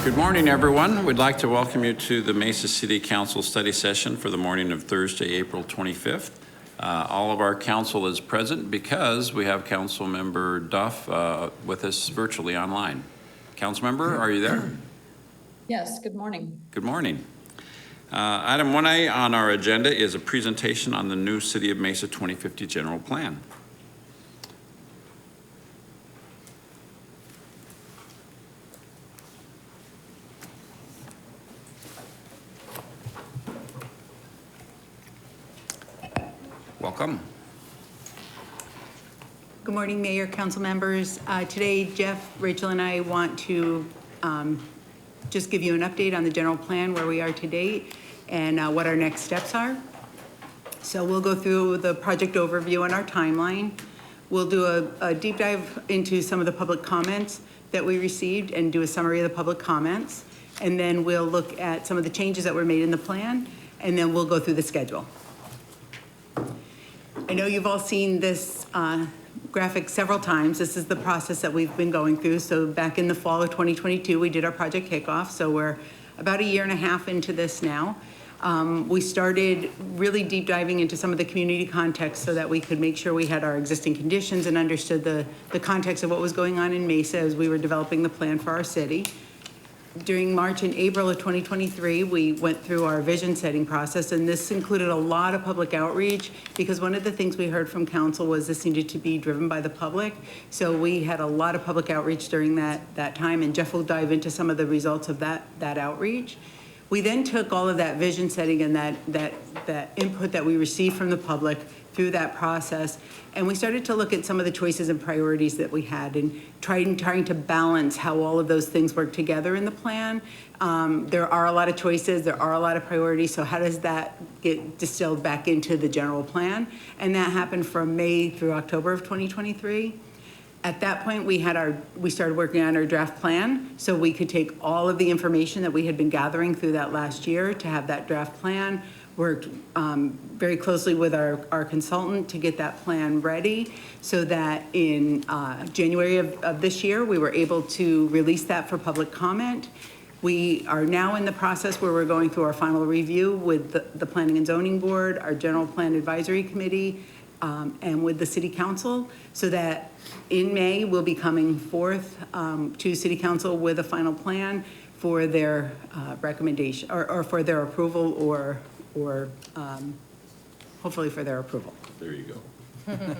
Good morning, everyone. We'd like to welcome you to the Mesa City Council study session for the morning of Thursday, April 25th. All of our council is present because we have Council Member Duff with us virtually online. Council Member, are you there? Yes, good morning. Good morning. Item 1A on our agenda is a presentation on the new City of Mesa 2050 General Plan. Welcome. Good morning, Mayor, council members. Today, Jeff, Rachel, and I want to just give you an update on the general plan, where we are to date, and what our next steps are. So we'll go through the project overview and our timeline. We'll do a deep dive into some of the public comments that we received and do a summary of the public comments. And then we'll look at some of the changes that were made in the plan, and then we'll go through the schedule. I know you've all seen this graphic several times. This is the process that we've been going through. So back in the fall of 2022, we did our project kickoff. So we're about a year and a half into this now. We started really deep diving into some of the community context so that we could make sure we had our existing conditions and understood the context of what was going on in Mesa as we were developing the plan for our city. During March and April of 2023, we went through our vision setting process, and this included a lot of public outreach because one of the things we heard from council was this needed to be driven by the public. So we had a lot of public outreach during that time, and Jeff will dive into some of the results of that outreach. We then took all of that vision setting and that input that we received from the public through that process, and we started to look at some of the choices and priorities that we had and trying to balance how all of those things work together in the plan. There are a lot of choices, there are a lot of priorities, so how does that get distilled back into the general plan? And that happened from May through October of 2023. At that point, we started working on our draft plan so we could take all of the information that we had been gathering through that last year to have that draft plan. Worked very closely with our consultant to get that plan ready so that in January of this year, we were able to release that for public comment. We are now in the process where we're going through our final review with the Planning and Zoning Board, our General Plan Advisory Committee, and with the City Council, so that in May, we'll be coming forth to City Council with a final plan for their recommendation or for their approval or hopefully for their approval. There you go.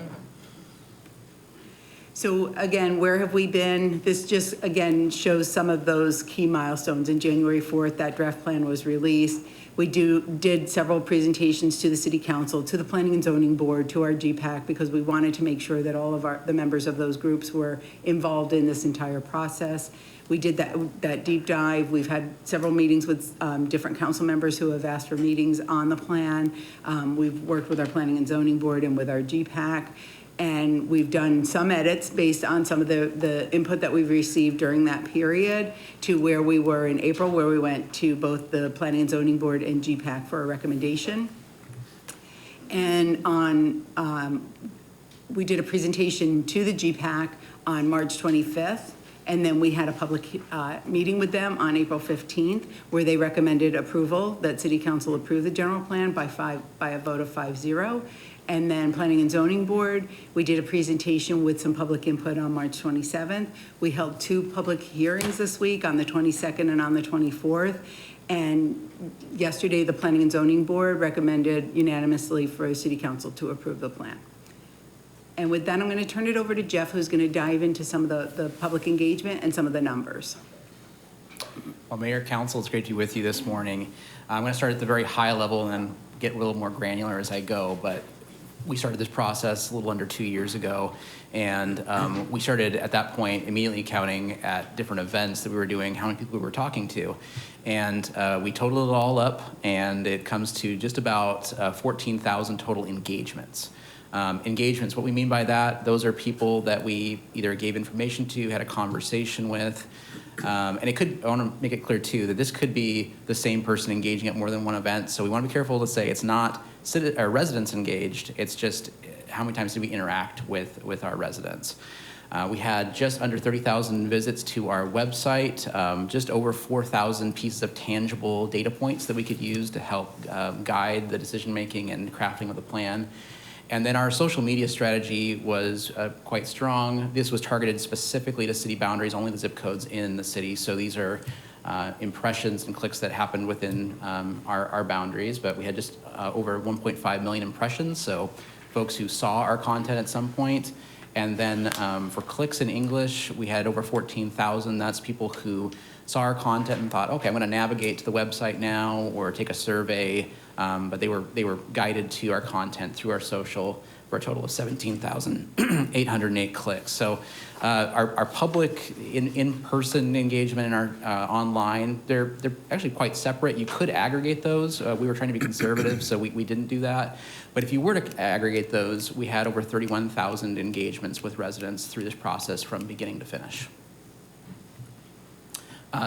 So again, where have we been? This just, again, shows some of those key milestones. In January 4th, that draft plan was released. We did several presentations to the City Council, to the Planning and Zoning Board, to our GPAC, because we wanted to make sure that all of the members of those groups were involved in this entire process. We did that deep dive. We've had several meetings with different council members who have asked for meetings on the plan. We've worked with our Planning and Zoning Board and with our GPAC. And we've done some edits based on some of the input that we've received during that period to where we were in April, where we went to both the Planning and Zoning Board and GPAC for a recommendation. And we did a presentation to the GPAC on March 25th. And then we had a public meeting with them on April 15th, where they recommended approval, that City Council approve the general plan by a vote of 5-0. And then Planning and Zoning Board, we did a presentation with some public input on March 27th. We held 2 public hearings this week on the 22nd and on the 24th. And yesterday, the Planning and Zoning Board recommended unanimously for City Council to approve the plan. And with that, I'm going to turn it over to Jeff, who's going to dive into some of the public engagement and some of the numbers. Well, Mayor, Council, it's great to be with you this morning. I'm going to start at the very high level and then get a little more granular as I go, but we started this process a little under 2 years ago, and we started at that point immediately counting at different events that we were doing, how many people we were talking to. And we totaled it all up, and it comes to just about 14,000 total engagements. Engagements, what we mean by that, those are people that we either gave information to, had a conversation with, and it could, I want to make it clear too, that this could be the same person engaging at more than one event, so we want to be careful to say it's not residents engaged, it's just how many times do we interact with our residents. We had just under 30,000 visits to our website, just over 4,000 pieces of tangible data points that we could use to help guide the decision-making and crafting of the plan. And then our social media strategy was quite strong. This was targeted specifically to city boundaries, only the zip codes in the city. So these are impressions and clicks that happened within our boundaries, but we had just over 1.5 million impressions. So folks who saw our content at some point. And then for clicks in English, we had over 14,000. That's people who saw our content and thought, okay, I'm going to navigate to the website now or take a survey. But they were guided to our content through our social for a total of 17,808 clicks. So our public in-person engagement and our online, they're actually quite separate. You could aggregate those. We were trying to be conservative, so we didn't do that. But if you were to aggregate those, we had over 31,000 engagements with residents through this process from beginning to finish.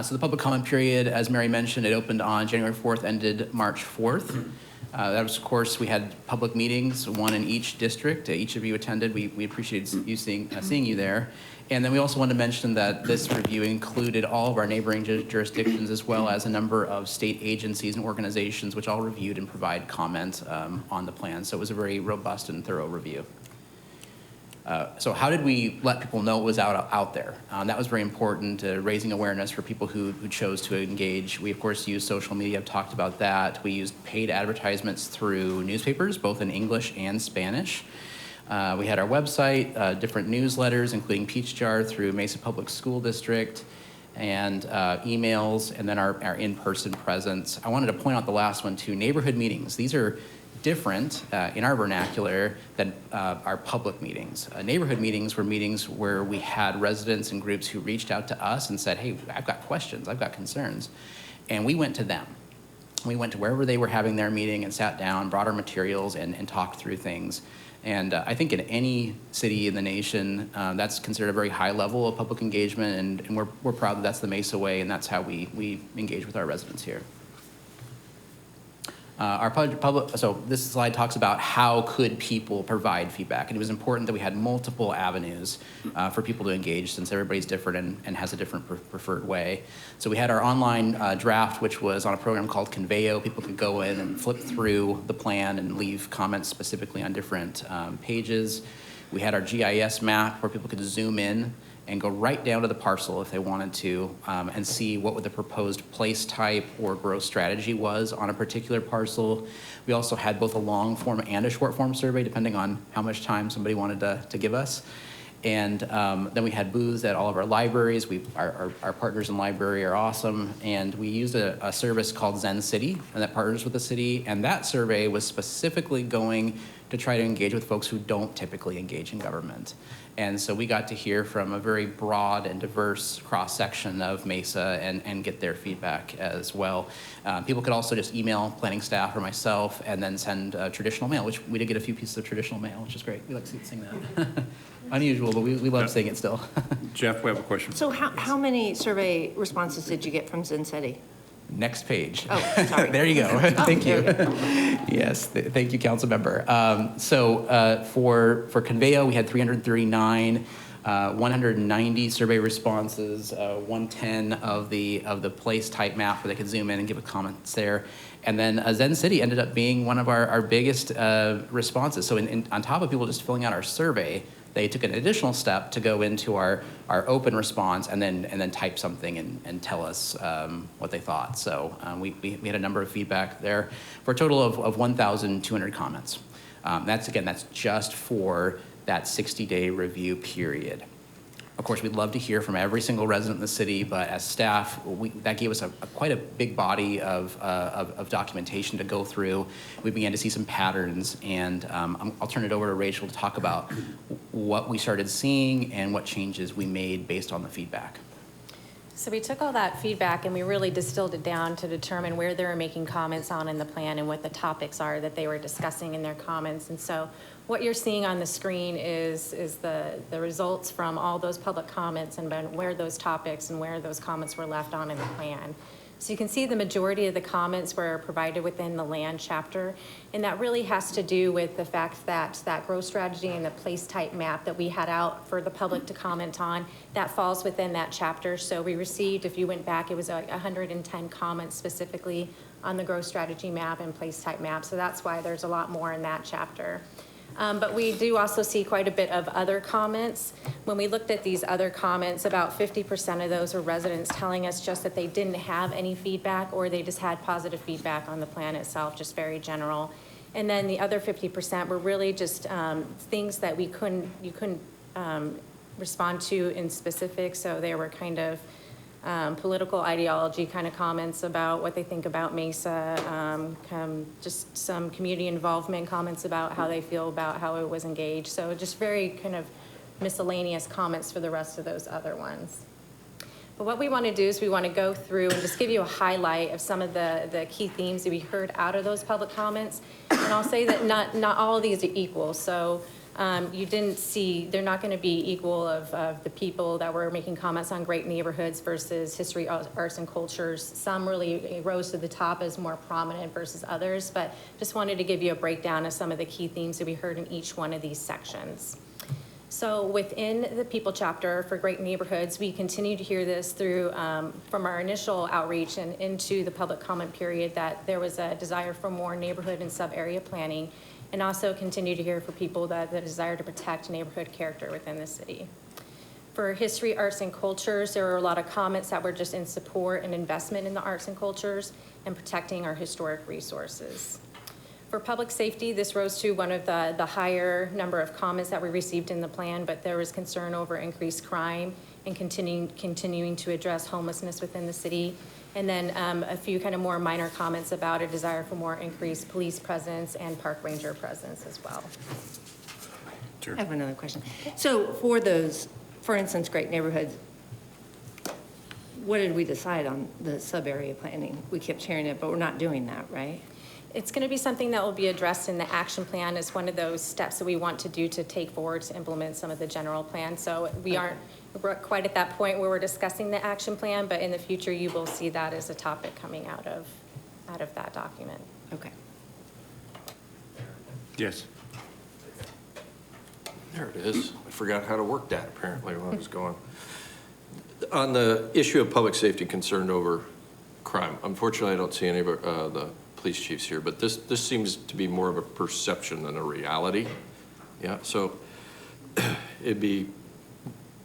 So the public comment period, as Mary mentioned, it opened on January 4th, ended March 4th. That was, of course, we had public meetings, one in each district. Each of you attended. We appreciated you seeing you there. And then we also wanted to mention that this review included all of our neighboring jurisdictions as well as a number of state agencies and organizations which all reviewed and provide comment on the plan. So it was a very robust and thorough review. So how did we let people know it was out there? That was very important, raising awareness for people who chose to engage. We, of course, used social media. I've talked about that. We used paid advertisements through newspapers, both in English and Spanish. We had our website, different newsletters, including Peach Jar through Mesa Public School District, and emails, and then our in-person presence. I wanted to point out the last one, too, neighborhood meetings. These are different in our vernacular than our public meetings. Neighborhood meetings were meetings where we had residents and groups who reached out to us and said, hey, I've got questions, I've got concerns. And we went to them. We went to wherever they were having their meeting and sat down, brought our materials, and talked through things. And I think in any city in the nation, that's considered a very high level of public engagement, and we're proud that that's the Mesa way, and that's how we engage with our residents here. So this slide talks about how could people provide feedback, and it was important that we had multiple avenues for people to engage, since everybody's different and has a different preferred way. So we had our online draft, which was on a program called Conveo. People could go in and flip through the plan and leave comments specifically on different pages. We had our GIS map where people could zoom in and go right down to the parcel if they wanted to, and see what the proposed place type or growth strategy was on a particular parcel. We also had both a long form and a short form survey, depending on how much time somebody wanted to give us. And then we had booths at all of our libraries. Our partners in library are awesome. And we used a service called Zen City, and that partners with the city. And that survey was specifically going to try to engage with folks who don't typically engage in government. And so we got to hear from a very broad and diverse cross-section of Mesa and get their feedback as well. People could also just email planning staff or myself and then send traditional mail, which we did get a few pieces of traditional mail, which is great. We like seeing that. Unusual, but we love seeing it still. Jeff, we have a question. So how many survey responses did you get from Zen City? Next page. Oh, sorry. There you go. Thank you. Yes, thank you, council member. For Conveo, we had 339, 190 survey responses, 110 of the place type map where they could zoom in and give a comments there. And then Zen City ended up being one of our biggest responses. So on top of people just filling out our survey, they took an additional step to go into our open response and then type something and tell us what they thought. So we had a number of feedback there for a total of 1,200 comments. That's just for that 60-day review period. Of course, we'd love to hear from every single resident in the city, but as staff, that gave us quite a big body of documentation to go through. We began to see some patterns, and I'll turn it over to Rachel to talk about what we started seeing and what changes we made based on the feedback. So we took all that feedback and we really distilled it down to determine where they were making comments on in the plan and what the topics are that they were discussing in their comments. And so what you're seeing on the screen is the results from all those public comments and where those topics and where those comments were left on in the plan. So you can see the majority of the comments were provided within the land chapter, and that really has to do with the fact that that growth strategy and the place type map that we had out for the public to comment on, that falls within that chapter. So we received, if you went back, it was like 110 comments specifically on the growth strategy map and place type map. So that's why there's a lot more in that chapter. But we do also see quite a bit of other comments. When we looked at these other comments, about 50% of those were residents telling us just that they didn't have any feedback, or they just had positive feedback on the plan itself, just very general. And then the other 50% were really just things that you couldn't respond to in specific. So they were kind of political ideology kind of comments about what they think about Mesa, just some community involvement comments about how they feel about how it was engaged. So just very kind of miscellaneous comments for the rest of those other ones. But what we want to do is we want to go through and just give you a highlight of some of the key themes that we heard out of those public comments. And I'll say that not all of these are equal. So you didn't see, they're not going to be equal of the people that were making comments on great neighborhoods versus history, arts, and cultures. Some really rose to the top as more prominent versus others, but just wanted to give you a breakdown of some of the key themes that we heard in each one of these sections. So within the people chapter for great neighborhoods, we continue to hear this through from our initial outreach and into the public comment period, that there was a desire for more neighborhood and sub-area planning, and also continue to hear for people that the desire to protect neighborhood character within the city. For history, arts, and cultures, there were a lot of comments that were just in support and investment in the arts and cultures and protecting our historic resources. For public safety, this rose to one of the higher number of comments that we received in the plan, but there was concern over increased crime and continuing to address homelessness within the city. And then a few kind of more minor comments about a desire for more increased police presence and park ranger presence as well. I have another question. So for those, for instance, great neighborhoods, what did we decide on the sub-area planning? We kept hearing it, but we're not doing that, right? It's going to be something that will be addressed in the action plan as one of those steps that we want to do to take forward to implement some of the general plan. So we're quite at that point where we're discussing the action plan, but in the future you will see that as a topic coming out of that document. Okay. Yes. There it is. I forgot how to work that apparently when I was going. On the issue of public safety concerned over crime, unfortunately I don't see any of the police chiefs here, but this seems to be more of a perception than a reality. Yeah, so it'd be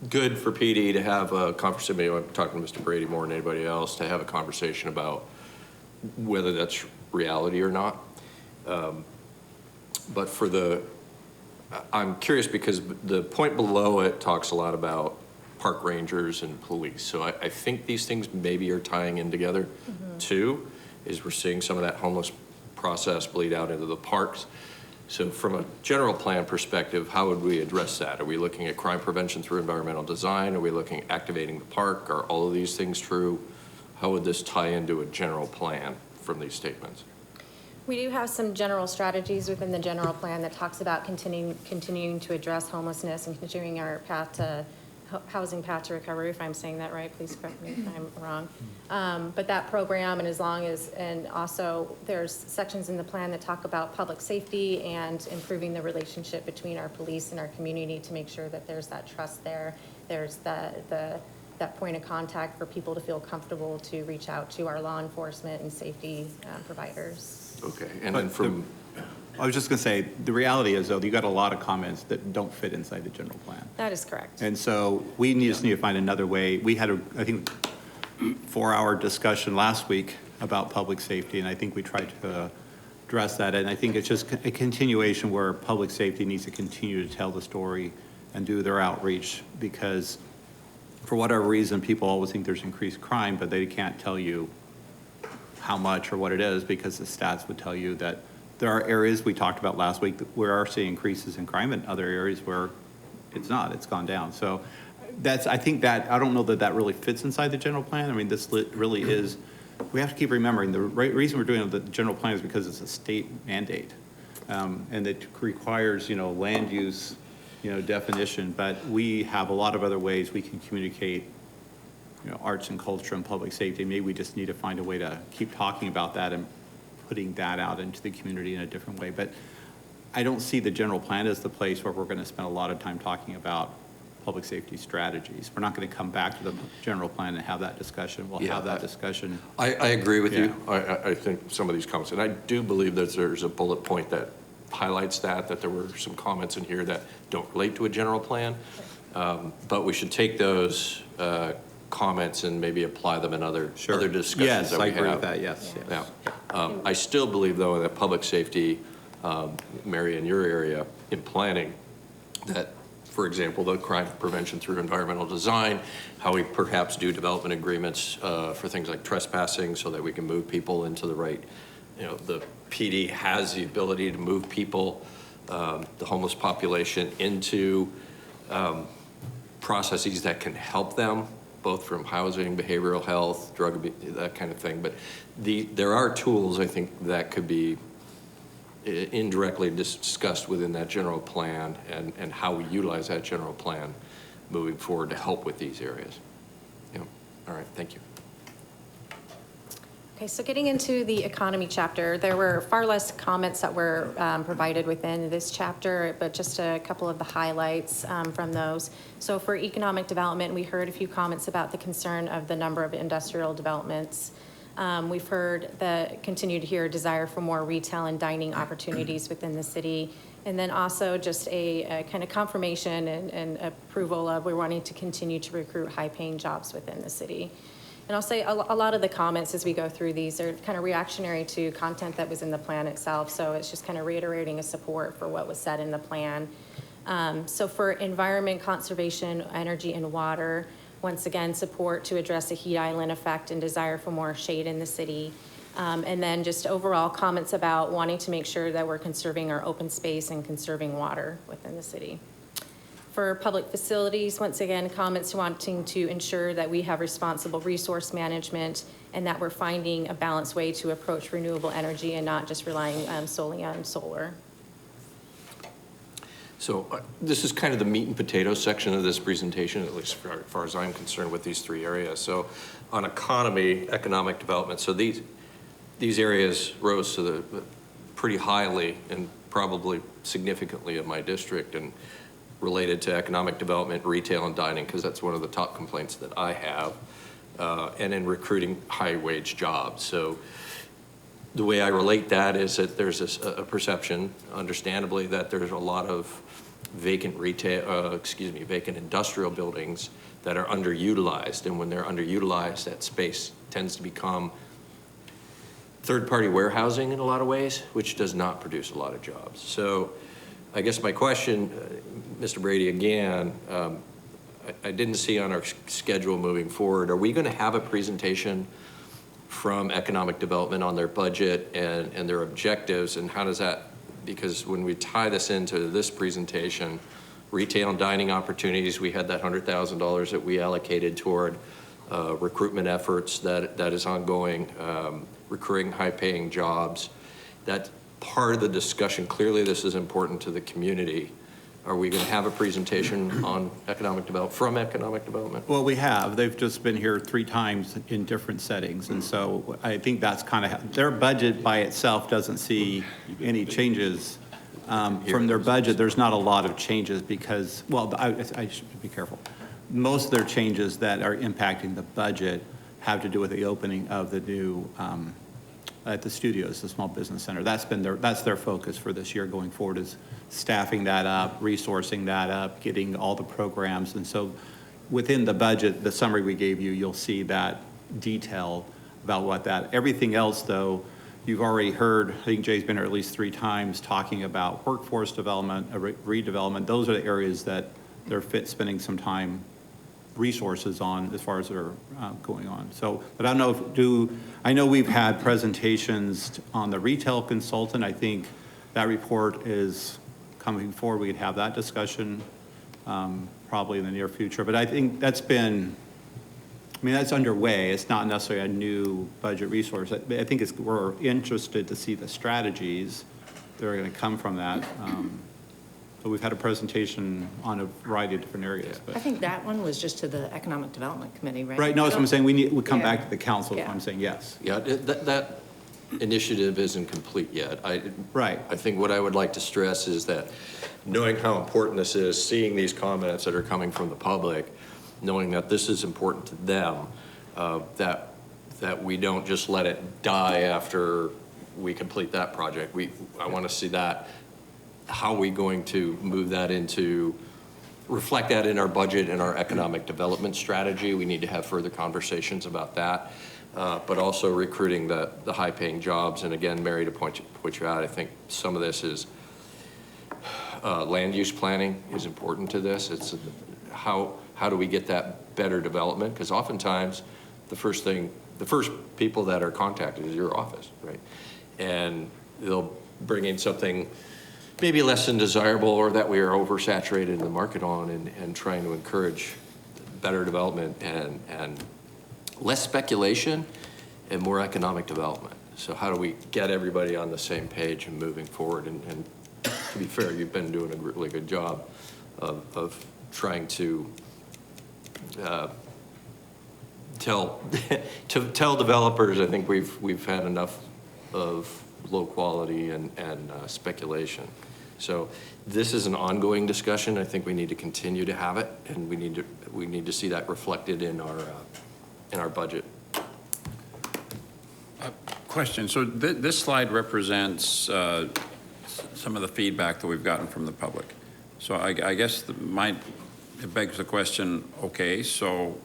good for PD to have a conversation, maybe I'm talking to Mr. Brady more than anybody else, to have a conversation about whether that's reality or not. But for I'm curious because the point below it talks a lot about park rangers and police. So I think these things maybe are tying in together too, is we're seeing some of that homeless process bleed out into the parks. So from a general plan perspective, how would we address that? Are we looking at crime prevention through environmental design? Are we looking at activating the park? Are all of these things true? How would this tie into a general plan from these statements? We do have some general strategies within the general plan that talks about continuing to address homelessness and continuing our path to housing path to recovery, if I'm saying that right, please correct me if I'm wrong. But that program, and also there's sections in the plan that talk about public safety and improving the relationship between our police and our community to make sure that there's that trust there. There's that point of contact for people to feel comfortable to reach out to our law enforcement and safety providers. Okay, and then from... I was just going to say, the reality is, though, you got a lot of comments that don't fit inside the general plan. That is correct. And so we just need to find another way. We had I think, 4-hour discussion last week about public safety, and I think we tried to address that. And I think it's just a continuation where public safety needs to continue to tell the story and do their outreach, because for whatever reason, people always think there's increased crime, but they can't tell you how much or what it is, because the stats would tell you that there are areas we talked about last week that we are seeing increases in crime, and other areas where it's not, it's gone down. So I think that, I don't know that really fits inside the general plan. I mean, this really is, we have to keep remembering the reason we're doing the general plan is because it's a state mandate. And it requires, land use, definition, but we have a lot of other ways we can communicate, arts and culture and public safety. Maybe we just need to find a way to keep talking about that and putting that out into the community in a different way. But I don't see the general plan as the place where we're going to spend a lot of time talking about public safety strategies. We're not going to come back to the general plan and have that discussion. We'll have that discussion. I agree with you. Yeah. I think some of these comments, and I do believe that there's a bullet point that highlights that there were some comments in here that don't relate to a general plan. But we should take those comments and maybe apply them in other discussions Yes, that we I have. agree with that, yes. Yeah. I still believe, though, that public safety, Mary, in your area, in planning, that, for example, the crime prevention through environmental design, how we perhaps do development agreements for things like trespassing so that we can move people into the right, the PD has the ability to move people, the homeless population, into processes that can help them, both from housing, behavioral health, drug abuse, that kind of thing. But there are tools, I think, that could be indirectly discussed within that general plan and how we utilize that general plan moving forward to help with these areas. All right, thank you. Okay, so getting into the economy chapter, there were far less comments that were provided within this chapter, but just a couple of the highlights from those. So for economic development, we heard a few comments about the concern of the number of industrial developments. We've continued to hear a desire for more retail and dining opportunities within the city. And then also just a kind of confirmation and approval of we're wanting to continue to recruit high-paying jobs within the city. And I'll say a lot of the comments as we go through these are kind of reactionary to content that was in the plan itself. So it's just kind of reiterating a support for what was said in the plan. So for environment, conservation, energy, and water, once again, support to address the heat island effect and desire for more shade in the city. And then just overall comments about wanting to make sure that we're conserving our open space and conserving water within the city. For public facilities, once again, comments wanting to ensure that we have responsible resource management and that we're finding a balanced way to approach renewable energy and not just relying solely on solar. So this is kind of the meat and potatoes section of this presentation, at least as far as I'm concerned with these three areas. So on economic development, so these areas rose to the pretty highly and probably significantly in my district and related to economic development, retail, and dining, because that's one of the top complaints that I have, and in recruiting high-wage jobs. So the way I relate that is that there's a perception, understandably, that there's a lot of vacant vacant industrial buildings that are underutilized, and when they're underutilized, that space tends to become third-party warehousing in a lot of ways, which does not produce a lot of jobs. So I guess my question, Mr. Brady, again, I didn't see on our schedule moving forward, are we going to have a presentation from economic development on their budget and their objectives, and how does that, because when we tie this into this presentation, retail and dining opportunities, we had that $100,000 that we allocated toward recruitment efforts that is ongoing, recurring high-paying jobs. That part of the discussion, clearly this is important to the community. Are we going to have a presentation on economic development? Well, we have. They've just been here 3 times in different settings. And so I think that's kind of, their budget by itself doesn't see any changes. From their budget, there's not a lot of changes because, well, I should be careful. Most of their changes that are impacting the budget have to do with the opening of the new, at the studios, the small business center. That's their focus for this year going forward, is staffing that up, resourcing that up, getting all the programs. And so within the budget, the summary we gave you, you'll see that detail about what that, everything else though, you've already heard, I think Jay's been here at least 3 times talking about workforce development, redevelopment. Those are the areas that they're spending some time, resources on as far as they're going on. So, but I don't know I know we've had presentations on the retail consultant. I think that report is coming forward. We could have that discussion probably in the near future. But I think that's underway. It's not necessarily a new budget resource. I think we're interested to see the strategies that are going to come from that. So we've had a presentation on a variety of different areas, I but. think that one was just to the Economic Development Committee, right? Right, no, that's what I'm saying, we come back Yeah. to the council, so Yeah. I'm saying yes. Yeah, that initiative isn't complete yet. Right. I think what I would like to stress is that knowing how important this is, seeing these comments that are coming from the public, knowing that this is important to them, that we don't just let it die after we complete that project. I want to see that, how are we going to move that into, reflect that in our budget and our economic development strategy. We need to have further conversations about that. But also recruiting the high-paying jobs. And again, Mary, to point you out, I think some of this is land use planning is important to this. It's how do we get that better development? Because oftentimes, the first people that are contacted is your office, right? And they'll bring in something maybe less than desirable or that we are oversaturated in the market on, and trying to encourage better development and less speculation and more economic development. So how do we get everybody on the same page and moving forward? And to be fair, you've been doing a really good job of trying to tell developers. I think we've had enough of low quality and speculation. So this is an ongoing discussion. I think we need to continue to have it, and we need to see that reflected in our budget. Question, so this slide represents some of the feedback that we've gotten from the public. So I guess it begs the question, okay, so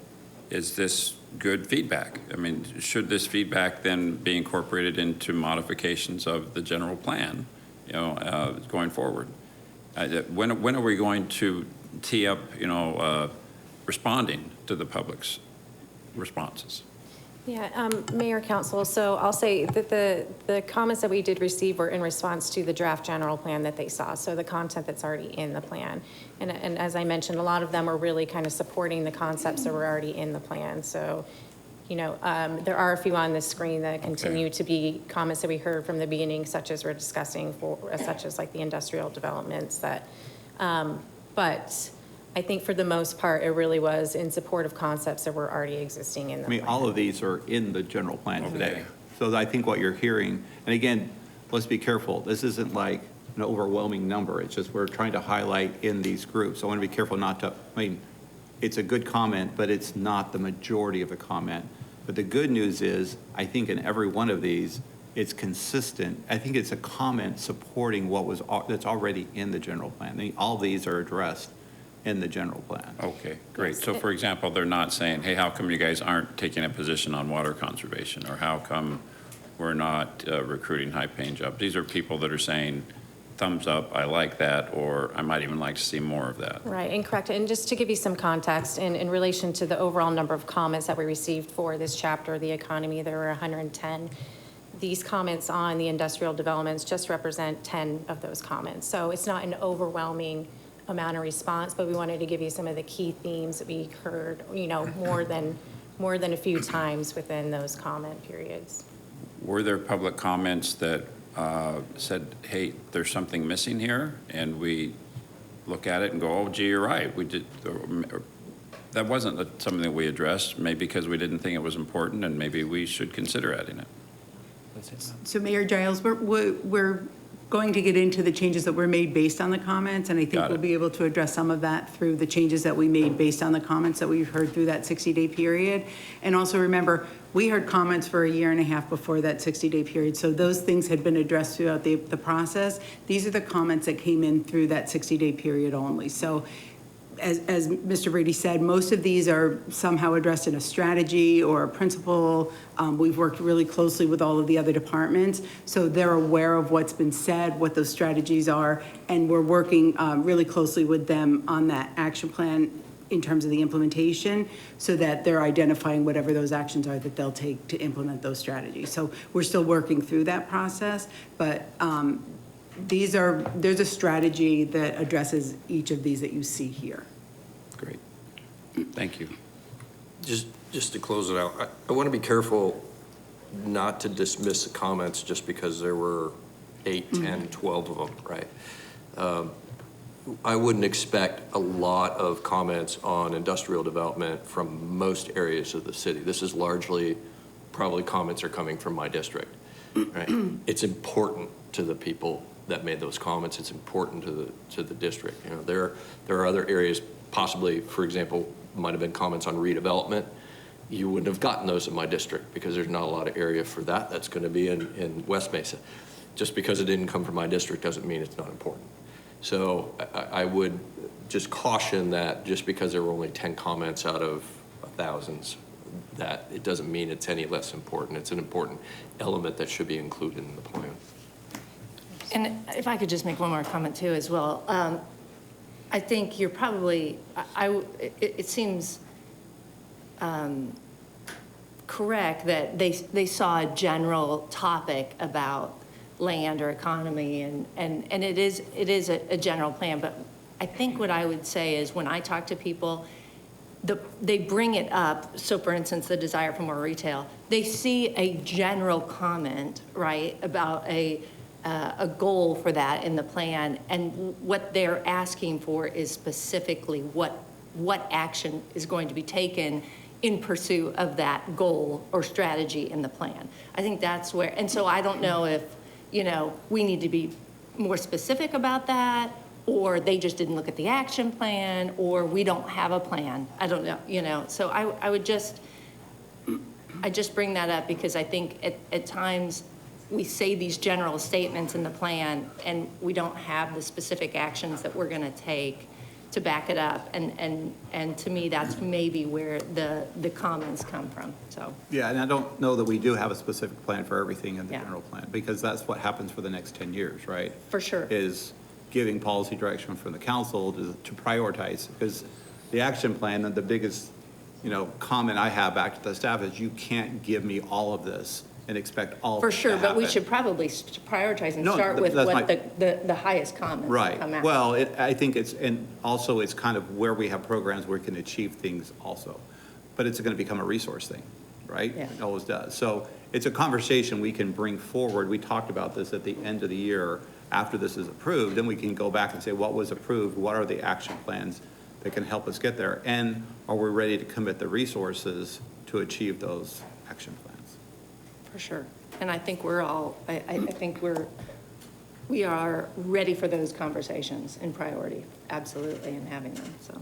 is this good feedback? I mean, should this feedback then be incorporated into modifications of the general plan, going forward? When are we going to tee up, responding to the public's responses? Yeah, Mayor, Council, so I'll say that the comments that we did receive were in response to the draft general plan that they saw, so the content that's already in the plan. And as I mentioned, a lot of them are really kind of supporting the concepts that were already in the plan. So, there are a few on this screen that continue to be comments that we heard from the beginning, such as we're discussing, such as like the industrial developments that, but I think for the most part, it really was in support of concepts that were already existing in the plan. All of these are in the general plan Okay. today. So I think what you're hearing, and again, let's be careful, this isn't like an overwhelming number, it's just we're trying to highlight in these groups. I want to be careful not to, it's a good comment, but it's not the majority of the comment. But the good news is, I think in every one of these, it's consistent. I think it's a comment supporting that's already in the general plan. All these are addressed in the general plan. Okay, great. So for example, they're not saying, hey, how come you guys aren't taking a position on water conservation? Or how come we're not recruiting high-paying jobs? These are people that are saying, thumbs up, I like that, or I might even like to see more of that. Right, and correct. And just to give you some context, in relation to the overall number of comments that we received for this chapter, the economy, there were 110. These comments on the industrial developments just represent 10 of those comments. So it's not an overwhelming amount of response, but we wanted to give you some of the key themes that we heard, more than a few times within those comment periods. Were there public comments that said, hey, there's something missing here, and we look at it and go, oh, gee, you're right, we did, that wasn't something that we addressed, maybe because we didn't think it was important, and maybe we should consider adding it? So Mayor Giles, we're going to get into the changes that were made based on the comments, and I think Got it. we'll be able to address some of that through the changes that we made based on the comments that we've heard through that 60-day period. And also remember, we heard comments for a year and a half before that 60-day period, so those things had been addressed throughout the process. These are the comments that came in through that 60-day period only. So as Mr. Brady said, most of these are somehow addressed in a strategy or a principle. We've worked really closely with all of the other departments, so they're aware of what's been said, what those strategies are, and we're working really closely with them on that action plan in terms of the implementation, so that they're identifying whatever those actions are that they'll take to implement those strategies. So we're still working through that process, but there's a strategy that addresses each of these that you see here. Great. Thank you. Just to close it out, I want to be careful not to dismiss the comments just because there were 8, 10, 12 of them, right? I wouldn't expect a lot of comments on industrial development from most areas of the city. This is largely, probably comments are coming from my district, right? It's important to the people that made those comments. It's important to the district. You know, there are other areas, possibly, for example, might have been comments on redevelopment. You wouldn't have gotten those in my district because there's not a lot of area for that. That's going to be in West Mesa. Just because it didn't come from my district doesn't mean it's not important. So I would just caution that just because there were only 10 comments out of thousands, that it doesn't mean it's any less important. It's an important element that should be included in the plan. And if I could just make one more comment too as well. I think you're probably, it seems correct that they saw a general topic about land or economy, and it is a general plan, but I think what I would say is when I talk to people, they bring it up. So for instance, the desire for more retail, they see a general comment, right, about a goal for that in the plan, and what they're asking for is specifically what action is going to be taken in pursuit of that goal or strategy in the plan. I think that's where, and so I don't know if, you know, we need to be more specific about that, or they just didn't look at the action plan, or we don't have a plan. I don't know, you know. So I would just bring that up because I think at times we say these general statements in the plan and we don't have the specific actions that we're going to take to back it up. And to me, that's maybe where the comments come from, so. Yeah, and I don't know that we do have a specific plan for everything in the Yeah. general plan, because that's what happens for the next 10 years, right? For sure. Is giving policy direction from the council to prioritize, because the action plan, and the biggest, you know, comment I have back to the staff is you can't give me all of this and expect all of it For to sure, but we happen. should probably prioritize and No, start with that's what my- the highest comments Right. come out. Well, I think it's, and also it's kind of where we have programs where we can achieve things also. But it's going to become a resource thing, right? Yeah. It always does. So it's a conversation we can bring forward. We talked about this at the end of the year after this is approved, and we can go back and say, what was approved? What are the action plans that can help us get there? And are we ready to commit the resources to achieve those action plans? For sure. And I think we're all, I think we are ready for those conversations in priority, absolutely, and having them, so.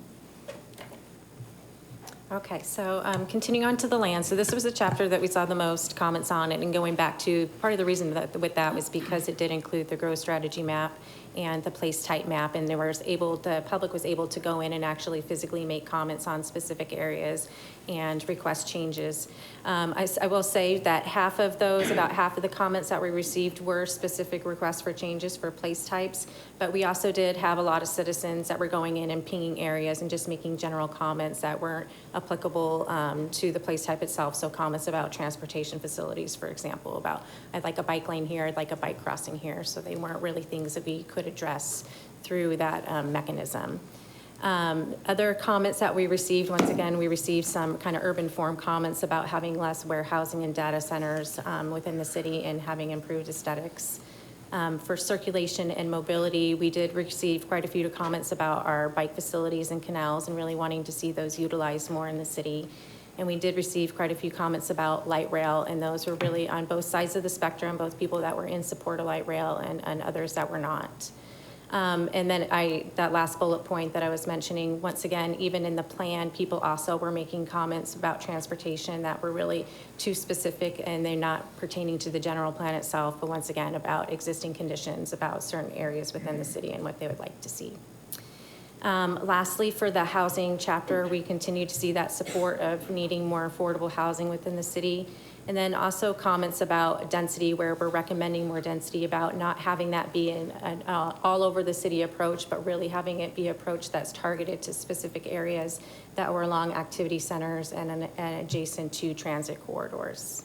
Okay, so continuing on to the land. So this was a chapter that we saw the most comments on it, and going back to, part of the reason that with that was because it did include the growth strategy map and the place type map, and the public was able to go in and actually physically make comments on specific areas and request changes. I will say that about half of the comments that we received were specific requests for changes for place types, but we also did have a lot of citizens that were going in and pinging areas and just making general comments that weren't applicable to the place type itself. So comments about transportation facilities, for example, about I'd like a bike lane here, I'd like a bike crossing here. So they weren't really things that we could address through that mechanism. Other comments that we received, once again, we received some kind of urban form comments about having less warehousing and data centers within the city and having improved aesthetics. For circulation and mobility, we did receive quite a few comments about our bike facilities and canals and really wanting to see those utilized more in the city. And we did receive quite a few comments about light rail, and those were really on both sides of the spectrum, both people that were in support of light rail and others that were not. And then that last bullet point that I was mentioning, once again, even in the plan, people also were making comments about transportation that were really too specific, and they're not pertaining to the general plan itself, but once again, about existing conditions, about certain areas within the city and what they would like to see. Lastly, for the housing chapter, we continue to see that support of needing more affordable housing within the city. And then also comments about density, where we're recommending more density, about not having that be an all over the city approach, but really having it be an approach that's targeted to specific areas that were along activity centers and adjacent to transit corridors.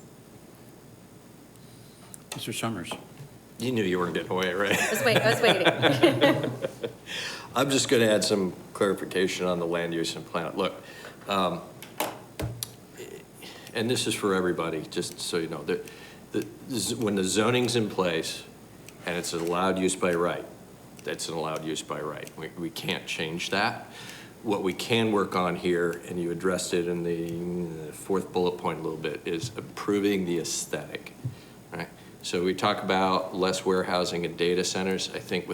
Mr. Summers. You knew you weren't getting away, right? I was waiting. I'm just going to add some clarification on the land use and plan. Look, and this is for everybody, just so you know, when the zoning's in place and it's allowed use by right, it's an allowed use by right. We can't change that. What we can work on here, and you addressed it in the fourth bullet point a little bit, is improving the aesthetic, right? So we talk about less warehousing and data centers. I think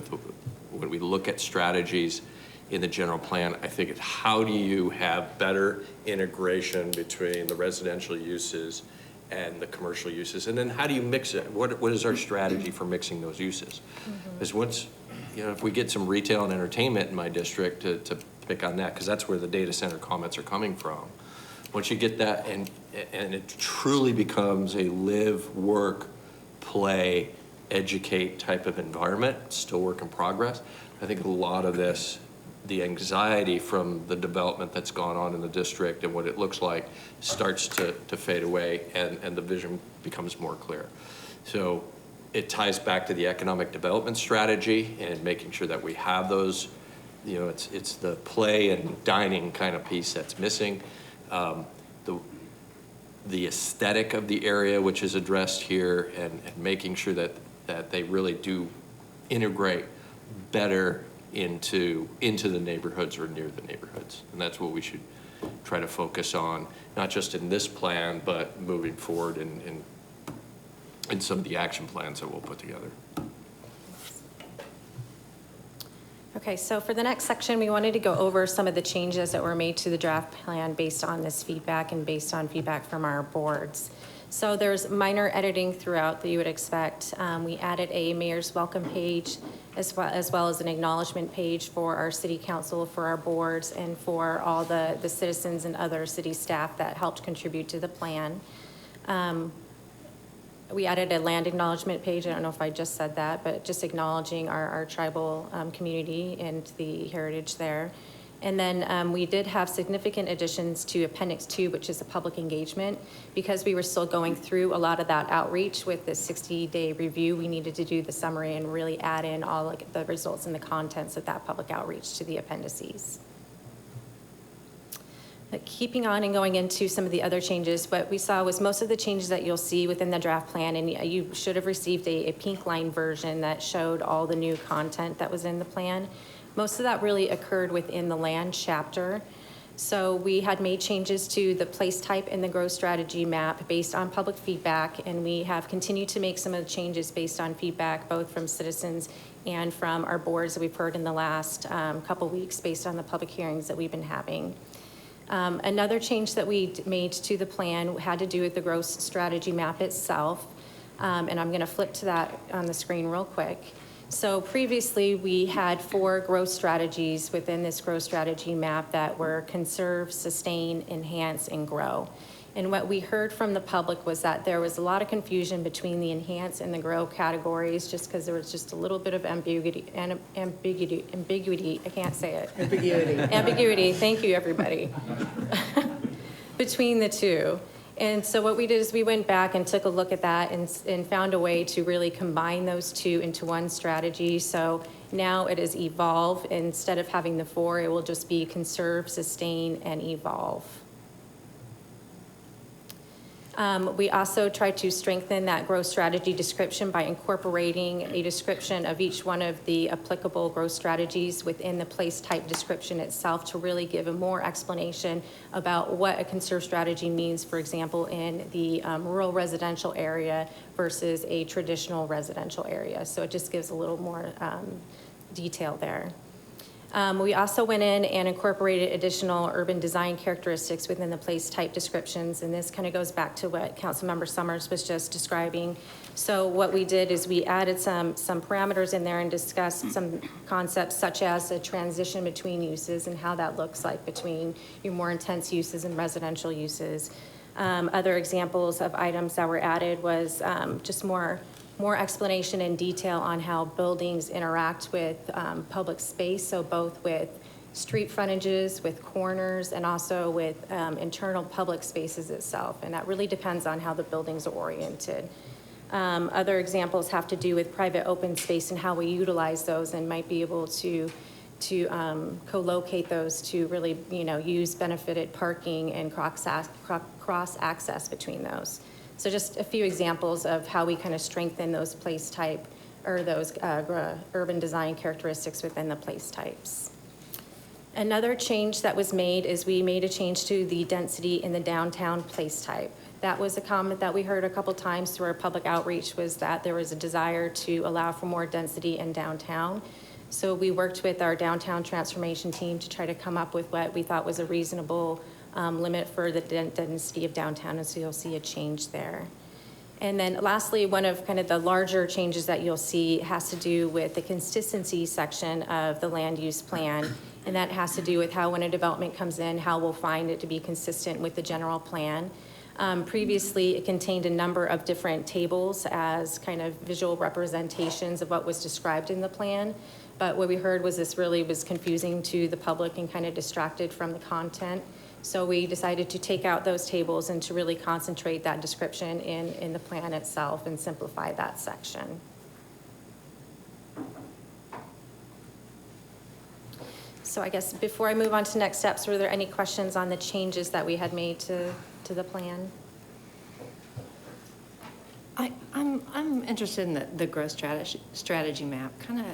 when we look at strategies in the general plan, I think it's how do you have better integration between the residential uses and the commercial uses, and then how do you mix it? What is our strategy for mixing those uses? Because once, if we get some retail and entertainment in my district, to pick on that, because that's where the data center comments are coming from. Once you get that, and it truly becomes a live, work, play, educate type of environment, still work in progress, I think a lot of this, the anxiety from the development that's gone on in the district and what it looks like starts to fade away, and the vision becomes more clear. So it ties back to the economic development strategy and making sure that we have those, it's the play and dining kind of piece that's missing. The aesthetic of the area, which is addressed here, and making sure that they really do integrate better into the neighborhoods or near the neighborhoods. And that's what we should try to focus on, not just in this plan, but moving forward in some of the action plans that we'll put together. Okay, so for the next section, we wanted to go over some of the changes that were made to the draft plan based on this feedback and based on feedback from our boards. So there's minor editing throughout that you would expect. We added a mayor's welcome page as well as an acknowledgement page for our city council, for our boards, and for all the citizens and other city staff that helped contribute to the plan. We added a land acknowledgement page. I don't know if I just said that, but just acknowledging our tribal community and the heritage there. And then we did have significant additions to Appendix 2, which is a public engagement. Because we were still going through a lot of that outreach with the 60-day review, we needed to do the summary and really add in all the results and the contents of that public outreach to the appendices. But keeping on and going into some of the other changes, what we saw was most of the changes that you'll see within the draft plan, and you should have received a pink line version that showed all the new content that was in the plan. Most of that really occurred within the land chapter. So we had made changes to the place type and the growth strategy map based on public feedback, and we have continued to make some of the changes based on feedback, both from citizens and from our boards that we've heard in the last couple weeks based on the public hearings that we've been having. Another change that we made to the plan had to do with the growth strategy map itself, and I'm going to flip to that on the screen real quick. So previously, we had 4 growth strategies within this growth strategy map that were conserve, sustain, enhance, and grow. And what we heard from the public was that there was a lot of confusion between the enhance and the grow categories, just because there was just a little bit of ambiguity, I can't say it. Ambiguity, thank you, everybody, between the two. And so what we did is we went back and took a look at that and found a way to really combine those two into one strategy. So now it is evolve. Instead of having the 4, it will just be conserve, sustain, and evolve. We also tried to strengthen that growth strategy description by incorporating a description of each one of the applicable growth strategies within the place type description itself to really give a more explanation about what a conserve strategy means, for example, in the rural residential area versus a traditional residential area. So it just gives a little more detail there. We also went in and incorporated additional urban design characteristics within the place type descriptions, and this kind of goes back to what Councilmember Summers was just describing. So what we did is we added some parameters in there and discussed some concepts such as a transition between uses and how that looks like between your more intense uses and residential uses. Other examples of items that were added was just more explanation and detail on how buildings interact with public space, so both with street frontages, with corners, and also with internal public spaces itself. And that really depends on how the buildings are oriented. Other examples have to do with private open space and how we utilize those and might be able to co-locate those to really, use benefited parking and cross access between those. So just a few examples of how we kind of strengthen those place type or those urban design characteristics within the place types. Another change that was made is we made a change to the density in the downtown place type. That was a comment that we heard a couple times through our public outreach, was that there was a desire to allow for more density in downtown. So we worked with our downtown transformation team to try to come up with what we thought was a reasonable limit for the density of downtown, and so you'll see a change there. And then lastly, one of kind of the larger changes that you'll see has to do with the consistency section of the land use plan. And that has to do with how, when a development comes in, how we'll find it to be consistent with the general plan. Previously, it contained a number of different tables as kind of visual representations of what was described in the plan. But what we heard was this really was confusing to the public and kind of distracted from the content. So we decided to take out those tables and to really concentrate that description in the plan itself and simplify that section. So I guess before I move on to next steps, were there any questions on the changes that we had made to the plan? I'm interested in the growth strategy map. Kind of,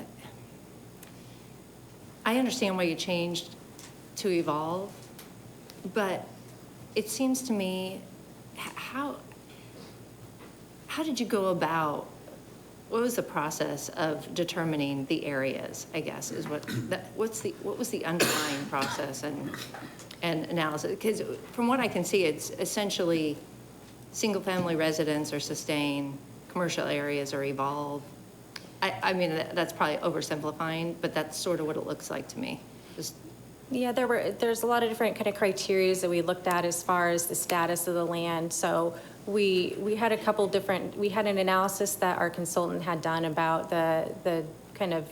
I understand why you changed to evolve, but it seems to me, how did you go about, what was the process of determining the areas, I guess, is what was the underlying process and analysis? Because from what I can see, it's essentially single-family residence or sustain, commercial areas or evolve. I mean, that's probably oversimplifying, but that's sort of what it looks like to me. Yeah, there's a lot of different kind of criteria that we looked at as far as the status of the land. So we had a couple different, we had an analysis that our consultant had done about the kind of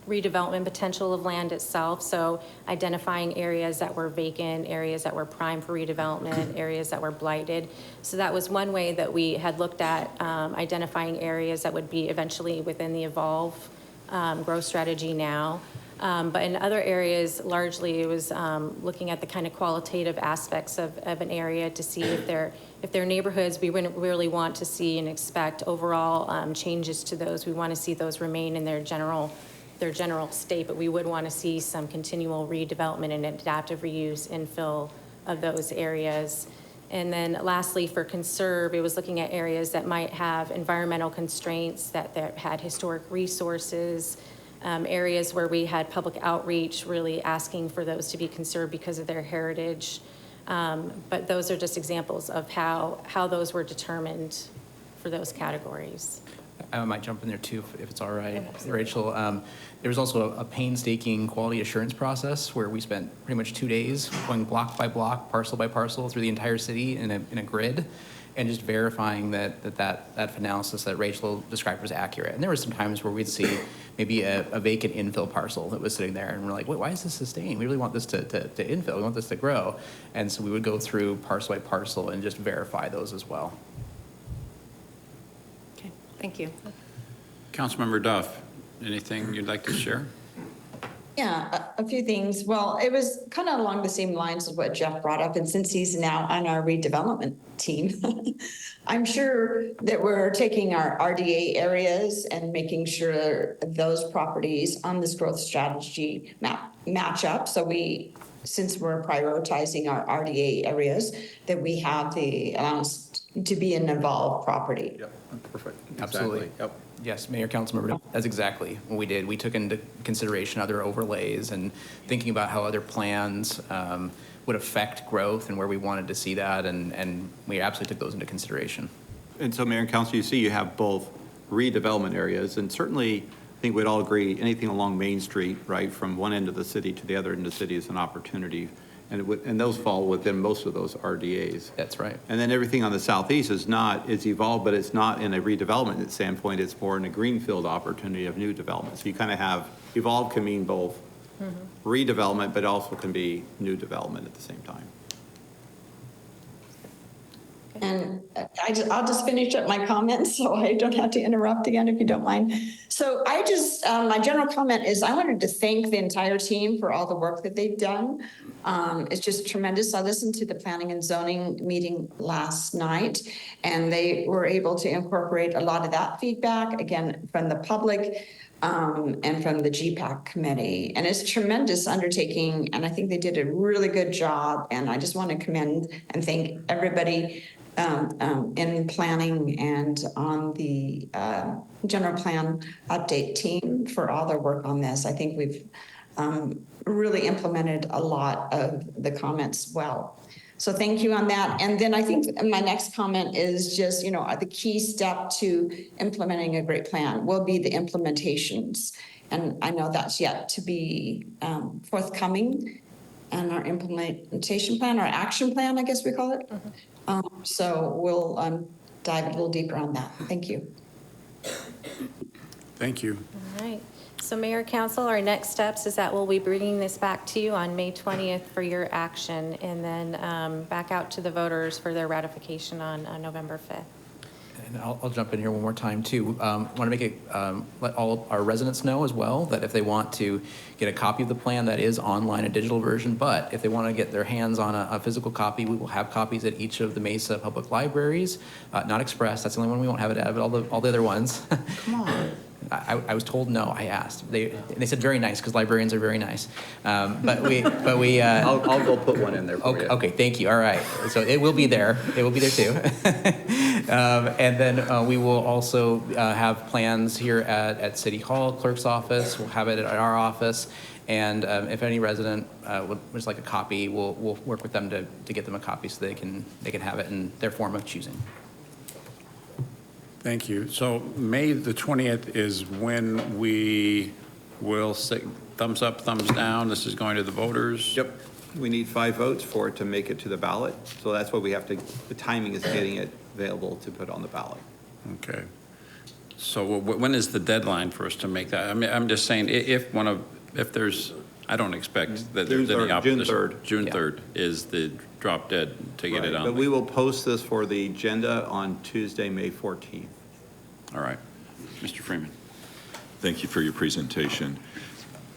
redevelopment potential of land itself. So identifying areas that were vacant, areas that were prime for redevelopment, areas that were blighted. So that was one way that we had looked at identifying areas that would be eventually within the Evolve growth strategy now. But in other areas, largely it was looking at the kind of qualitative aspects of an area to see if they're neighborhoods, we wouldn't really want to see and expect overall changes to those. We want to see those remain in their general state, but we would want to see some continual redevelopment and adaptive reuse, infill of those areas. And then lastly, for conserve, it was looking at areas that might have environmental constraints, that had historic resources, areas where we had public outreach, really asking for those to be conserved because of their heritage. But those are just examples of how those were determined for those categories. I might jump in there too, if it's all right, Rachel. There was also a painstaking quality assurance process where we spent pretty much 2 days going block by block, parcel by parcel through the entire city in a grid, and just verifying that analysis that Rachel described was accurate. And there were some times where we'd see maybe a vacant infill parcel that was sitting there, and we're like, wait, why is this sustained? We really want this to infill. We want this to grow. And so we would go through parcel by parcel and just verify those as well. Okay, thank you. Councilmember Duff, anything you'd like to share? Yeah, a few things. Well, it was kind of along the same lines as what Jeff brought up, and since he's now on our redevelopment team, I'm sure that we're taking our RDA areas and making sure those properties on this growth strategy match up. So since we're prioritizing our RDA areas, that we have the allowance to be an evolved property. Yep, perfect. Absolutely. Exactly. Yep. Yes, Mayor, Councilmember, that's exactly what we did. We took into consideration other overlays and thinking about how other plans would affect growth and where we wanted to see that, and we absolutely took those into consideration. And so, Mayor and Council, you see you have both redevelopment areas, and certainly, I think we'd all agree, anything along Main Street, right, from one end of the city to the other end of the city is an opportunity. And those fall within most of those RDAs. That's right. And then everything on the southeast is evolved, but it's not in a redevelopment standpoint. It's more in a greenfield opportunity of new development. So you kind of have, evolved can mean both redevelopment, but also can be new development at the same time. And I'll just finish up my comments so I don't have to interrupt again if you don't mind. So I just, my general comment is I wanted to thank the entire team for all the work that they've done. It's just tremendous. I listened to the planning and zoning meeting last night, and they were able to incorporate a lot of that feedback, again, from the public and from the GPAC committee. And it's a tremendous undertaking, and I think they did a really good job. And I just want to commend and thank everybody in planning and on the general plan update team for all their work on this. I think we've really implemented a lot of the comments well. So thank you on that. And then I think my next comment is just, the key step to implementing a great plan will be the implementations. And I know that's yet to be forthcoming. And our implementation plan, our action plan, I guess we call it. So we'll dive a little deeper on that. Thank you. Thank you. All right. So Mayor, Council, our next steps is that we'll be bringing this back to you on May 20th for your action, and then back out to the voters for their ratification on November 5th. And I'll jump in here one more time too. Want to make it, let all our residents know as well that if they want to get a copy of the plan, that is online, a digital version, but if they want to get their hands on a physical copy, we will have copies at each of the Mesa public libraries, not Express, that's the only one we won't have it at, but all the other ones. Come on. I was told no, I asked. They said very nice, because librarians are very nice. But we I'll go put one in there for you. Okay, thank you, all right. So it will be there, too. And then we will also have plans here at City Hall, Clerk's office, we'll have it at our office. And if any resident would just like a copy, we'll work with them to get them a copy so they can have it in their form of choosing. Thank you. So May the 20th is when we will say thumbs up, thumbs down. This is going to the voters. Yep. We need 5 votes for it to make it to the ballot. So that's what we have to, the timing is getting it available to put on the ballot. Okay. So when is the deadline for us to make that? I mean, I'm just saying, if there's, I don't expect that there's any opposition. June 3rd. June Yeah. 3rd is the drop dead to get it Right. on. But we will post this for the agenda on Tuesday, May 14th. All right. Mr. Freeman. Thank you for your presentation.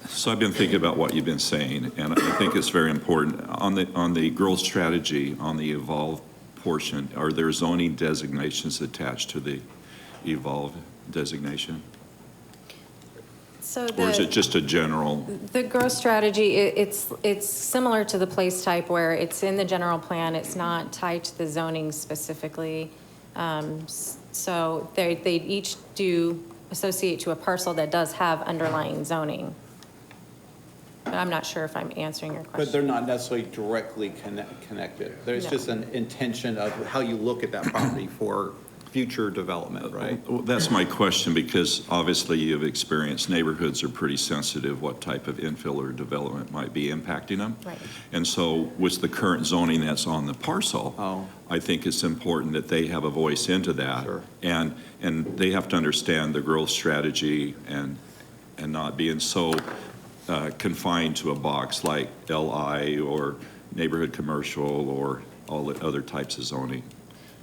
So I've been thinking about what you've been saying, and I think it's very important. On the growth strategy, on the Evolve portion, are there zoning designations attached to the Evolve designation? So Or is it just a general? The growth strategy, it's similar to the place type where it's in the general plan. It's not tied to the zoning specifically. So they each do associate to a parcel that does have underlying zoning. But I'm not sure if I'm answering your question. But they're not necessarily directly connected. There's No. just an intention of how you look at that property for future development, right? Well, that's my question, because obviously you've experienced neighborhoods are pretty sensitive what type of infill or development might be impacting them. Right. And so with the current zoning that's on the parcel, Oh. I think it's important that they have a voice into that. Sure. And they have to understand the growth strategy and not being so confined to a box like LI or neighborhood commercial or all the other types of zoning.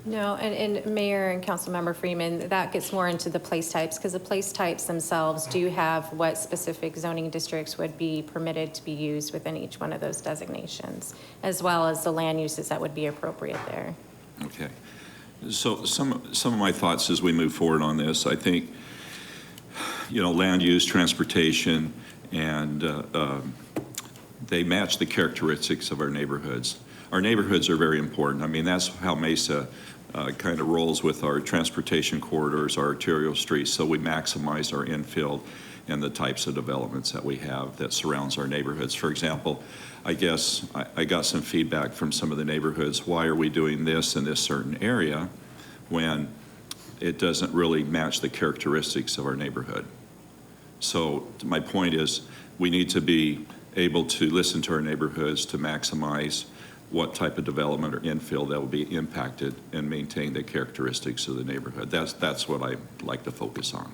No, and Mayor and Councilmember Freeman, that gets more into the place types, because the place types themselves do have what specific zoning districts would be permitted to be used within each one of those designations, as well as the land uses that would be appropriate there. Okay. So some of my thoughts as we move forward on this, I think, land use, transportation, and they match the characteristics of our neighborhoods. Our neighborhoods are very important. I mean, that's how Mesa kind of rolls with our transportation corridors, our arterial streets, so we maximize our infill and the types of developments that we have that surrounds our neighborhoods. For example, I guess I got some feedback from some of the neighborhoods, why are we doing this in this certain area when it doesn't really match the characteristics of our neighborhood? So my point is, we need to be able to listen to our neighborhoods to maximize what type of development or infill that will be impacted and maintain the characteristics of the neighborhood. That's what I like to focus on.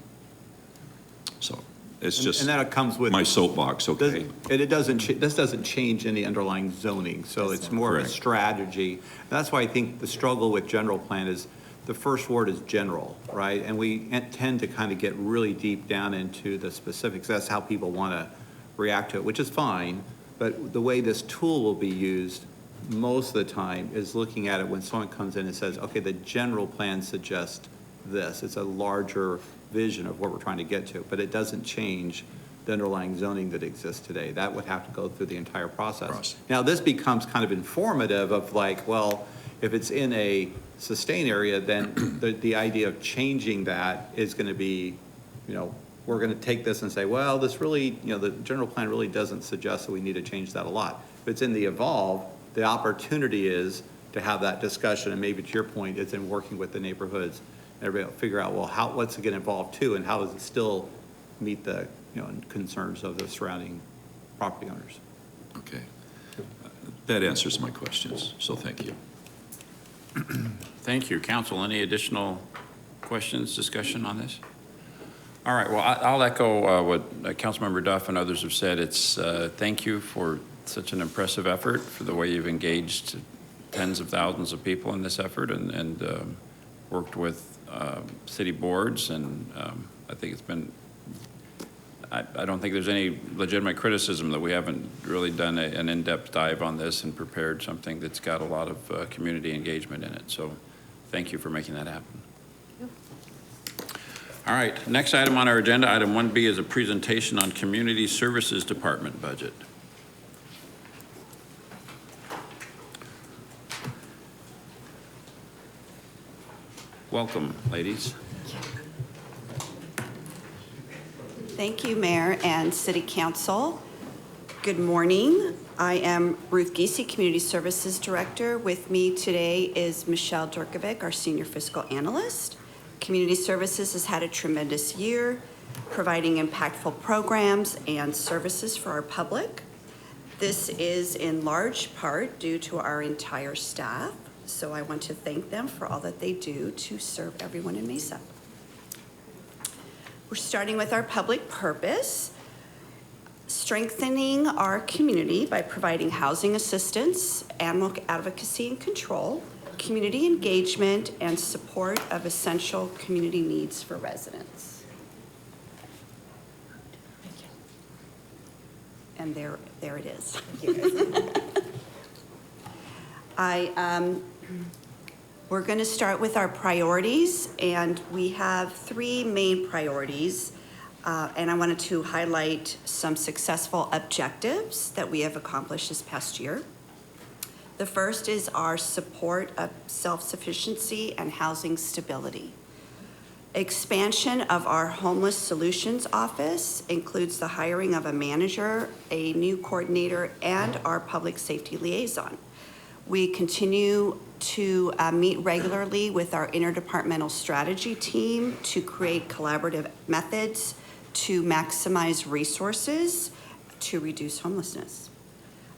So It's And just that comes with. my soapbox, okay? And it doesn't, this doesn't change any underlying zoning, so it's more of a Correct. strategy. And that's why I think the struggle with general plan is, the first word is general, right? And we tend to kind of get really deep down into the specifics. That's how people want to react to it, which is fine. But the way this tool will be used most of the time is looking at it when someone comes in and says, okay, the general plan suggests this. It's a larger vision of what we're trying to get to, but it doesn't change the underlying zoning that exists today. That would have to go through the entire process. Now, this becomes kind of informative of like, well, if it's in a sustained area, then the idea of changing that is going to be, you know, we're going to take this and say, well, this really, you know, the general plan really doesn't suggest that we need to change that a lot. If it's in the evolve, the opportunity is to have that discussion, and maybe to your point, it's in working with the neighborhoods. Everybody will figure out, well, what's it going to involve too, and how does it still meet the, you know, concerns of the surrounding property owners? Okay. That answers my questions, so thank you. Thank you. Council, any additional questions, discussion on this? All right, well, I'll echo what Councilmember Duff and others have said. It's thank you for such an impressive effort, for the way you've engaged tens of thousands of people in this effort and worked with city boards. And I think it's been, I don't think there's any legitimate criticism that we haven't really done an in-depth dive on this and prepared something that's got a lot of community engagement in it. So thank you for making that happen. All right, next item on our agenda, item 1B, is a presentation on Community Services Department budget. Welcome, ladies. Thank you, Mayor and City Council. Good morning. I am Ruth Giese, Community Services Director. With me today is Michelle Durkovic, our Senior Fiscal Analyst. Community Services has had a tremendous year, providing impactful programs and services for our public. This is in large part due to our entire staff, so I want to thank them for all that they do to serve everyone in Mesa. We're starting with our public purpose, strengthening our community by providing housing assistance, animal advocacy and control, community engagement, and support of essential community needs for residents. And there it is. We're going to start with our priorities, and we have 3 main priorities, and I wanted to highlight some successful objectives that we have accomplished this past year. The first is our support of self-sufficiency and housing stability. Expansion of our Homeless Solutions Office includes the hiring of a manager, a new coordinator, and our public safety liaison. We continue to meet regularly with our interdepartmental strategy team to create collaborative methods to maximize resources to reduce homelessness.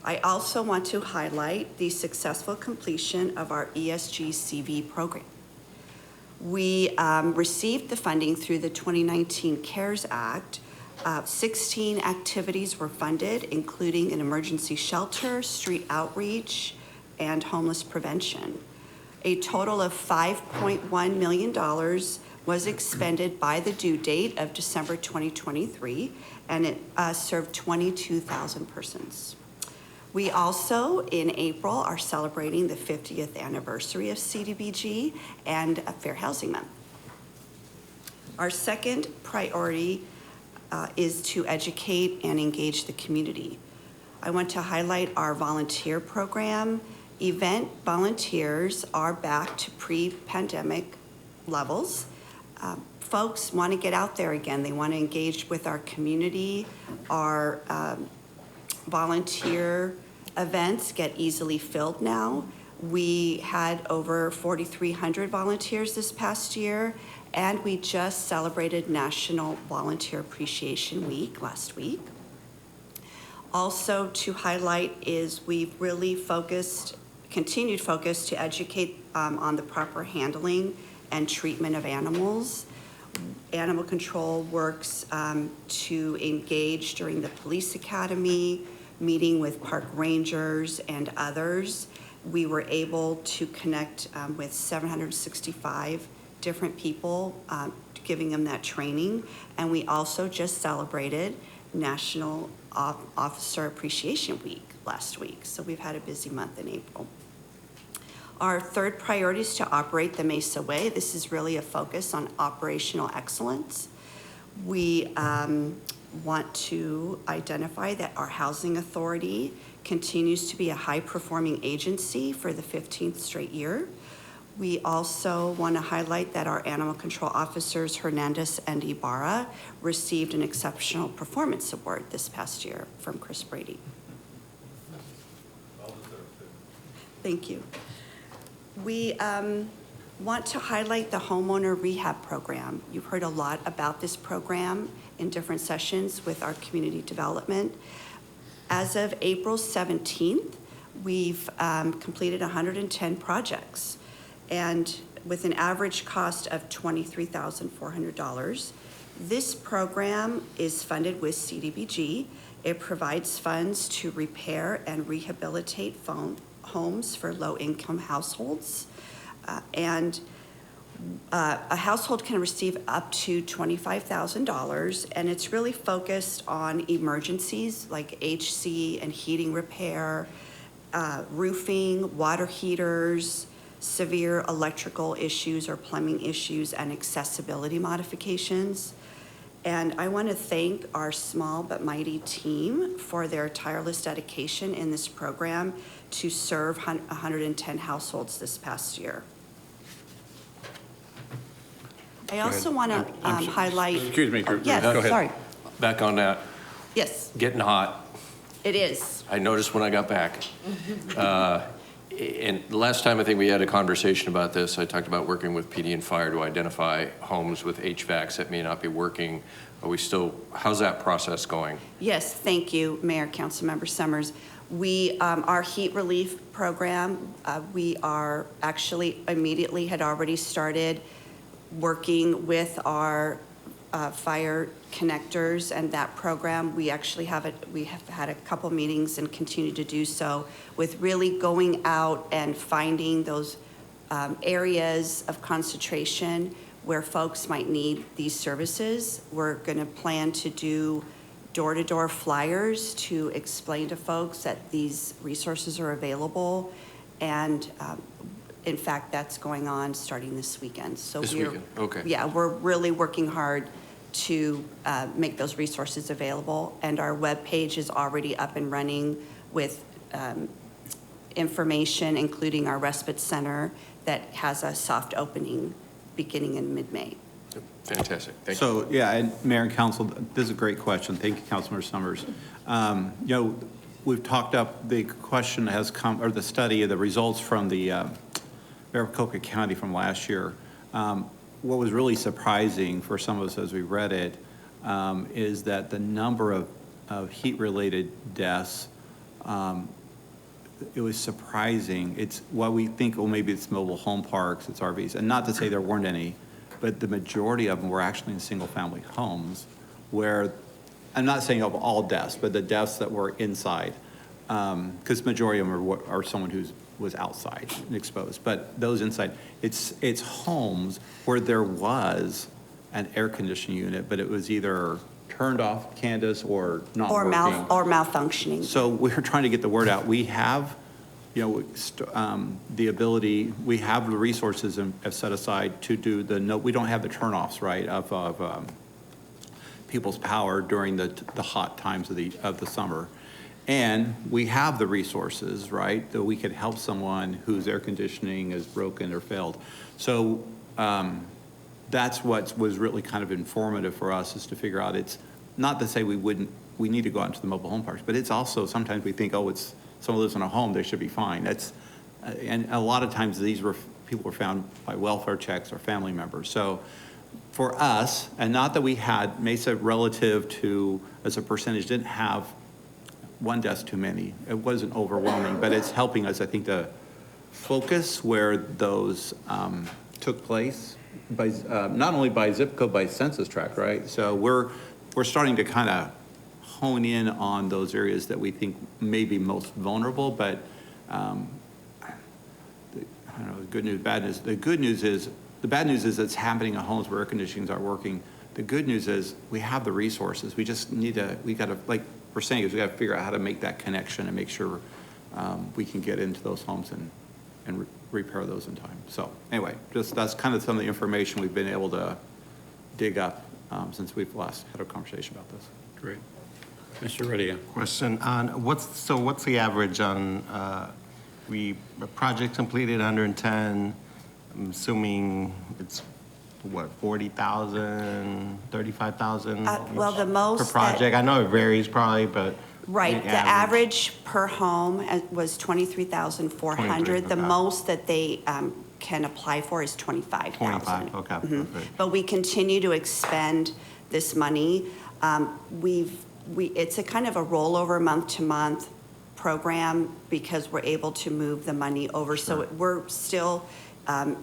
I also want to highlight the successful completion of our ESG CV program. We received the funding through the 2019 CARES Act. 16 activities were funded, including an emergency shelter, street outreach, and homeless prevention. A total of $5.1 million was expended by the due date of December 2023, and it served 22,000 persons. We also, in April, are celebrating the 50th anniversary of CDBG and Fair Housing Month. Our second priority is to educate and engage the community. I want to highlight our volunteer program. Event volunteers are back to pre-pandemic levels. Folks want to get out there again. They want to engage with our community. Our volunteer events get easily filled now. We had over 4,300 volunteers this past year, and we just celebrated National Volunteer Appreciation Week last week. Also to highlight is we've really continued focus to educate on the proper handling and treatment of animals. Animal Control works to engage during the police academy, meeting with park rangers and others. We were able to connect with 765 different people, giving them that training. And we also just celebrated National Officer Appreciation Week last week. So we've had a busy month in April. Our third priority is to operate the Mesa Way. This is really a focus on operational excellence. We want to identify that our housing authority continues to be a high-performing agency for the 15th straight year. We also want to highlight that our animal control officers, Hernandez and Ibarra, received an Exceptional Performance Award this past year from Chris Brady. Thank you. We want to highlight the homeowner rehab program. You've heard a lot about this program in different sessions with our community development. As of April 17th, we've completed 110 projects, and with an average cost of $23,400. This program is funded with CDBG. It provides funds to repair and rehabilitate homes for low-income households. And a household can receive up to $25,000, and it's really focused on emergencies like HC and heating repair, roofing, water heaters, severe electrical issues or plumbing issues, and accessibility modifications. And I want to thank our small but mighty team for their tireless dedication in this program to serve 110 households this past year. I also want to highlight. Excuse me, Drew. Yes, Go ahead. sorry. Back on that, Yes, getting hot. it is. I noticed when I got back. And last time I think we had a conversation about this, I talked about working with PD and fire to identify homes with HVACs that may not be working. Are we still, how's that process going? Yes, thank you, Mayor, Councilmember Summers. We, our heat relief program, we are actually immediately had already started working with our fire connectors and that program. We actually have had a couple meetings and continue to do so with really going out and finding those areas of concentration where folks might need these services. We're going to plan to do door-to-door flyers to explain to folks that these resources are available. And in fact, that's going on starting this weekend. So This weekend, okay. Yeah, we're really working hard to make those resources available. And our webpage is already up and running with information, including our respite center that has a soft opening beginning in mid-May. Fantastic, thank you. So, yeah, and Mayor and Council, this is a great question. Thank you, Councilmember Summers. You know, we've talked up, the question has come, or the study of the results from the Maricopa County from last year. What was really surprising for some of us as we read it is that the number of heat-related deaths, it was surprising. It's what we think, well, maybe it's mobile home parks, it's RVs, and not to say there weren't any, but the majority of them were actually in single-family homes where, I'm not saying of all deaths, but the deaths that were inside, because majority of them are someone who was outside and exposed, but those inside, it's homes where there was an air conditioning unit, but it was either turned off, Candace, or not Or working. malfunctioning. So we're trying to get the word out. We have, you know, the ability, we have the resources have set aside to do we don't have the turnoffs, right, of people's power during the hot times of the summer. And we have the resources, right, that we could help someone whose air conditioning is broken or failed. So that's what was really kind of informative for us, is to figure out, it's not to say we need to go out into the mobile home parks, but it's also, sometimes we think, oh, it's someone lives in a home, they should be fine. That's, and a lot of times people were found by welfare checks or family members. So for us, and not that we had Mesa relative to, as a percentage, didn't have one death too many. It wasn't overwhelming, but it's helping us, I think, to focus where those took place by, not only by zip code, by census tract, right? So we're starting to kind of hone in on those areas that we think may be most vulnerable, but, I don't know, the good news, bad news. The good news is, the bad news is it's happening in homes where air conditionings are working. The good news is we have the resources. We just need to, we got to, like we're saying, is we got to figure out how to make that connection and make sure we can get into those homes and repair those in time. So anyway, just that's kind of some of the information we've been able to dig up since we've last had a conversation about this. Great. Mr. Redia. Question on what's the average on a project completed 110? I'm assuming it's what, 40,000, 35,000? Well, the most per project. I know it varies probably, but Right, the average per home was 23,400. The okay. most that they can apply for is 25,000. 25, okay, perfect. But we continue to expend this money. It's a kind of a rollover month-to-month program because we're able to move the money over. So we're still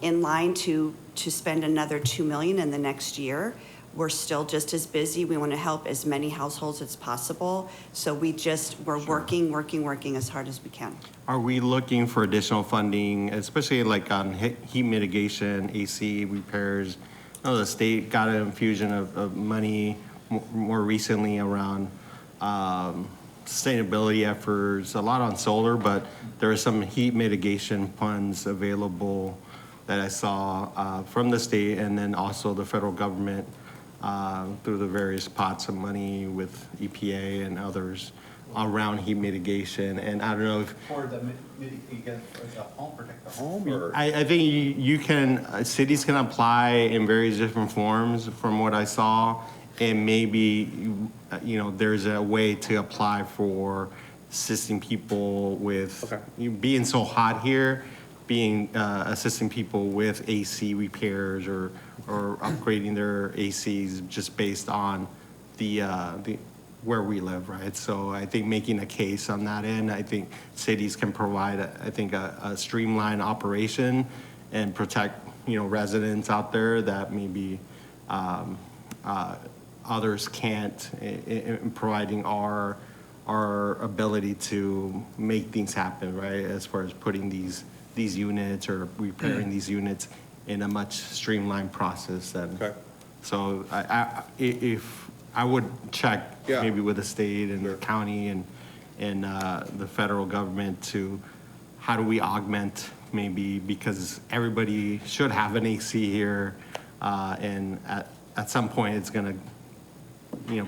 in line to spend another $2 million in the next year. We're still just as busy. We want to help as many households as possible. So we're working as hard as we can. Are we looking for additional funding, especially like on heat mitigation, AC repairs? I know the state got an infusion of money more recently around sustainability efforts, a lot on solar, but there are some heat mitigation funds available that I saw from the state and then also the federal government through the various pots of money with EPA and others around heat mitigation. And I don't know if For the home, protect the home, or? I think you can, cities can apply in various different forms from what I saw. And maybe, there's a way to apply for assisting people with, being so hot here, assisting people with AC repairs or upgrading their ACs just based on the where we live, right? So I think making a case on that end, I think cities can provide, a streamlined operation and protect, residents out there that maybe others can't in providing our ability to make things happen, right? As far as putting these units or repairing these units in a much streamlined process. And so if I would check maybe with the state and the county and the federal government to how do we augment maybe, because everybody should have an AC here and at some point it's gonna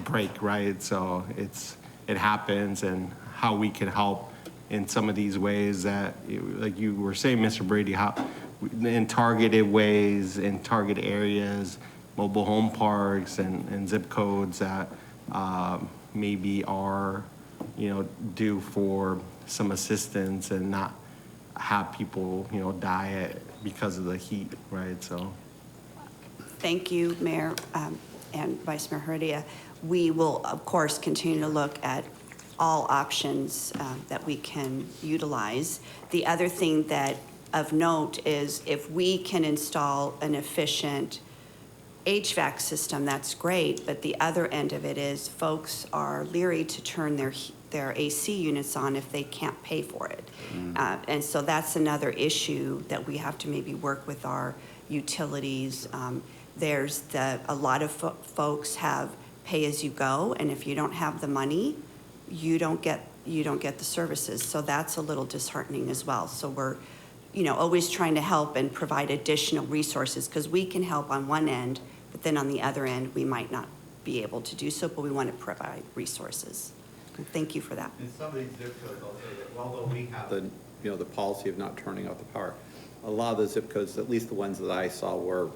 break, right? So it happens, and how we can help in some of these ways that, like you were saying, Mr. Brady, how in targeted ways, in target areas, mobile home parks and zip codes that maybe are, due for some assistance and not have people, die because of the heat, right? So. Thank you, Mayor and Vice Mayor Heredia. We will, of course, continue to look at all options that we can utilize. The other thing that of note is if we can install an efficient HVAC system, that's great, but the other end of it is folks are leery to turn their AC units on if they can't pay for it. And so that's another issue that we have to maybe work with our utilities. A lot of folks have pay-as-you-go, and if you don't have the money, you don't get the services. So that's a little disheartening as well. So we're, always trying to help and provide additional resources because we can help on one end, but then on the other end, we might not be able to do so, but we want to provide resources. And thank you for that. In some of these zip codes, I'll say that although we have the policy of not turning off the power, a lot of the zip codes, at least the ones that I saw, were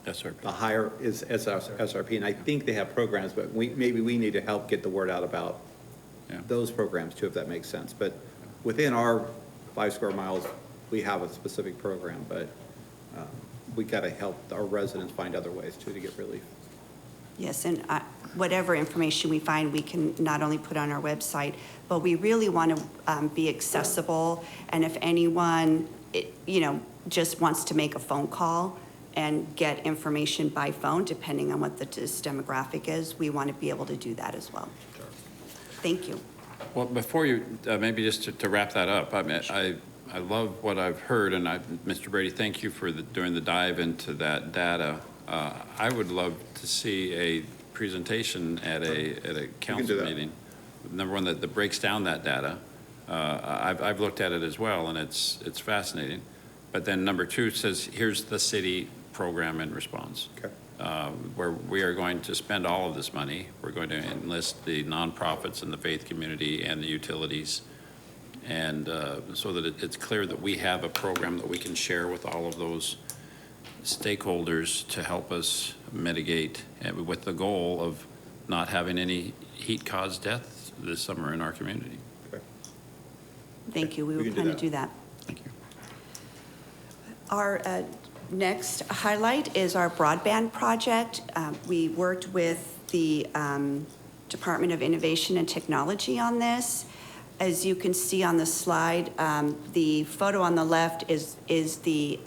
SRP. the higher is SRP, and I think they have programs, but maybe we need to help get the word out about those programs too, if that makes sense. But within our 5 square miles, we have a specific program, but we got to help our residents find other ways too to get relief. Yes, and whatever information we find, we can not only put on our website, but we really want to be accessible. And if anyone, just wants to make a phone call, and get information by phone, depending on what this demographic is. We want to be able to do that as well. Thank you. Well, before you, maybe just to wrap that up, I mean, I love what I've heard, and Mr. Brady, thank you for doing the dive into that data. I would love to see a presentation at a council meeting. Number one, that breaks down that data. I've looked at it as well, and it's fascinating. But then number two says, here's the city program and response. Okay. Where we are going to spend all of this money. We're going to enlist the nonprofits and the faith community and the utilities. And so that it's clear that we have a program that we can share with all of those stakeholders to help us mitigate, and with the goal of not having any heat-caused deaths this summer in our community. Okay. Thank you. We We will can do plan to that. do that. Thank you. Our next highlight is our broadband project. We worked with the Department of Innovation and Technology on this. As you can see on the slide, the photo on the left is the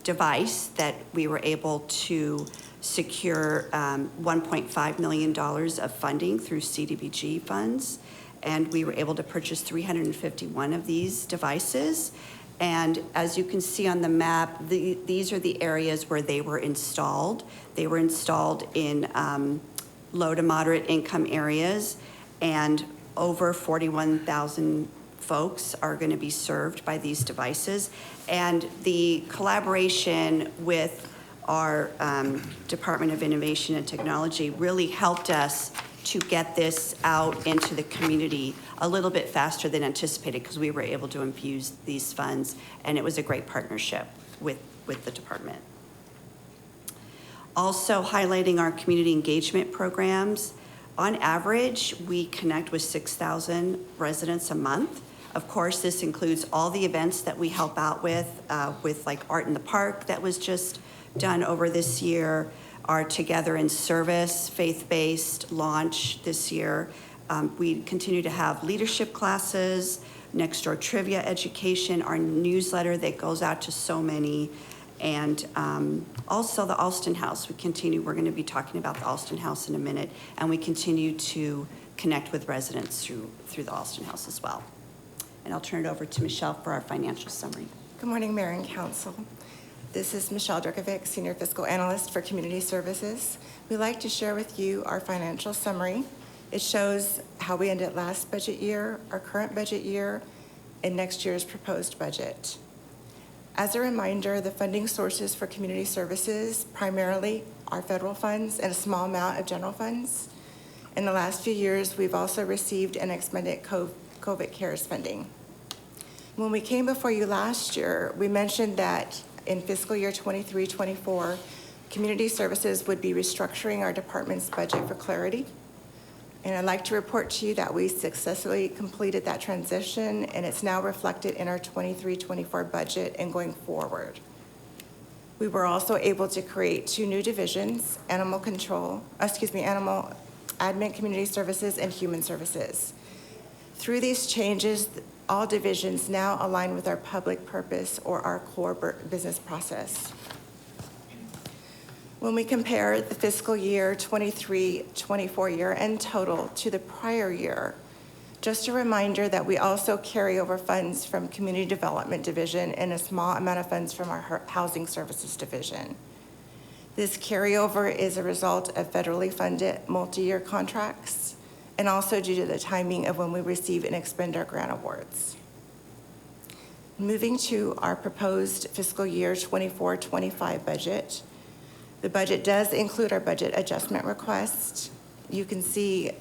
device that we were able to secure $1.5 million of funding through CDBG funds. And we were able to purchase 351 of these devices. And as you can see on the map, these are the areas where they were installed. They were installed in low to moderate income areas, and over 41,000 folks are going to be served by these devices. And the collaboration with our Department of Innovation and Technology really helped us to get this out into the community a little bit faster than anticipated, because we were able to infuse these funds, and it was a great partnership with the department. Also highlighting our community engagement programs. On average, we connect with 6,000 residents a month. Of course, this includes all the events that we help out with like Art in the Park that was just done over this year, our Together in Service faith-based launch this year. We continue to have leadership classes, next door trivia education, our newsletter that goes out to so many, and also the Alston House. We're going to be talking about the Alston House in a minute, and we continue to connect with residents through the Alston House as well. And I'll turn it over to Michelle for our financial summary. Good morning, Mayor and Council. This is Michelle Durkovic, Senior Fiscal Analyst for Community Services. We'd like to share with you our financial summary. It shows how we ended last budget year, our current budget year, and next year's proposed budget. As a reminder, the funding sources for community services primarily are federal funds and a small amount of general funds. In the last few years, we've also received and expended COVID CARES funding. When we came before you last year, we mentioned that in fiscal year 23-24, community services would be restructuring our department's budget for clarity. And I'd like to report to you that we successfully completed that transition, and it's now reflected in our 23-24 budget and going forward. We were also able to create 2 new divisions, animal admin community services and human services. Through these changes, all divisions now align with our public purpose or our core business process. When we compare the fiscal year 23-24 year-end total to the prior year, just a reminder that we also carry over funds from Community Development Division and a small amount of funds from our Housing Services Division. This carryover is a result of federally funded multi-year contracts, and also due to the timing of when we receive and expend our grant awards. Moving to our proposed fiscal year 24-25 budget, the budget does include our budget adjustment request. You can see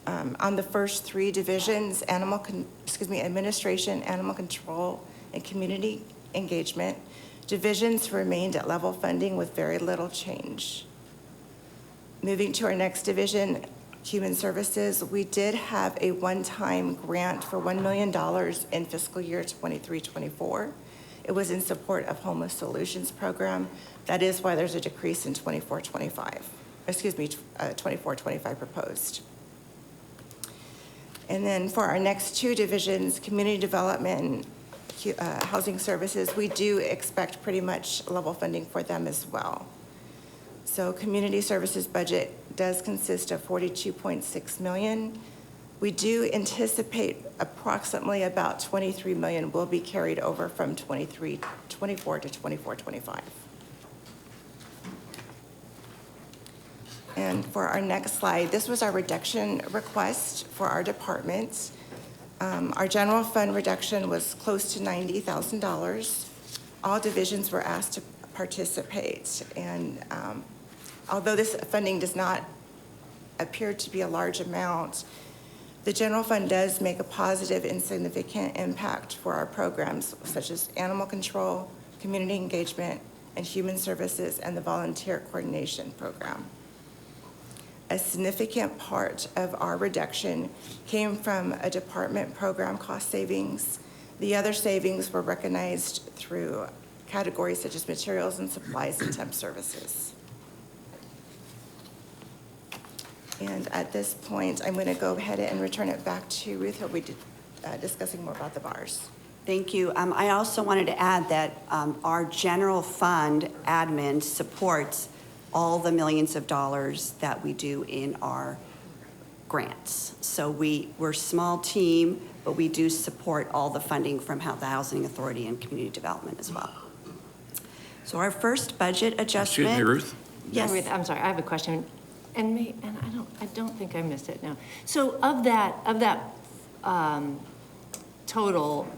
on the first 3 divisions, administration, animal control, and community engagement, divisions remained at level funding with very little change. Moving to our next division, Human Services, we did have a one-time grant for $1 million in fiscal year 23-24. It was in support of Homeless Solutions Program. That is why there's a decrease in 24-25 proposed. And then for our next 2 divisions, Community Development Housing Services, we do expect pretty much level funding for them as well. So Community Services budget does consist of 42.6 million. We do anticipate approximately about 23 million will be carried over from 24 to 25. And for our next slide, this was our reduction request for our departments. Our general fund reduction was close to $90,000. All divisions were asked to participate. And although this funding does not appear to be a large amount, the general fund does make a positive and significant impact for our programs such as animal control, community engagement, and human services, and the volunteer coordination program. A significant part of our reduction came from a department program cost savings. The other savings were recognized through categories such as materials and supplies and temp services. And at this point, I'm going to go ahead and return it back to Ruth, who'll be discussing more about the bars. Thank you. I also wanted to add that our general fund admin supports all the millions of dollars that we do in our grants. So we're a small team, but we do support all the funding from the Housing Authority and Community Development as well. So our first budget adjustment. Excuse me, Ruth? Yes. Ruth, I'm sorry, I have a question, and I don't think I missed it now. So of that total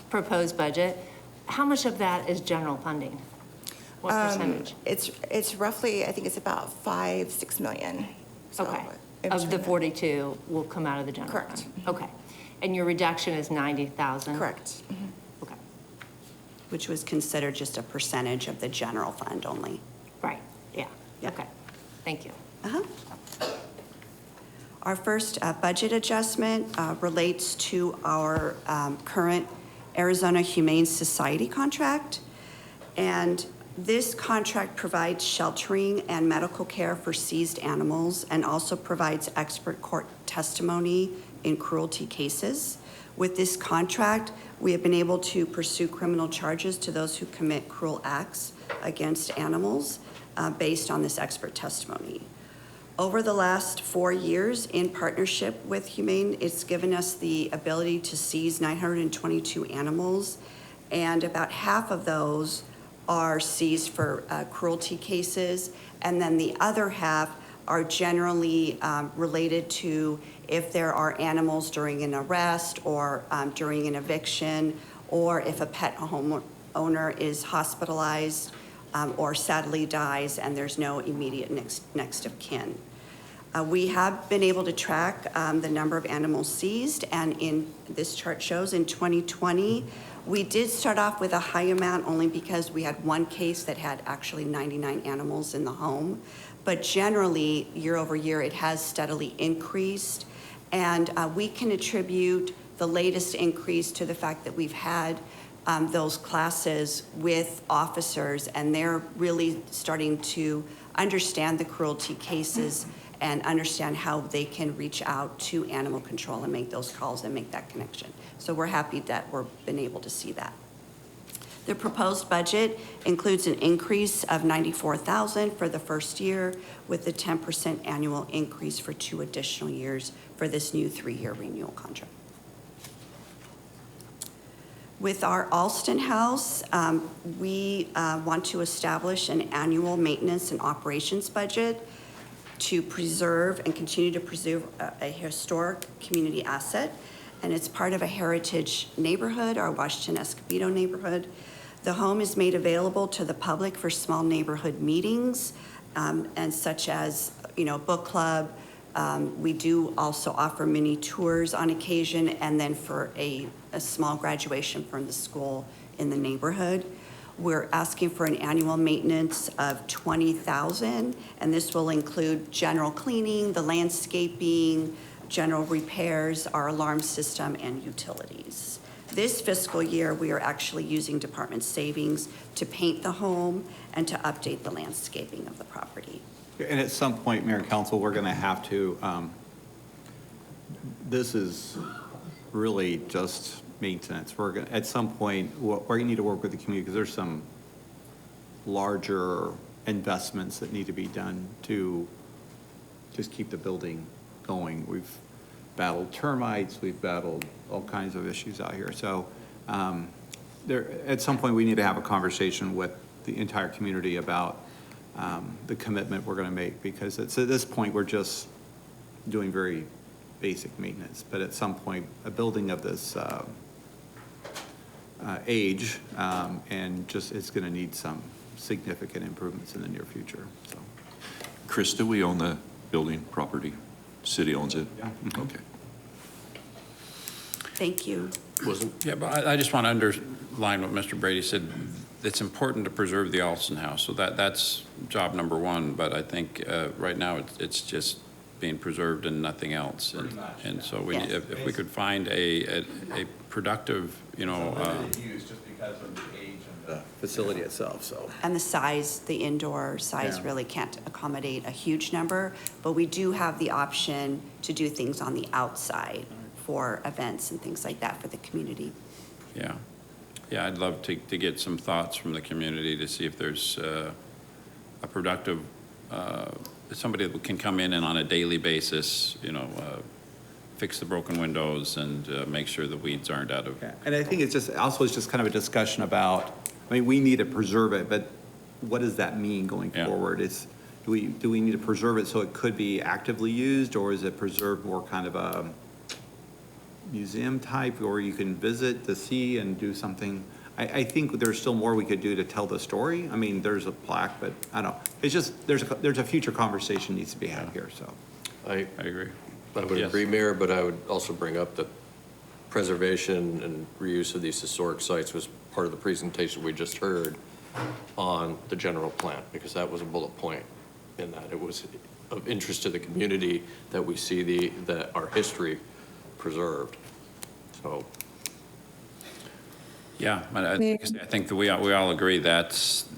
proposed budget, how much of that is general funding? What percentage? It's roughly, I think it's about 5-6 million. So Okay, in of the between 42 will come out of the general fund? Correct. Okay, and your reduction is 90,000? that. Correct. Okay, Which was considered just a percentage of the general fund only. right, yeah, Yeah. okay, thank you. Our first budget adjustment relates to our current Arizona Humane Society contract. And this contract provides sheltering and medical care for seized animals and also provides expert court testimony in cruelty cases. With this contract, we have been able to pursue criminal charges to those who commit cruel acts against animals based on this expert testimony. Over the last 4 years, in partnership with Humane, it's given us the ability to seize 922 animals, and about half of those are seized for cruelty cases, and then the other half are generally related to if there are animals during an arrest or during an eviction, or if a pet homeowner is hospitalized or sadly dies and there's no immediate next of kin. We have been able to track the number of animals seized, and in this chart shows in 2020, we did start off with a high amount only because we had one case that had actually 99 animals in the home. But generally, year over year, it has steadily increased. And we can attribute the latest increase to the fact that we've had those classes with officers, and they're really starting to understand the cruelty cases and understand how they can reach out to animal control and make those calls and make that connection. So we're happy that we've been able to see that. The proposed budget includes an increase of $94,000 for the first year, with a 10% annual increase for 2 additional years for this new 3-year renewal contract. With our Alston House, we want to establish an annual maintenance and operations budget to preserve and continue to preserve a historic community asset. And it's part of a heritage neighborhood, our Washington Escobedo neighborhood. The home is made available to the public for small neighborhood meetings, and such as, book club. We do also offer mini tours on occasion, and then for a small graduation from the school in the neighborhood. We're asking for an annual maintenance of $20,000, and this will include general cleaning, the landscaping, general repairs, our alarm system, and utilities. This fiscal year, we are actually using department savings to paint the home and to update the landscaping of the property. And at some point, Mayor and Council, we're going to have to, this is really just maintenance. We're going, at some point, we're going to need to work with the community because there's some larger investments that need to be done to just keep the building going. We've battled termites, we've battled all kinds of issues out here. So there, at some point, we need to have a conversation with the entire community about the commitment we're going to make, because it's, at this point, we're just doing very basic maintenance. But at some point, a building of this age and just, it's going to need some significant improvements in the near future, so. Chris, do we own the building property? City owns it? Yeah. Okay. Thank you. Yeah, but I just want to underline what Mr. Brady said. It's important to preserve the Alston House, so that's job number one. But I think right now it's just being preserved and nothing else. And so we, Yes. if we could find a productive, you know. Use just because of the age of the facility itself, so. And the size, the indoor size Yeah. really can't accommodate a huge number, but we do have the option to do things on the outside for events and things like that for the community. Yeah. Yeah, I'd love to get some thoughts from the community to see if there's a productive, somebody that can come in and on a daily basis, you know, fix the broken windows and make sure the weeds aren't out of. Yeah, and I think it's just, also it's just kind of a discussion about, I mean, we need to preserve it, but what does that mean going Yeah. forward? It's, do we need to preserve it so it could be actively used, or is it preserved more kind of a museum type, or you can visit to see and do something? I think there's still more we could do to tell the story. I mean, there's a plaque, but I don't know. It's just, there's a future conversation needs to be had here, so. I agree. I would Yes. agree, Mayor, but I would also bring up that preservation and reuse of these historic sites was part of the presentation we just heard on the general plan, because that was a bullet point in that. It was of interest to the community that we see that our history preserved. So, Yeah, but I think that we all agree that's,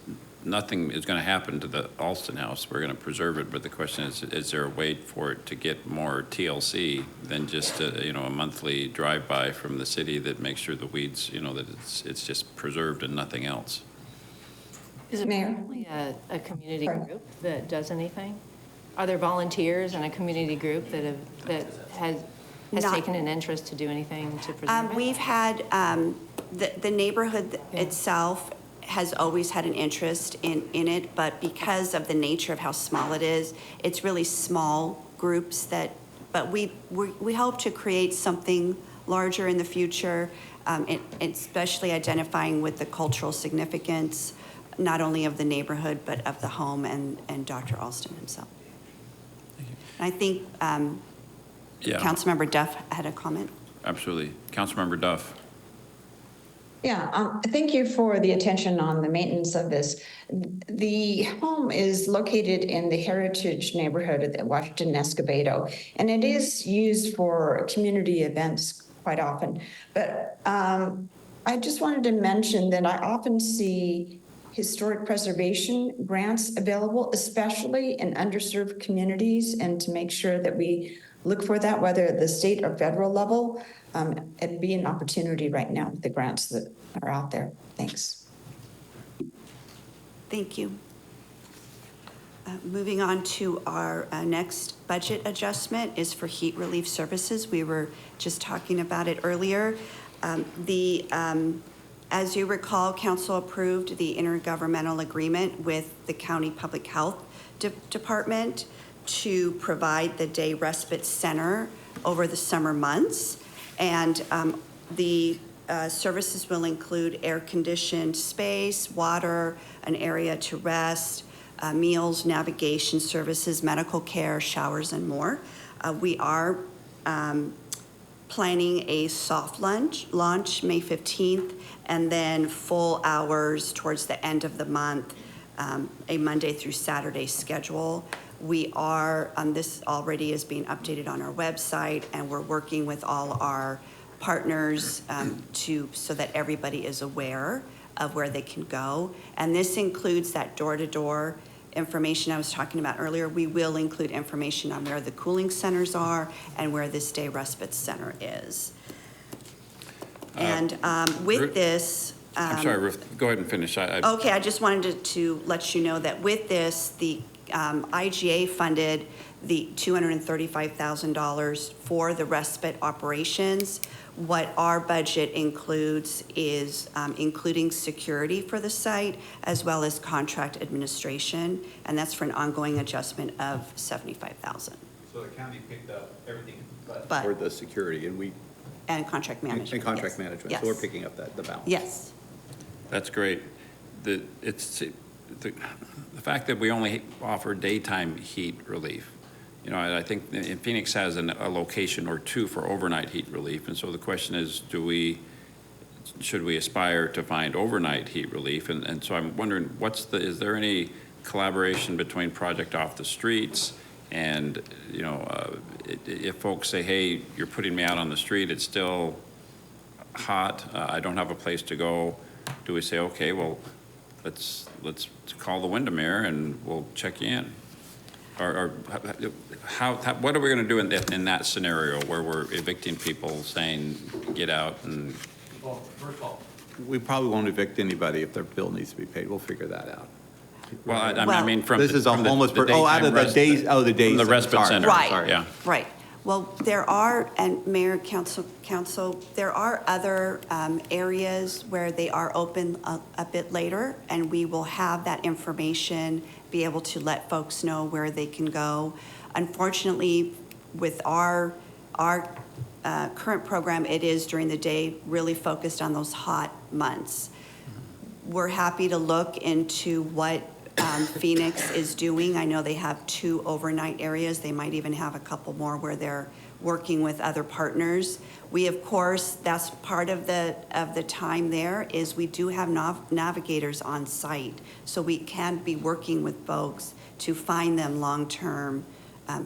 nothing is going to happen to the Alston House. We're going to preserve it, but the question is there a way for it to get more TLC than just a monthly drive-by from the city that makes sure the weeds, you know, that it's just preserved and nothing else? Is it Mayor? probably a community Sorry. group that does anything? Are there volunteers in a community group that has Not- taken an interest to do anything to preserve it? We've had, the neighborhood itself has always had an interest in it, but because of the nature of how small it is, it's really small groups but we hope to create something larger in the future, especially identifying with the cultural significance, not only of the neighborhood, but of the home and Dr. Alston himself. And I think Yeah, Councilmember Duff had a comment. absolutely. Councilmember Duff. Yeah, thank you for the attention on the maintenance of this. The home is located in the Heritage neighborhood of Washington Escobedo, and it is used for community events quite often. But I just wanted to mention that I often see historic preservation grants available, especially in underserved communities, and to make sure that we look for that, whether at the state or federal level. It'd be an opportunity right now with the grants that are out there. Thanks. Thank you. Moving on to our next budget adjustment is for heat relief services. We were just talking about it earlier. As you recall, council approved the intergovernmental agreement with the county public health department to provide the day respite center over the summer months. And the services will include air-conditioned space, water, an area to rest, meals, navigation services, medical care, showers, and more. We are planning a soft launch May 15th, and then full hours towards the end of the month, a Monday through Saturday schedule. We are, this already is being updated on our website, and we're working with all our partners so that everybody is aware of where they can go. And this includes that door-to-door information I was talking about earlier. We will include information on where the cooling centers are and where this day respite center is. And with Ruth- this. I'm sorry, Ruth, go ahead and finish. Okay, I just wanted to let you know that with this, the IGA funded the $235,000 for the respite operations. What our budget includes is including security for the site as well as contract administration, and that's for an ongoing adjustment of $75,000. So the county picked up everything But- for the security And contract management. and contract yes. management. Yes. So we're picking up the balance. Yes. That's great. The fact that we only offer daytime heat relief, you know, I think Phoenix has a location or two for overnight heat relief, and so the question is, should we aspire to find overnight heat relief? And so I'm wondering, is there any collaboration between Project Off the Streets and, you know, if folks say, hey, you're putting me out on the street, it's still hot, I don't have a place to go, do we say, okay, well, let's call the Windermere and we'll check you in? Or what are we going to do in that scenario where we're evicting people, saying, get out and? Well, first of all, we probably won't evict anybody if their bill needs to be paid. We'll figure that out. Well, I mean, from. This is a homeless person, out of the days, the days. From the respite sorry, center. Right. sorry. Yeah. Right. Well, there are, and Mayor, Council, there are other areas where they are open a bit later, and we will have that information, be able to let folks know where they can go. Unfortunately, with our current program, it is during the day, really focused on those hot months. We're happy to look into what Phoenix is doing. I know they have 2 overnight areas. They might even have a couple more where they're working with other partners. We, of course, that's part of the time there is we do have navigators on site. So we can be working with folks to find them long-term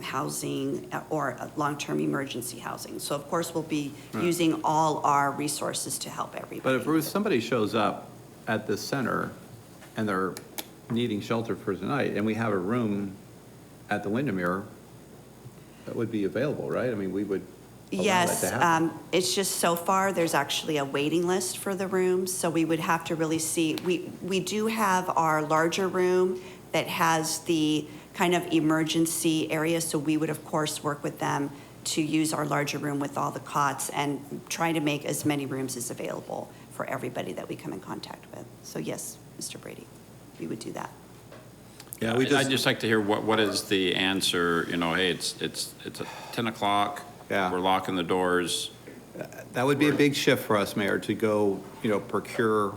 housing or long-term emergency housing. So of course, we'll be using all our resources to help everybody. But if Ruth, somebody shows up at the center and they're needing shelter for tonight, and we have a room at the Windermere, that would be available, right? I mean, we would allow that Yes, to happen. it's just so far, there's actually a waiting list for the rooms, so we would have to really see. We do have our larger room that has the kind of emergency area, so we would, of course, work with them to use our larger room with all the cots and try to make as many rooms as available for everybody that we come in contact with. So yes, Mr. Brady, we would do that. Yeah, I'd just like to hear what is the answer, you know, hey, it's 10 o'clock. Yeah. We're locking the doors. That would be a big shift for us, Mayor, to go, procure,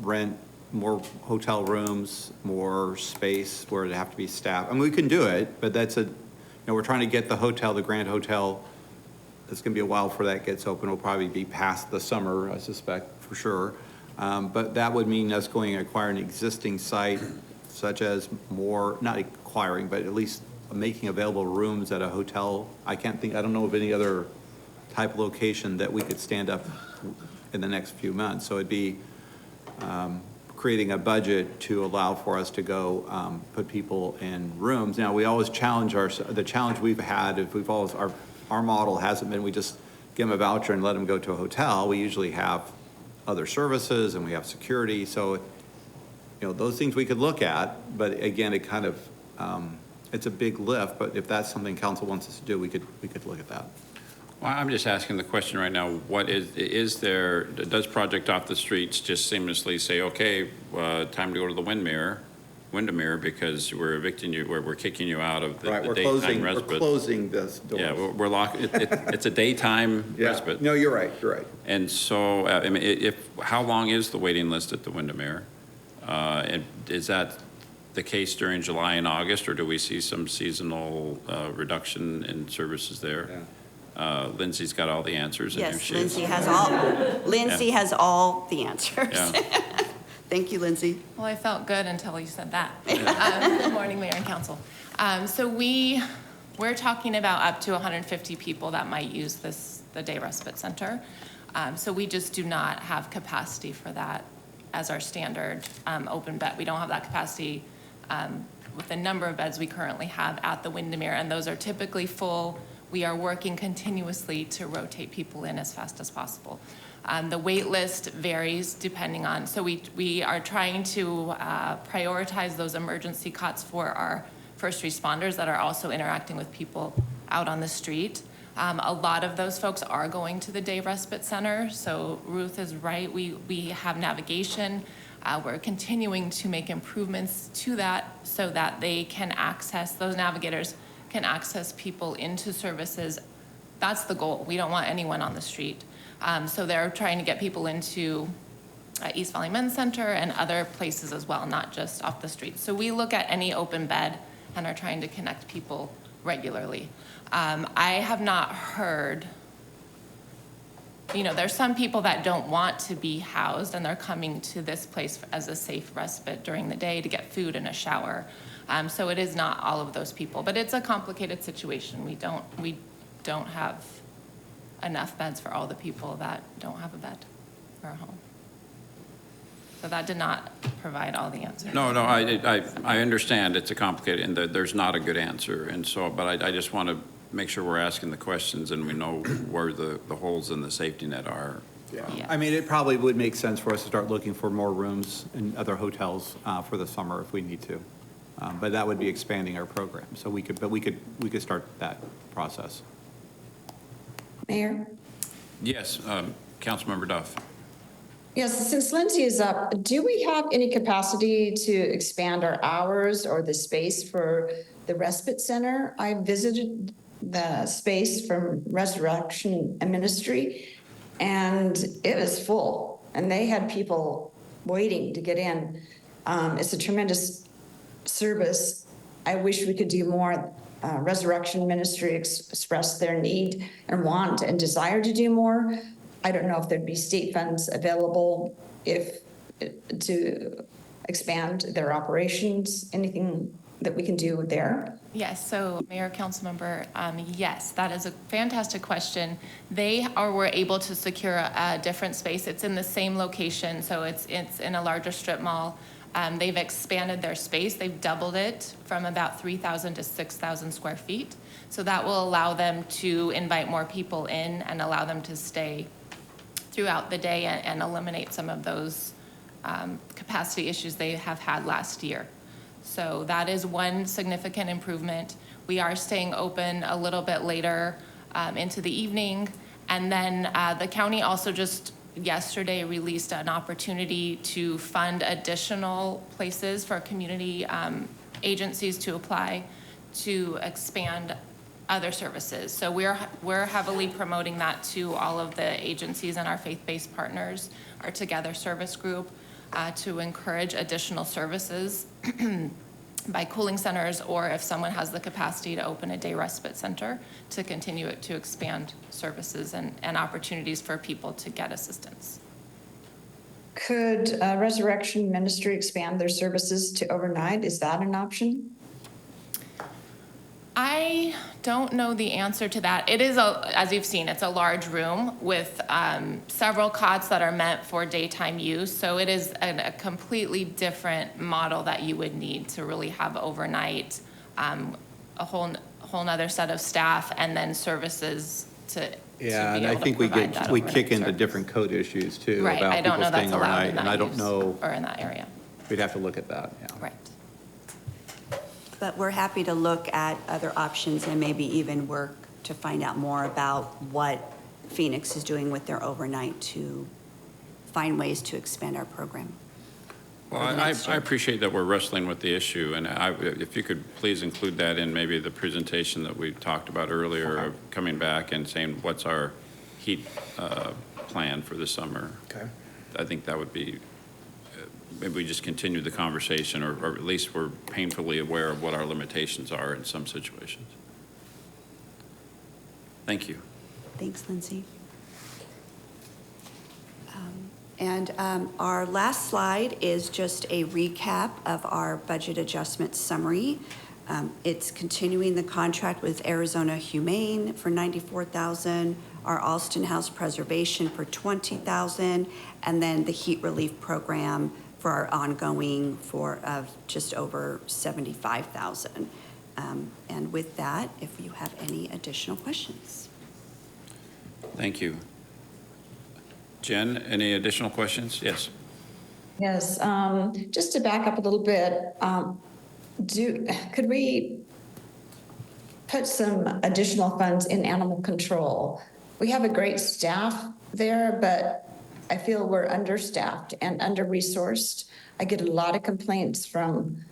rent more hotel rooms, more space where it'd have to be staffed. I mean, we can do it, but we're trying to get the hotel, the Grand Hotel. It's going to be a while before that gets open. It'll probably be past the summer, I suspect, for sure. But that would mean us going and acquiring an existing site, such as more, not acquiring, but at least making available rooms at a hotel. I don't know of any other type of location that we could stand up in the next few months. So it'd be creating a budget to allow for us to go put people in rooms. Now, we always challenge the challenge we've had, our model hasn't been we just give them a voucher and let them go to a hotel. We usually have other services and we have security. So, those things we could look at, but again, it kind of, it's a big lift, but if that's something council wants us to do, we could look at that. Well, I'm just asking the question right now, does Project Off the Streets just seamlessly say, okay, time to go to the Windermere because we're evicting you, we're kicking you out of the daytime respite? We're closing this door. Yeah, we're locking, it's a daytime respite. No, you're right. And so, I mean, how long is the waiting list at the Windermere? And is that the case during July and August, or do we see some seasonal reduction in services there? Yeah. Lindsay's got all the answers. Yes, Lindsay has all the answers. Yeah. Thank you, Lindsay. Well, I felt good until you said that. Good morning, Mayor and Council. So we're talking about up to 150 people that might use the day respite center. So we just do not have capacity for that as our standard open bed. We don't have that capacity with the number of beds we currently have at the Windermere, and those are typically full. We are working continuously to rotate people in as fast as possible. The wait list varies depending on, so we are trying to prioritize those emergency cots for our first responders that are also interacting with people out on the street. A lot of those folks are going to the day respite center, so Ruth is right, we have navigation. We're continuing to make improvements to that so that they can access, those navigators can access people into services. That's the goal. We don't want anyone on the street. So they're trying to get people into East Valley Men's Center and other places as well, not just off the street. So we look at any open bed and are trying to connect people regularly. I have not heard, there's some people that don't want to be housed and they're coming to this place as a safe respite during the day to get food and a shower. So it is not all of those people, but it's a complicated situation. We don't have enough beds for all the people that don't have a bed or a home. So that did not provide all the answers. No, I understand it's a complicated, and there's not a good answer, and so, but I just want to make sure we're asking the questions and we know where the holes in the safety net are. Yeah. Yeah. I mean, it probably would make sense for us to start looking for more rooms in other hotels for the summer if we need to. But that would be expanding our program. So we could start that process. Mayor? Yes, Councilmember Duff. Yes, since Lindsay is up, do we have any capacity to expand our hours or the space for the respite center? I visited the space from Resurrection Ministry, and it was full, and they had people waiting to get in. It's a tremendous service. I wish we could do more. Resurrection Ministry expressed their need and want and desire to do more. I don't know if there'd be state funds available to expand their operations, anything that we can do there. Yes, so Mayor, Councilmember, yes, that is a fantastic question. They were able to secure a different space. It's in the same location, so it's in a larger strip mall. They've expanded their space. They've doubled it from about 3,000 to 6,000 square feet. So that will allow them to invite more people in and allow them to stay throughout the day and eliminate some of those capacity issues they have had last year. So that is one significant improvement. We are staying open a little bit later into the evening. And then the county also just yesterday released an opportunity to fund additional places for community agencies to apply to expand other services. So we're heavily promoting that to all of the agencies and our faith-based partners, our Together service group, to encourage additional services by cooling centers, or if someone has the capacity to open a day respite center, to continue it to expand services and opportunities for people to get assistance. Could Resurrection Ministry expand their services to overnight? Is that an option? I don't know the answer to that. It is, as you've seen, it's a large room with several cots that are meant for daytime use. So it is a completely different model that you would need to really have overnight, a whole nother set of staff and then services to Yeah, be and I able to think we provide that kick overnight into service. different code issues too. Right, about I don't people know that's staying allowed overnight, in and that I don't use know, or in that area. we'd have to look at that, yeah. Right. But we're happy to look at other options and maybe even work to find out more about what Phoenix is doing with their overnight to find ways to expand our program. Well, for the I next year. appreciate that we're wrestling with the issue, and if you could please include that in maybe the presentation that we talked about earlier of coming back and saying, what's our heat plan for the summer? Okay. I think that would be, maybe we just continue the conversation, or at least we're painfully aware of what our limitations are in some situations. Thank you. Thanks, Lindsay. And our last slide is just a recap of our budget adjustment summary. It's continuing the contract with Arizona Humane for $94,000, our Alston House Preservation for $20,000, and then the heat relief program for our ongoing of just over $75,000. And with that, if you have any additional questions. Thank you. Jen, any additional questions? Yes. Yes, just to back up a little bit, could we put some additional funds in animal control? We have a great staff there, but I feel we're understaffed and under-resourced. I get a lot of complaints from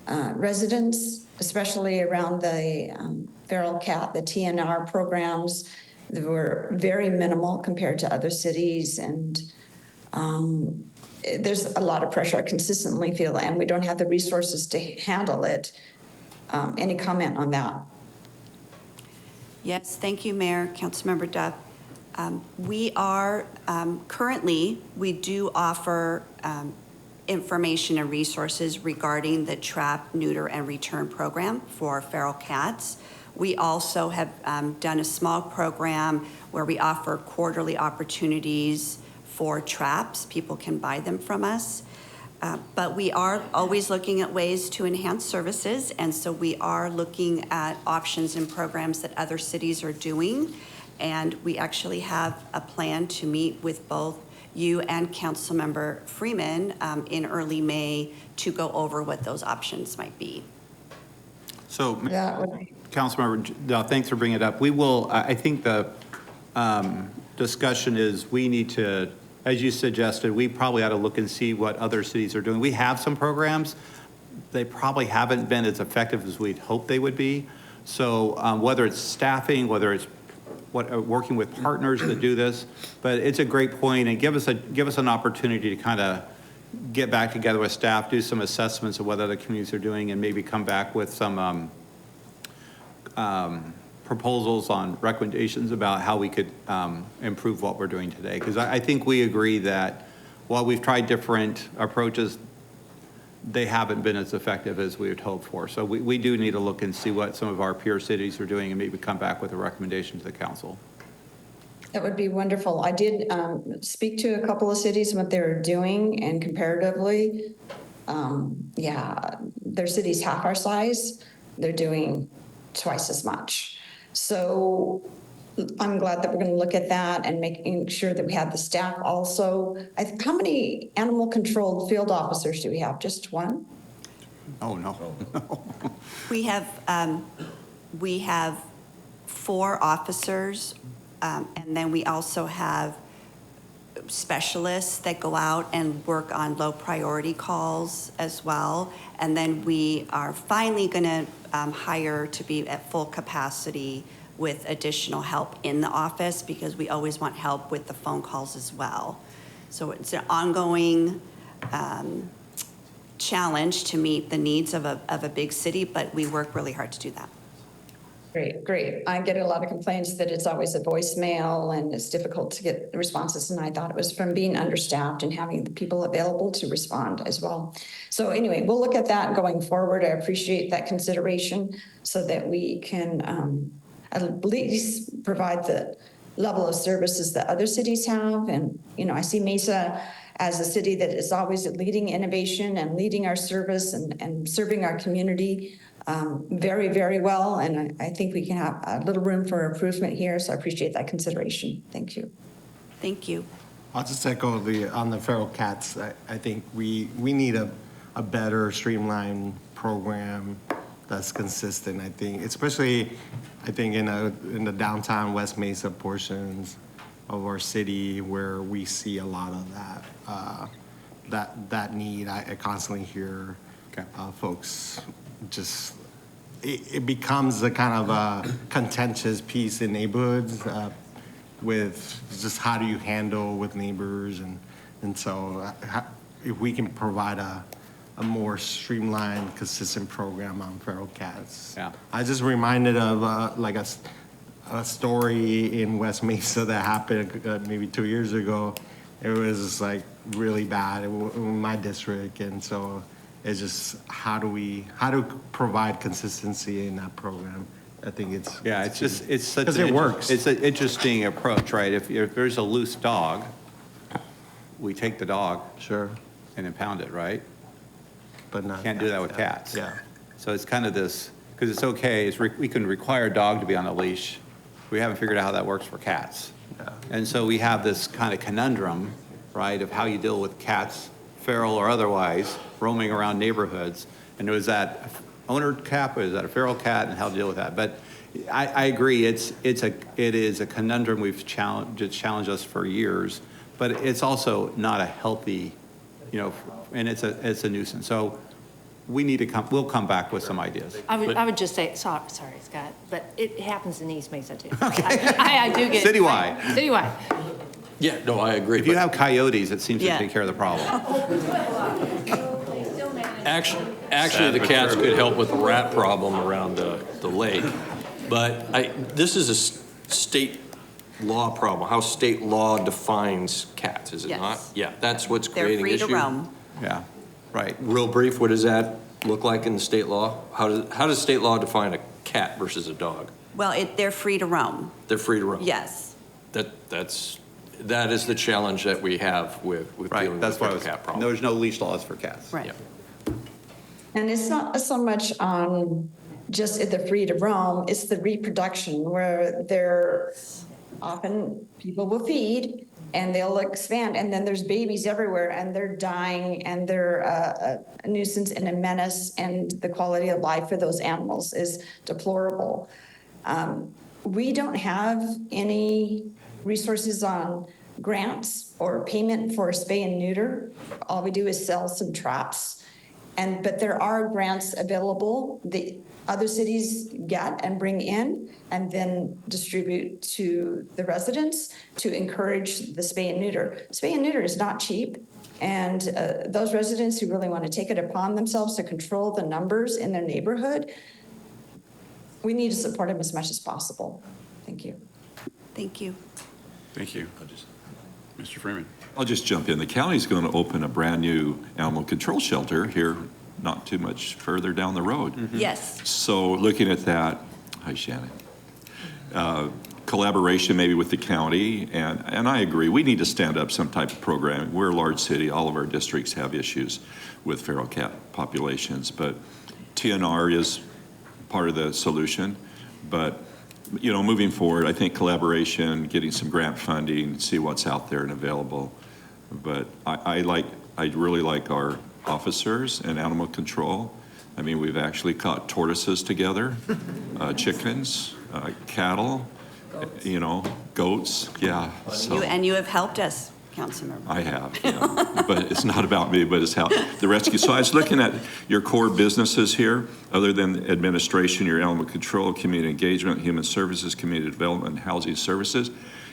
residents, especially around the feral cat, the TNR programs. They were very minimal compared to other cities, and there's a lot of pressure I consistently feel, and we don't have the resources to handle it. Any comment on that? Yes, thank you, Mayor, Councilmember Duff. We are, currently, we do offer information and resources regarding the trap, neuter, and return program for feral cats. We also have done a small program where we offer quarterly opportunities for traps. People can buy them from us. But we are always looking at ways to enhance services, and so we are looking at options and programs that other cities are doing. And we actually have a plan to meet with both you and Councilmember Freeman in early May to go over what those options might be. So, That would be Councilmember, thanks for bringing it up. We will, I think the discussion is we need to, as you suggested, we probably ought to look and see what other cities are doing. We have some programs. They probably haven't been as effective as we'd hoped they would be. So whether it's staffing, whether it's working with partners that do this, but it's a great point, and give us an opportunity to kind of get back together with staff, do some assessments of what other communities are doing, and maybe come back with some proposals on recommendations about how we could improve what we're doing today. Because I think we agree that while we've tried different approaches, they haven't been as effective as we had hoped for. So we do need to look and see what some of our peer cities are doing and maybe come back with a recommendation to the council. That would be wonderful. I did speak to a couple of cities, what they're doing, and comparatively, yeah, their city's half our size. They're doing twice as much. So I'm glad that we're going to look at that and making sure that we have the staff also. How many animal control field officers do we have? Just one? Oh, no. We have 4 officers, and then we also have specialists that go out and work on low priority calls as well. And then we are finally going to hire to be at full capacity with additional help in the office, because we always want help with the phone calls as well. So it's an ongoing challenge to meet the needs of a big city, but we work really hard to do that. Great, great. I get a lot of complaints that it's always a voicemail and it's difficult to get responses. And I thought it was from being understaffed and having the people available to respond as well. So anyway, we'll look at that going forward. I appreciate that consideration so that we can at least provide the level of services that other cities have. And, you know, I see Mesa as a city that is always leading innovation and leading our service and serving our community very, very well. And I think we can have a little room for improvement here. So I appreciate that consideration. Thank you. Thank you. I'll just echo on the feral cats. I think we need a better streamlined program that's consistent. I think, especially, I think in the downtown West Mesa portions of our city where we see a lot of that need. I constantly hear folks just. It becomes a kind of a contentious piece in neighborhoods with just how do you handle with neighbors, and so if we can provide a more streamlined, consistent program on feral cats. Yeah. I just reminded of like a story in West Mesa that happened maybe 2 years ago. It was like really bad in my district, and so it's just how to provide consistency in that program. I think it's such because it works. It's an interesting approach, right? If there's a loose dog, we take the dog, sure, and impound it, right? But not can't do that with cats. Yeah. So it's kind of this, because it's okay. We can require a dog to be on a leash. We haven't figured out how that works for cats. Yeah. And so we have this kind of conundrum, right, of how you deal with cats, feral or otherwise, roaming around neighborhoods. And is that owner cat, or is that a feral cat, and how to deal with that? But I agree, it is a conundrum it's challenged us for years, but it's also not a healthy, and it's a nuisance. So we need to we'll come back with some ideas. I would just say, sorry, Scott, but it happens in East Mesa too. I do get it. Citywide. Citywide. Yeah, no, I agree. If you have coyotes, it seems to Yeah. take care of the problem. Actually, the cats could help with the rat problem around the lake. But this is a state law problem, how state law defines cats, is it Yes. not? Yeah, that's what's They're creating free issue. to roam. Yeah, right. Real brief, what does that look like in the state law? How does state law define a cat versus a dog? Well, they're free to roam, They're free to roam. yes. That is the challenge that we have with Right, dealing that's with why the cat problem. there's no leash laws for cats. Right. Yeah. And it's not so much on just the free to roam, it's the reproduction where they're often people will feed and they'll expand, and then there's babies everywhere and they're dying and they're a nuisance and a menace, and the quality of life for those animals is deplorable. We don't have any resources on grants or payment for spay and neuter. All we do is sell some traps. But there are grants available. The other cities get and bring in and then distribute to the residents to encourage the spay and neuter. Spay and neuter is not cheap. And those residents who really want to take it upon themselves to control the numbers in their neighborhood, we need to support them as much as possible. Thank you. Thank you. Thank you. Mr. Freeman. I'll just jump in. The county's going to open a brand-new animal control shelter here not too much further down the road. Yes. So looking at that, hi Shannon, collaboration maybe with the county, and I agree, we need to stand up some type of program. We're a large city, all of our districts have issues with feral cat populations, but TNR is part of the solution. But moving forward, I think collaboration, getting some grant funding, see what's out there and available. But I really like our officers and animal control. I mean, we've actually caught tortoises together, chickens, cattle, goats, yeah. So You have helped us, Councilmember. I have, yeah. But it's not about me, but it's how the rescue. So I was looking at your core businesses here, other than administration, your animal control, community engagement, human services, community development, and housing services.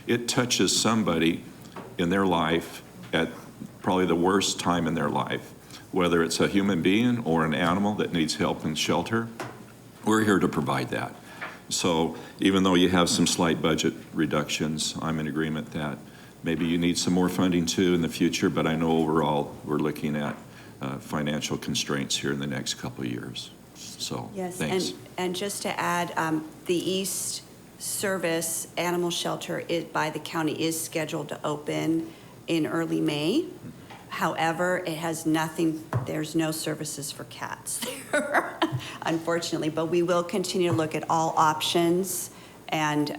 It touches somebody in their life at probably the worst time in their life, whether it's a human being or an animal that needs help and shelter. We're here to provide that. So even though you have some slight budget reductions, I'm in agreement that maybe you need some more funding too in the future, but I know overall we're looking at financial constraints here in the next couple of years. So, Yes, thanks. and just to add, the East Service Animal Shelter by the county is scheduled to open in early May. However, it has nothing, there's no services for cats there, unfortunately, but we will continue to look at all options and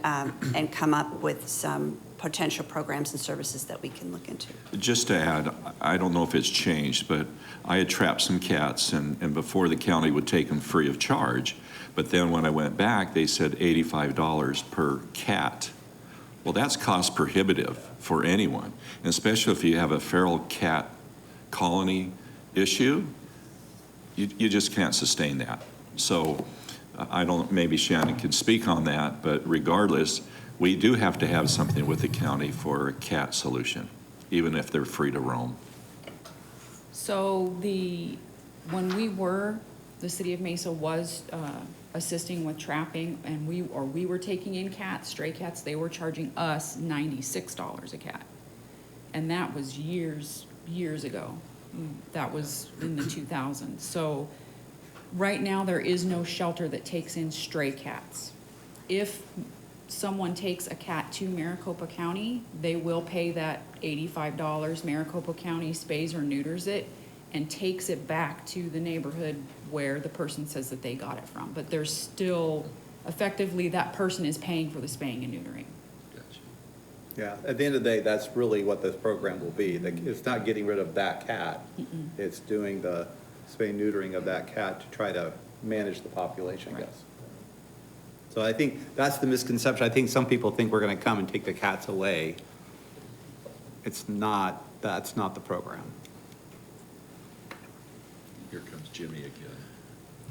come up with some potential programs and services that we can look into. Just to add, I don't know if it's changed, but I had trapped some cats, and before the county would take them free of charge. But then when I went back, they said $85 per cat. Well, that's cost prohibitive for anyone, and especially if you have a feral cat colony issue, you just can't sustain that. So I don't, maybe Shannon can speak on that, but regardless, we do have to have something with the county for a cat solution, even if they're free to roam. So the city of Mesa was assisting with trapping, and we were taking in cats, stray cats. They were charging us $96 a cat. And that was years ago. That was in the 2000s. So right now, there is no shelter that takes in stray cats. If someone takes a cat to Maricopa County, they will pay that $85. Maricopa County spays or neuters it and takes it back to the neighborhood where the person says that they got it from. But there's still, effectively, that person is paying for the spaying and neutering. Yeah, at the end of the day, that's really what this program will be. It's not getting rid of that cat. It's doing the spay and neutering of that cat to try to manage the population, I guess. So I think that's the misconception. I think some people think we're going to come and take the cats away. It's not, that's not the program. Here comes Jimmy again.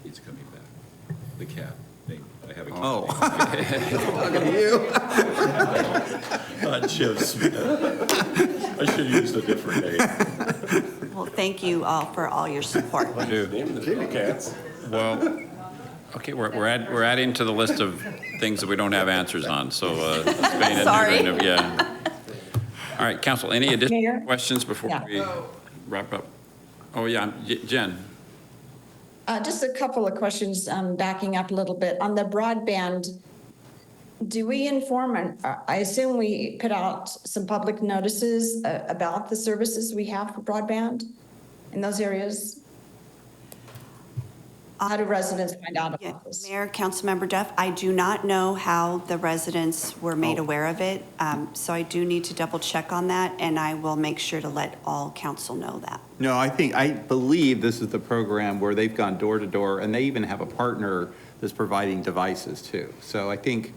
He's coming back. The cat. I have a cat. Oh. Talking to you. Not Jim Smith. I should have used a different name. Well, thank you all for all your support. Name the Jimmy cats. Well, okay, we're adding to the list of things that we don't have answers on, so, spaying and Sorry. neutering, yeah. All right, council, any additional Mayor? questions before Yeah. we wrap up? Oh, yeah, Jen? Just a couple of questions, backing up a little bit. On the broadband, do we inform, and I assume we put out some public notices about the services we have for broadband in those areas? How do residents find out Yeah, about this? Mayor, Councilmember Duff, I do not know how the residents were made aware of it, so I do need to double check on that, and I will make sure to let all council know that. No, I believe this is the program where they've gone door to door, and they even have a partner that's providing devices too. So I think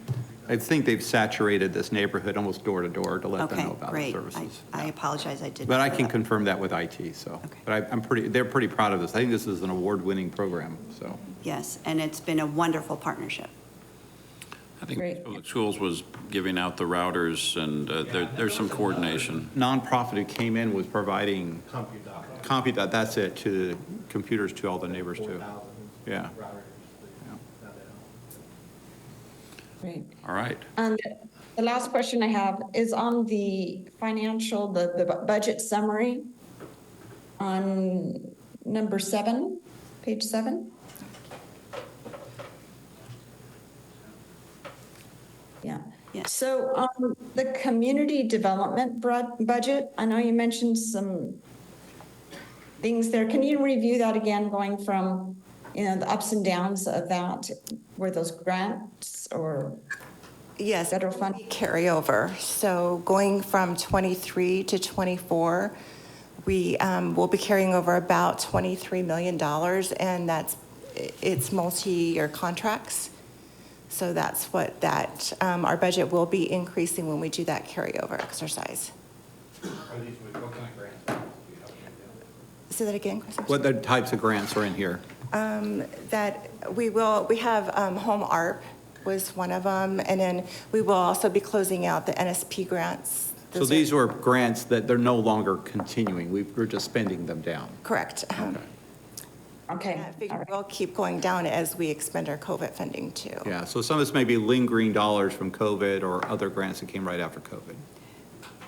they've saturated this neighborhood almost door to door to let them Okay, know about the great. services. I apologize, I didn't. But I know can that. confirm that with IT, so. Okay. But they're pretty proud of this. I think this is an award-winning program, so. Yes, and it's been a wonderful partnership. I think Great. Public Schools was giving out the routers, and there's some coordination. Nonprofit who came in was providing. CompuDot, that's it, to the computers to all the neighbors too. Yeah. Great. All right. And the last question I have is on the financial, the budget summary on number 7, page 7. Yeah. Yes. So the community development budget, I know you mentioned some things there. Can you review that again, going from, the ups and downs of that? Were those grants or Yes, federal fund? carryover. So going from 23 to 24, we will be carrying over about $23 million, and it's multi-year contracts. So that's what our budget will be increasing when we do that carryover exercise. Say that again, Chris? What the types of grants are in here? That we have Home ARP was one of them, and then we will also be closing out the NSP grants. So these were grants that they're no longer continuing. We're just spending them down. Correct. Okay. I figure we'll keep going down as we expend our COVID funding too. Yeah, so some of this may be lingering dollars from COVID or other grants that came right after COVID.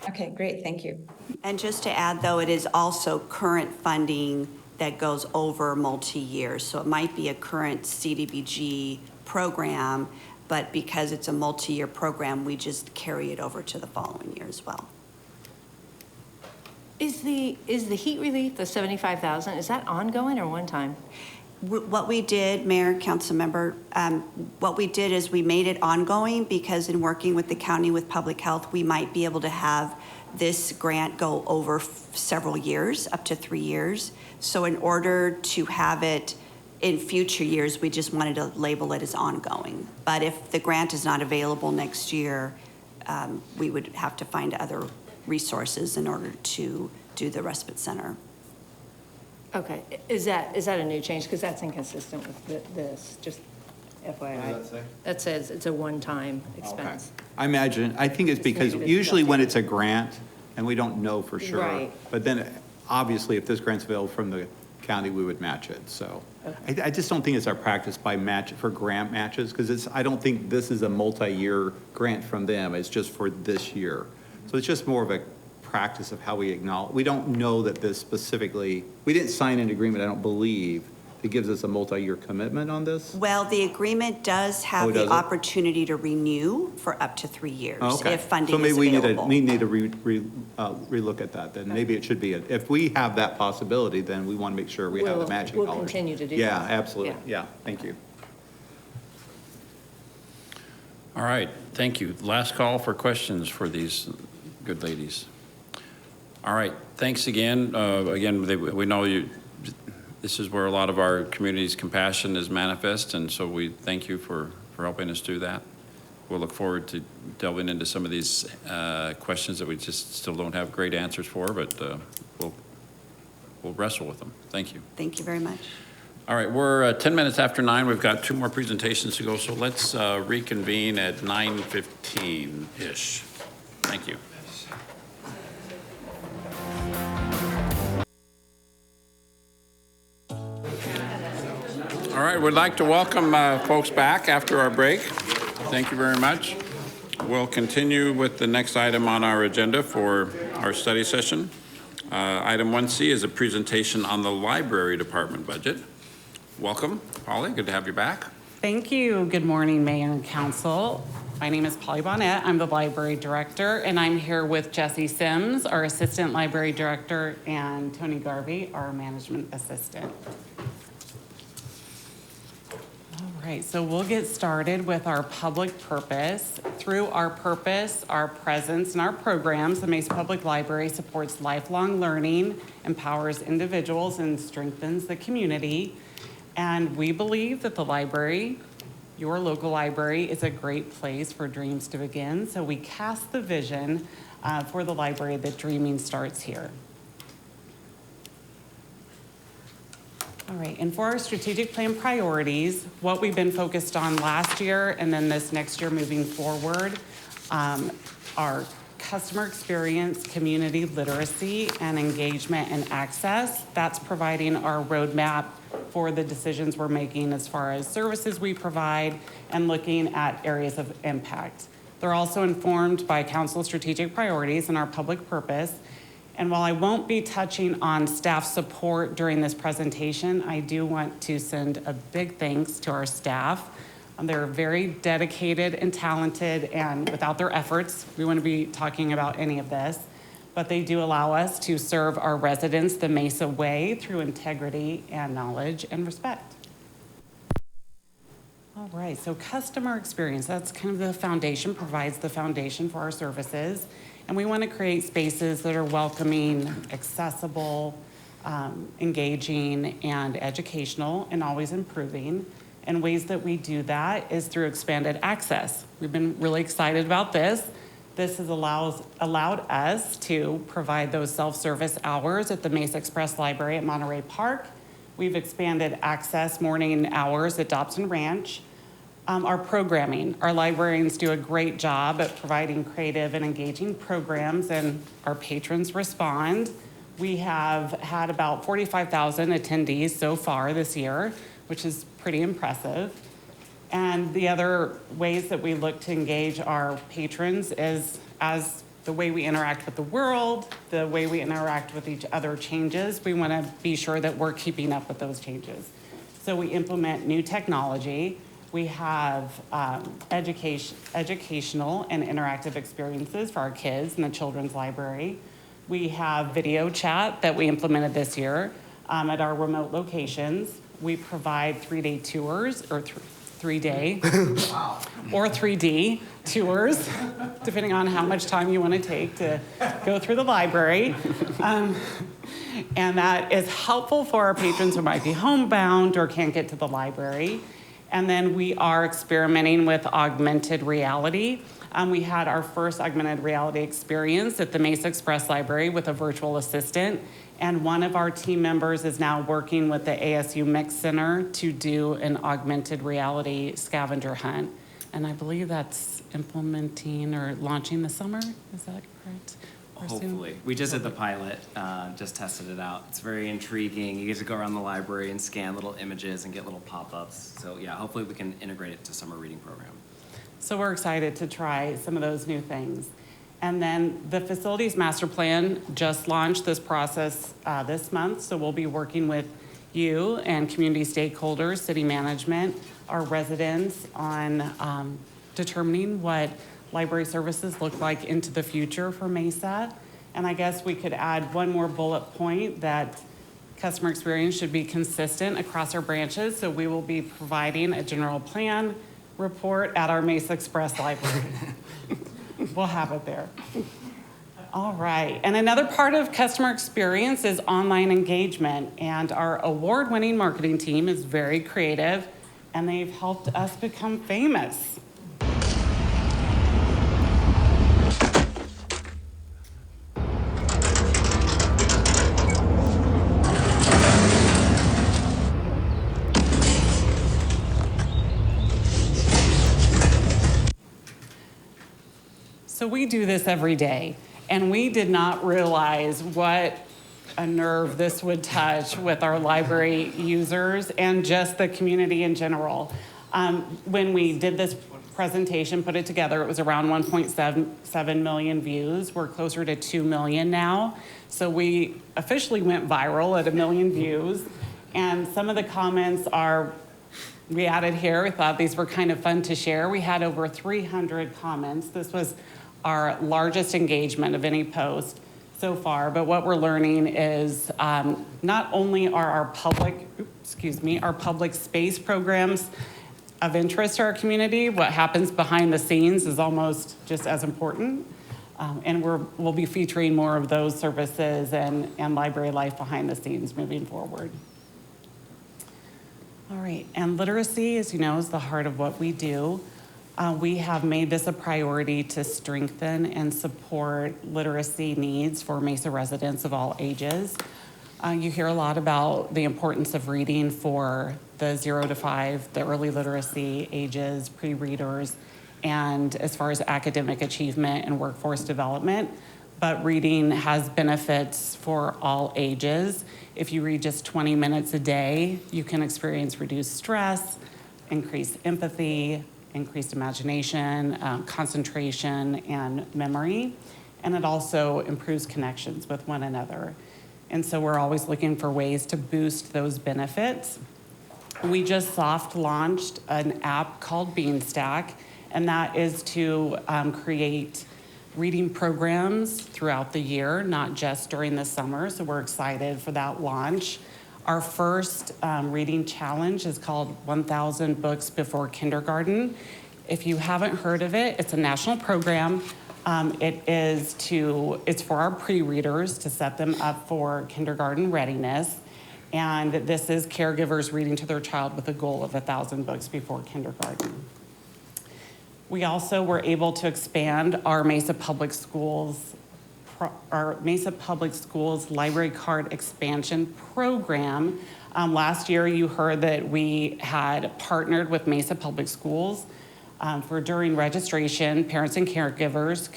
Okay, great, thank you. And just to add, though, it is also current funding that goes over multi-years. So it might be a current CDBG program, but because it's a multi-year program, we just carry it over to the following year as well. Is the heat relief, the 75,000, is that ongoing or one time? What we did, Mayor, Council Member, what we did is we made it ongoing because in working with the county with public health, we might be able to have this grant go over several years, up to 3 years. So in order to have it in future years, we just wanted to label it as ongoing. But if the grant is not available next year, we would have to find other resources in order to do the respite center. Okay, is that a new change? Because that's inconsistent with this, just FYI. What does that say? That says it's a one-time expense. I think it's because maybe this usually is when it's a grant, and we don't know for sure. Right. But then, obviously, if this grant's available from the county, we would match it, so. I just don't think it's our practice for grant matches, because I don't think this is a multi-year grant from them, it's just for this year. So it's just more of a practice of how we acknowledge, we don't know that this specifically, we didn't sign an agreement, I don't believe, that gives us a multi-year commitment on this. Well, the agreement does have Oh, the does it? opportunity to renew for up to 3 years Oh, okay. if funding So maybe is we available. need to relook at that, then maybe it should be, if we have that possibility, then we want to make sure we have the matching We'll dollars. continue to do Yeah, that. absolutely, Yeah. yeah, thank you. All right, thank you. Last call for questions for these good ladies. All right, thanks again. We know this is where a lot of our community's compassion is manifest, and so we thank you for helping us do that. We'll look forward to delving into some of these questions that we just still don't have great answers for, but we'll wrestle with them. Thank you. Thank you very much. All right, we're 10 minutes after 9. We've got 2 more presentations to go, so let's reconvene at 9:15-ish. Thank you. All right, we'd like to welcome folks back after our break. Thank you very much. We'll continue with the next item on our agenda for our study session. Item 1C is a presentation on the library department budget. Welcome, Polly. Good to have you back. Thank you. Good morning, Mayor and Council. My name is Polly Bonnet. I'm the library director, and I'm here with Jesse Sims, our assistant library director, and Tony Garvey, our management assistant. All right, so we'll get started with our public purpose. Through our purpose, our presence, and our programs, the Mesa Public Library supports lifelong learning, empowers individuals, and strengthens the community. And we believe that the library, your local library, is a great place for dreams to begin. So we cast the vision for the library that dreaming starts here. All right, and for our strategic plan priorities, what we've been focused on last year and then this next year moving forward are customer experience, community literacy, and engagement and access. That's providing our roadmap for the decisions we're making as far as services we provide and looking at areas of impact. They're also informed by council strategic priorities and our public purpose. And while I won't be touching on staff support during this presentation, I do want to send a big thanks to our staff. They're very dedicated and talented, and without their efforts, we wouldn't be talking about any of this. But they do allow us to serve our residents the Mesa way through integrity and knowledge and respect. All right, so customer experience, that's kind of the foundation, provides the foundation for our services. And we want to create spaces that are welcoming, accessible, engaging, and educational, and always improving. And ways that we do that is through expanded access. We've been really excited about this. This has allowed us to provide those self-service hours at the Mesa Express Library at Monterey Park. We've expanded access morning hours at Dobson Ranch. Our programming, our librarians do a great job at providing creative and engaging programs, and our patrons respond. We have had about 45,000 attendees so far this year, which is pretty impressive. And the other ways that we look to engage our patrons is as the way we interact with the world, the way we interact with each other changes. We want to be sure that we're keeping up with those changes. So we implement new technology. We have educational and interactive experiences for our kids in the children's library. We have video chat that we implemented this year at our remote locations. We provide 3-day tours, or 3-day, or 3D tours, depending on how much time you want to take to go through the library. And that is helpful for our patrons who might be homebound or can't get to the library. And then we are experimenting with augmented reality. We had our first augmented reality experience at the Mesa Express Library with a virtual assistant. And one of our team members is now working with the ASU Mix Center to do an augmented reality scavenger hunt. And I believe that's implementing or launching this summer. Is that correct? Or soon? Hopefully. We just did the pilot, just tested it out. It's very intriguing. You get to go around the library and scan little images and get little pop-ups. So yeah, hopefully we can integrate it to summer reading program. So we're excited to try some of those new things. And then the facilities master plan just launched this process this month. So we'll be working with you and community stakeholders, city management, our residents on determining what library services look like into the future for Mesa. And I guess we could add one more bullet point that customer experience should be consistent across our branches. So we will be providing a general plan, report at our Mesa Express Library. We'll have it there. All right, and another part of customer experience is online engagement, and our award-winning marketing team is very creative, and they've helped us become famous. So we do this every day, and we did not realize what a nerve this would touch with our library users and just the community in general. When we did this presentation, put it together, it was around 1.7 million views. We're closer to 2 million now. So we officially went viral at 1 million views. And some of the comments we added here. We thought these were kind of fun to share. We had over 300 comments. This was our largest engagement of any post so far, but what we're learning is not only are our public space programs of interest to our community, what happens behind the scenes is almost just as important. And we'll be featuring more of those services and library life behind the scenes moving forward. All right, and literacy, as you know, is the heart of what we do. We have made this a priority to strengthen and support literacy needs for Mesa residents of all ages. You hear a lot about the importance of reading for the 0 to 5, the early literacy ages, pre-readers, and as far as academic achievement and workforce development. But reading has benefits for all ages. If you read just 20 minutes a day, you can experience reduced stress, increased empathy, increased imagination, concentration, and memory. And it also improves connections with one another. And so we're always looking for ways to boost those benefits. We just soft launched an app called Beanstack, and that is to create reading programs throughout the year, not just during the summer. So we're excited for that launch. Our first reading challenge is called 1,000 Books Before Kindergarten. If you haven't heard of it, it's a national program. It's for our pre-readers to set them up for kindergarten readiness. And this is caregivers reading to their child with a goal of 1,000 books before kindergarten. We also were able to expand our Mesa Public Schools Library Card Expansion Program. Last year, you heard that we had partnered with Mesa Public Schools for during registration, parents and caregivers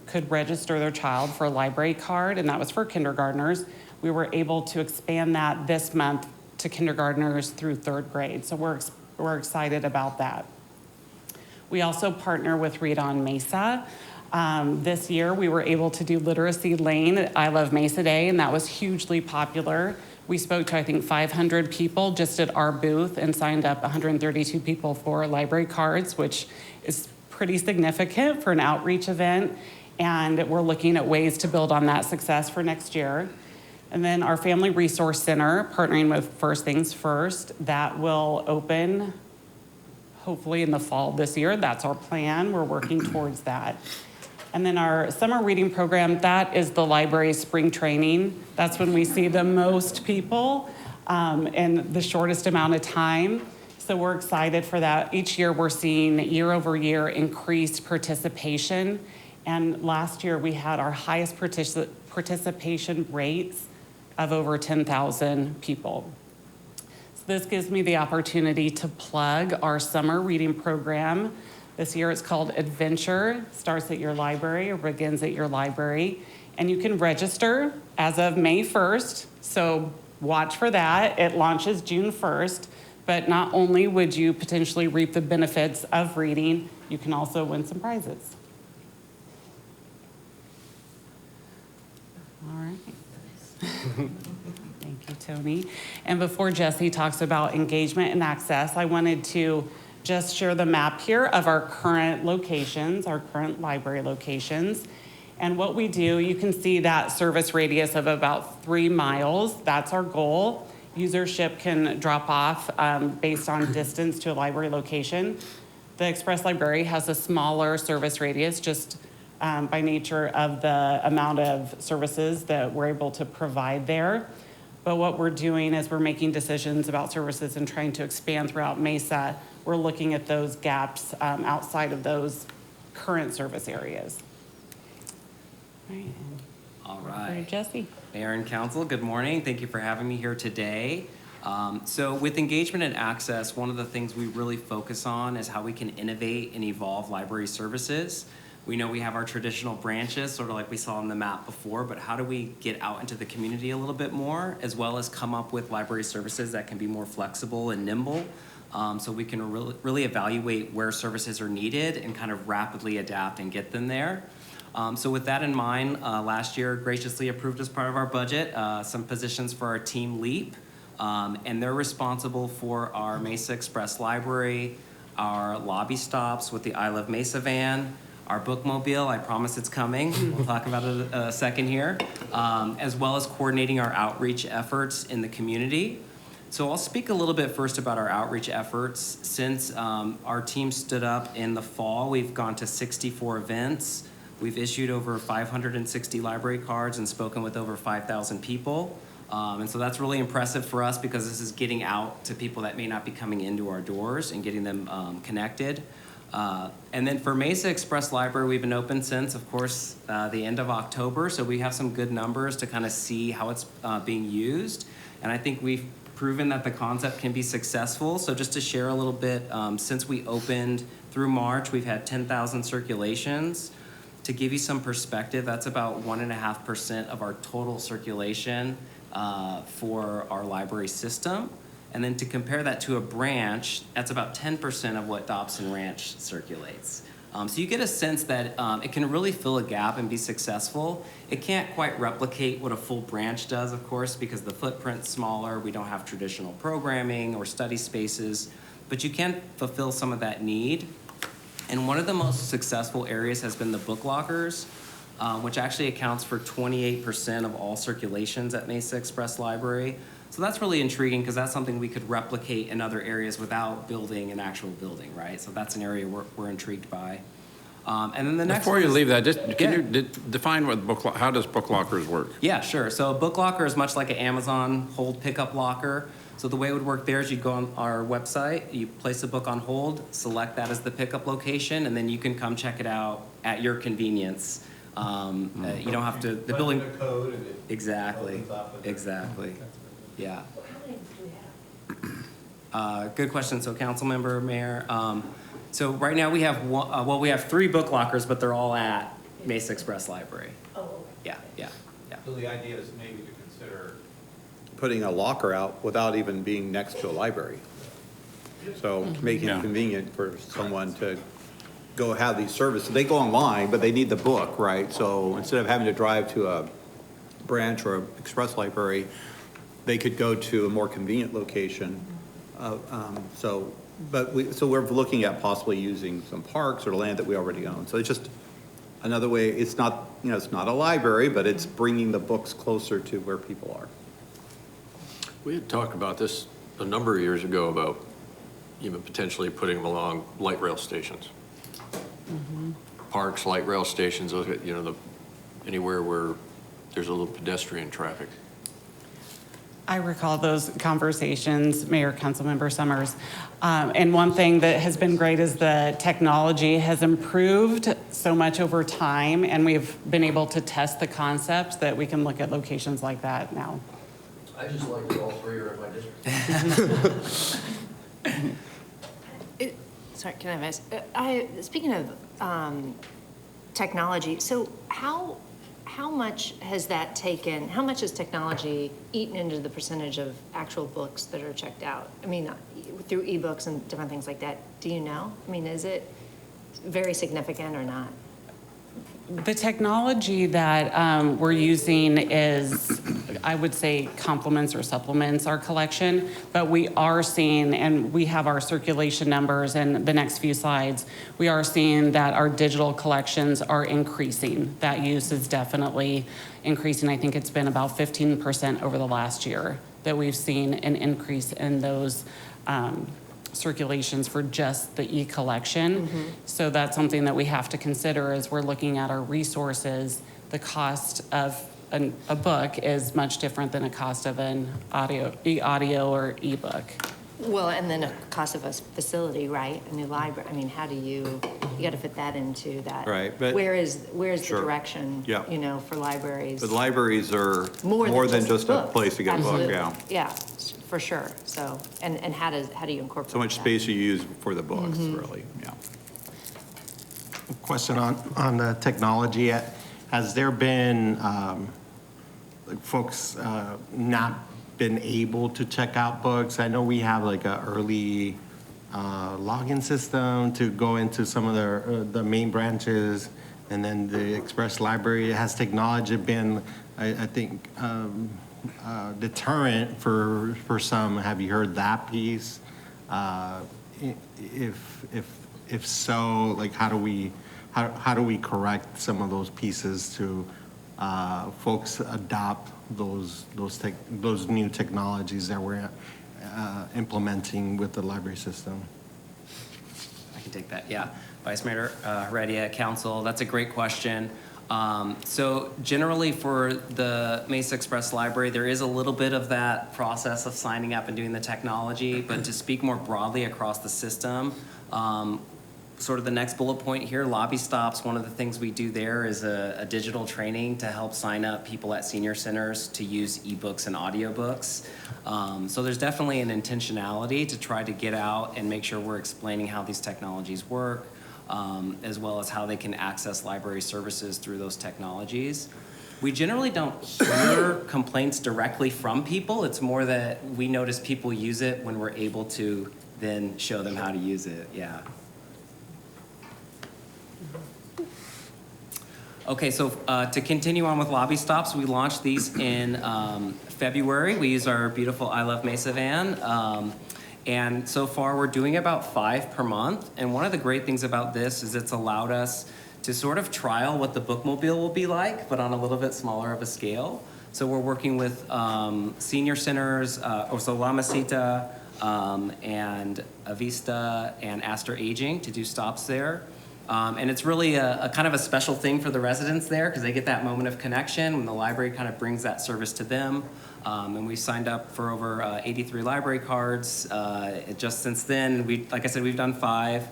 could register their child for a library card, and that was for kindergartners. We were able to expand that this month to kindergartners through 3rd grade, so we're excited about that. We also partner with Read on Mesa. This year, we were able to do Literacy Lane at I Love Mesa Day, and that was hugely popular. We spoke to, I think, 500 people just at our booth and signed up 132 people for library cards, which is pretty significant for an outreach event. And we're looking at ways to build on that success for next year. And then our Family Resource Center, partnering with First Things First, that will open hopefully in the fall this year. That's our plan. We're working towards that. And then our summer reading program, that is the library spring training. That's when we see the most people in the shortest amount of time. So we're excited for that. Each year we're seeing year over year increased participation. And last year we had our highest participation rates of over 10,000 people. So this gives me the opportunity to plug our summer reading program. This year it's called Adventure, starts at your library or begins at your library. And you can register as of May 1st, so watch for that. It launches June 1st, but not only would you potentially reap the benefits of reading, you can also win some prizes. All right. Thank you, Tony. And before Jesse talks about engagement and access, I wanted to just share the map here of our current locations, our current library locations. And what we do, you can see that service radius of about 3 miles. That's our goal. Usership can drop off based on distance to a library location. The Express Library has a smaller service radius, just by nature of the amount of services that we're able to provide there. But what we're doing is we're making decisions about services and trying to expand throughout Mesa. We're looking at those gaps outside of those current service areas. All right. Jesse. Mayor and council, good morning. Thank you for having me here today. So with engagement and access, one of the things we really focus on is how we can innovate and evolve library services. We know we have our traditional branches, sort of like we saw on the map before, but how do we get out into the community a little bit more, as well as come up with library services that can be more flexible and nimble, so we can really evaluate where services are needed and kind of rapidly adapt and get them there. So with that in mind, last year graciously approved as part of our budget some positions for our team LEAP, and they're responsible for our Mesa Express Library, our lobby stops with the I Love Mesa van, our bookmobile, I promise it's coming, we'll talk about it a second here, as well as coordinating our outreach efforts in the community. So I'll speak a little bit first about our outreach efforts. Since our team stood up in the fall, we've gone to 64 events. We've issued over 560 library cards and spoken with over 5,000 people. And so that's really impressive for us because this is getting out to people that may not be coming into our doors and getting them connected. And then for Mesa Express Library, we've been open since, of course, the end of October. So we have some good numbers to kind of see how it's being used. And I think we've proven that the concept can be successful. So just to share a little bit, since we opened through March, we've had 10,000 circulations. To give you some perspective, that's about 1.5% of our total circulation for our library system. And then to compare that to a branch, that's about 10% of what Dobson Ranch circulates. So you get a sense that it can really fill a gap and be successful. It can't quite replicate what a full branch does, of course, because the footprint's smaller. We don't have traditional programming or study spaces, but you can fulfill some of that need. And one of the most successful areas has been the book lockers, which actually accounts for 28% of all circulations at Mesa Express Library. So that's really intriguing because that's something we could replicate in other areas without building an actual building, right? So that's an area we're intrigued by. And then the next Before you one is- leave that, just can Yeah. you define what how does book lockers work? Yeah, sure. So a book locker is much like an Amazon hold pickup locker. So the way it would work there is you go on our website, you place a book on hold, select that as the pickup location, and then you can come check it out at your convenience. You don't have to, the building. Code and Exactly, exactly, yeah. Good question. So council member, mayor. So right now we have one, we have 3 book lockers, but they're all at Mesa Express Library. Oh. Yeah. So the idea is maybe to consider putting a locker out without even being next to a library. So making it convenient for someone to go have these services. They go online, but they need the book, right? So instead of having to drive to a branch or an express library, they could go to a more convenient location. So we're looking at possibly using some parks or land that we already own. So it's just another way. It's not, it's not a library, but it's bringing the books closer to where people are. We had talked about this a number of years ago about even potentially putting them along light rail stations. Parks, light rail stations, anywhere where there's a little pedestrian traffic. I recall those conversations, Mayor, Councilmember Summers. And one thing that has been great is the technology has improved so much over time, and we've been able to test the concepts that we can look at locations like that now. I just like that all 3 are in my district. Sorry, can I ask? Speaking of technology, so how much has that taken, how much has technology eaten into the percentage of actual books that are checked out? I mean, through ebooks and different things like that. Do you know? I mean, is it very significant or not? The technology that we're using is, I would say, complements or supplements our collection, but we are seeing, and we have our circulation numbers in the next few slides, we are seeing that our digital collections are increasing. That use is definitely increasing. I think it's been about 15% over the last year that we've seen an increase in those circulations for just the e-collection. So that's something that we have to consider as we're looking at our resources. The cost of a book is much different than a cost of an audio or ebook. Well, and then a cost of a facility, right? A new library. I mean, how do you got to fit that into that. Right, but- Where's the Sure. direction, Yeah. for libraries? But libraries are more than just a books. place to get a book, Absolutely. yeah. Yeah, for sure. So, and how do you incorporate So much that? space you use for the books, really, yeah. Question on the technology. Has there been, like folks not been able to check out books? I know we have like a early login system to go into some of the main branches, and then the Express Library. Has technology been, I think, deterrent for some? Have you heard that piece? If so, like how do we correct some of those pieces to folks adopt those new technologies that we're implementing with the library system? I can take that, yeah. Vice Mayor Heredia, Council, that's a great question. So generally for the Mesa Express Library, there is a little bit of that process of signing up and doing the technology, but to speak more broadly across the system, sort of the next bullet point here, lobby stops, one of the things we do there is a digital training to help sign up people at senior centers to use ebooks and audiobooks. So there's definitely an intentionality to try to get out and make sure we're explaining how these technologies work, as well as how they can access library services through those technologies. We generally don't hear complaints directly from people. It's more that we notice people use it when we're able to then show them how to use it, yeah. Okay, so to continue on with lobby stops, we launched these in February. We use our beautiful I Love Mesa van. And so far, we're doing about 5 per month. And one of the great things about this is it's allowed us to sort of trial what the bookmobile will be like, but on a little bit smaller of a scale. So we're working with senior centers, so La Mesita and Avista and Astor Aging to do stops there. And it's really a kind of a special thing for the residents there because they get that moment of connection when the library kind of brings that service to them. And we signed up for over 83 library cards. Just since then, like I said, we've done 5.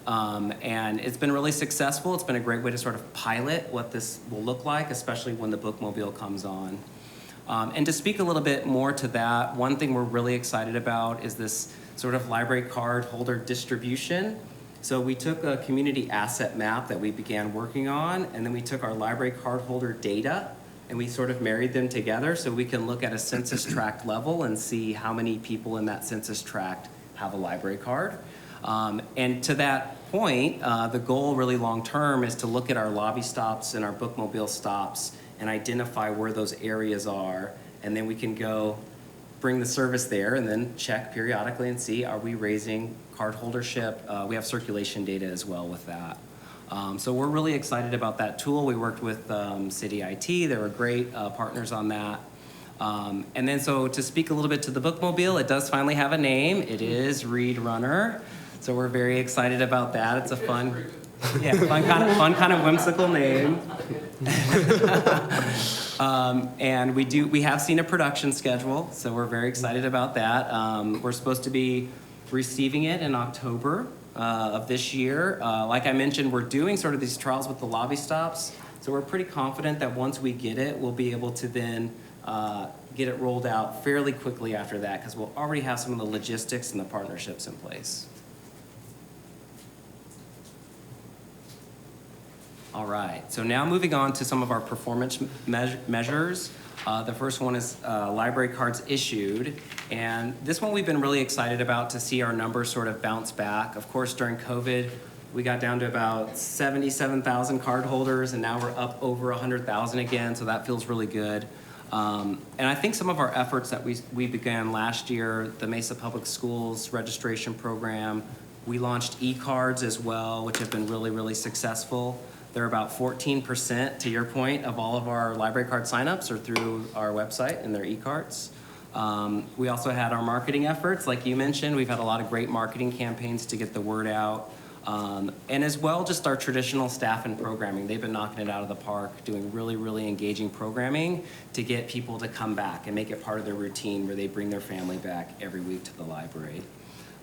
And it's been really successful. It's been a great way to sort of pilot what this will look like, especially when the bookmobile comes on. And to speak a little bit more to that, one thing we're really excited about is this sort of library card holder distribution. So we took a community asset map that we began working on, and then we took our library card holder data, and we sort of married them together so we can look at a census tract level and see how many people in that census tract have a library card. And to that point, the goal really long-term is to look at our lobby stops and our bookmobile stops and identify where those areas are, and then we can go bring the service there and then check periodically and see, are we raising card holdership? We have circulation data as well with that. So we're really excited about that tool. We worked with City IT. They were great partners on that. And then so to speak a little bit to the bookmobile, it does finally have a name. It is Read Runner. So we're very excited about that. It's a fun kind of whimsical name. And we have seen a production schedule, so we're very excited about that. We're supposed to be receiving it in October of this year. Like I mentioned, we're doing sort of these trials with the lobby stops, so we're pretty confident that once we get it, we'll be able to then get it rolled out fairly quickly after that, because we'll already have some of the logistics and the partnerships in place. All right, so now moving on to some of our performance measures. The first one is library cards issued, and this one we've been really excited about to see our numbers sort of bounce back. Of course, during COVID, we got down to about 77,000 card holders, and now we're up over 100,000 again, so that feels really good. And I think some of our efforts that we began last year, the Mesa Public Schools registration program, we launched e-cards as well, which have been really, really successful. They're about 14%, to your point, of all of our library card signups are through our website and their e-cards. We also had our marketing efforts, like you mentioned. We've had a lot of great marketing campaigns to get the word out. And as well, just our traditional staff and programming. They've been knocking it out of the park, doing really, really engaging programming to get people to come back and make it part of their routine where they bring their family back every week to the library.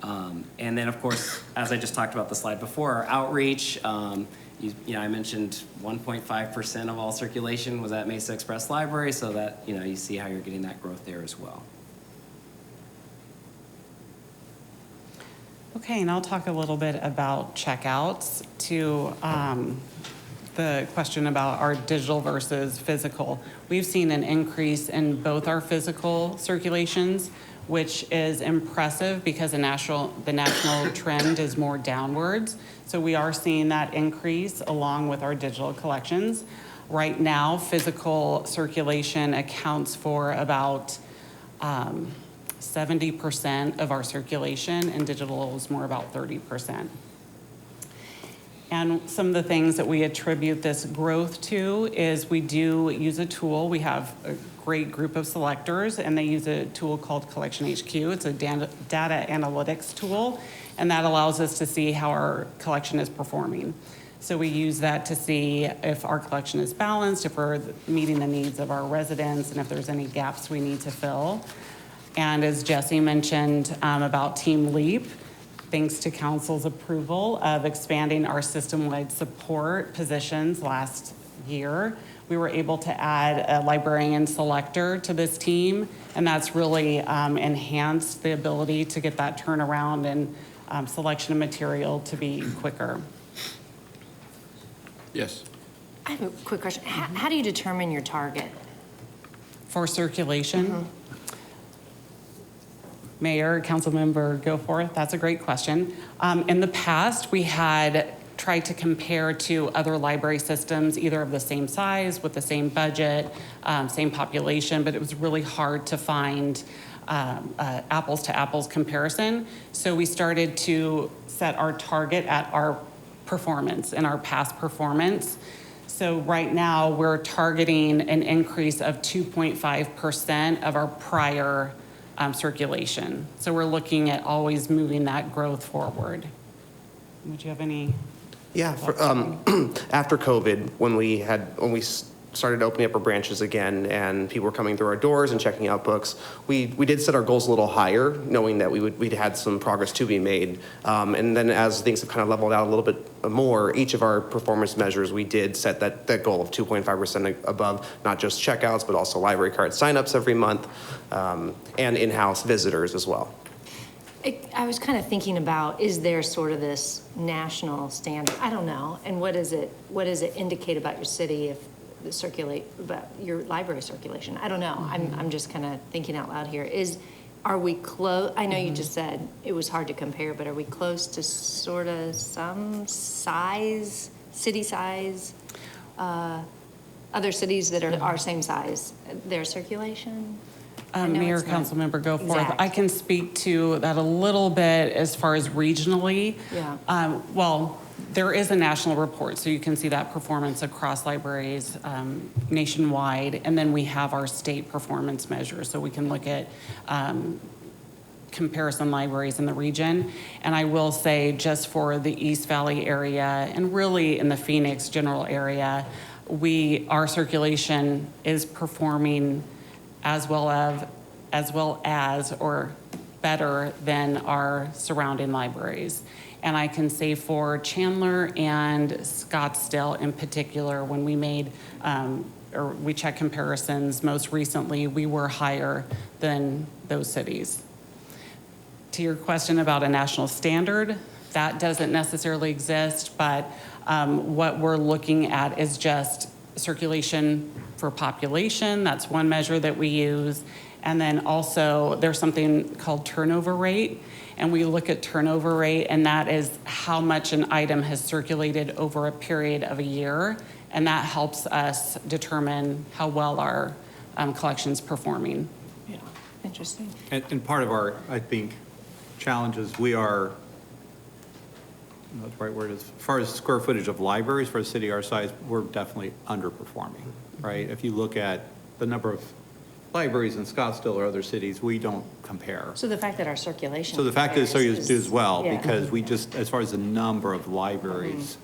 And then, of course, as I just talked about the slide before, our outreach. I mentioned 1.5% of all circulation was at Mesa Express Library, so that, you see how you're getting that growth there as well. Okay, and I'll talk a little bit about checkouts to the question about our digital versus physical. We've seen an increase in both our physical circulations, which is impressive because the national trend is more downwards. So we are seeing that increase along with our digital collections. Right now, physical circulation accounts for about 70% of our circulation, and digital is more about 30%. And some of the things that we attribute this growth to is we do use a tool. We have a great group of selectors, and they use a tool called Collection HQ. It's a data analytics tool, and that allows us to see how our collection is performing. So we use that to see if our collection is balanced, if we're meeting the needs of our residents, and if there's any gaps we need to fill. And as Jesse mentioned about Team LEAP, thanks to council's approval of expanding our system-wide support positions last year, we were able to add a librarian selector to this team, and that's really enhanced the ability to get that turnaround and selection of material to be quicker. Yes. I have a quick question. How do you determine your target? For circulation, Mayor, Councilmember Goforth, that's a great question. In the past, we had tried to compare to other library systems, either of the same size, with the same budget, same population, but it was really hard to find apples to apples comparison. So we started to set our target at our performance and our past performance. So right now, we're targeting an increase of 2.5% of our prior circulation. So we're looking at always moving that growth forward. Would you have any? Yeah, after COVID, when we started opening up our branches again and people were coming through our doors and checking out books, we did set our goals a little higher, knowing that we'd had some progress to be made. And then as things have kind of leveled out a little bit more, each of our performance measures, we did set that goal of 2.5% above, not just checkouts, but also library card signups every month, and in-house visitors as well. I was kind of thinking about, is there sort of this national standard? I don't know. And what does it indicate about your city if about your library circulation? I don't know. I'm just kind of thinking out loud here. Are we close? I know you just said it was hard to compare, but are we close to sort of some size, city size, other cities that are our same size, their circulation? Mayor, Councilmember Goforth, I can speak to that a little bit as far as regionally. Yeah. Well, there is a national report, so you can see that performance across libraries nationwide, and then we have our state performance measures, so we can look at comparison libraries in the region. And I will say, just for the East Valley area, and really in the Phoenix general area, our circulation is performing as well as or better than our surrounding libraries. And I can say for Chandler and Scottsdale in particular, when we made or we checked comparisons most recently, we were higher than those cities. To your question about a national standard, that doesn't necessarily exist, but what we're looking at is just circulation for population. That's one measure that we use. And then also there's something called turnover rate. And we look at turnover rate, and that is how much an item has circulated over a period of a year. And that helps us determine how well our collection's performing. Yeah, interesting. And part of our, I think, challenges, we are, that's the right word, as far as square footage of libraries for a city our size, we're definitely underperforming, right? If you look at the number of libraries in Scottsdale or other cities, we don't compare. So the fact that our circulation. So the fact that so you compares do as well, yeah. because we just, as far as the number of libraries,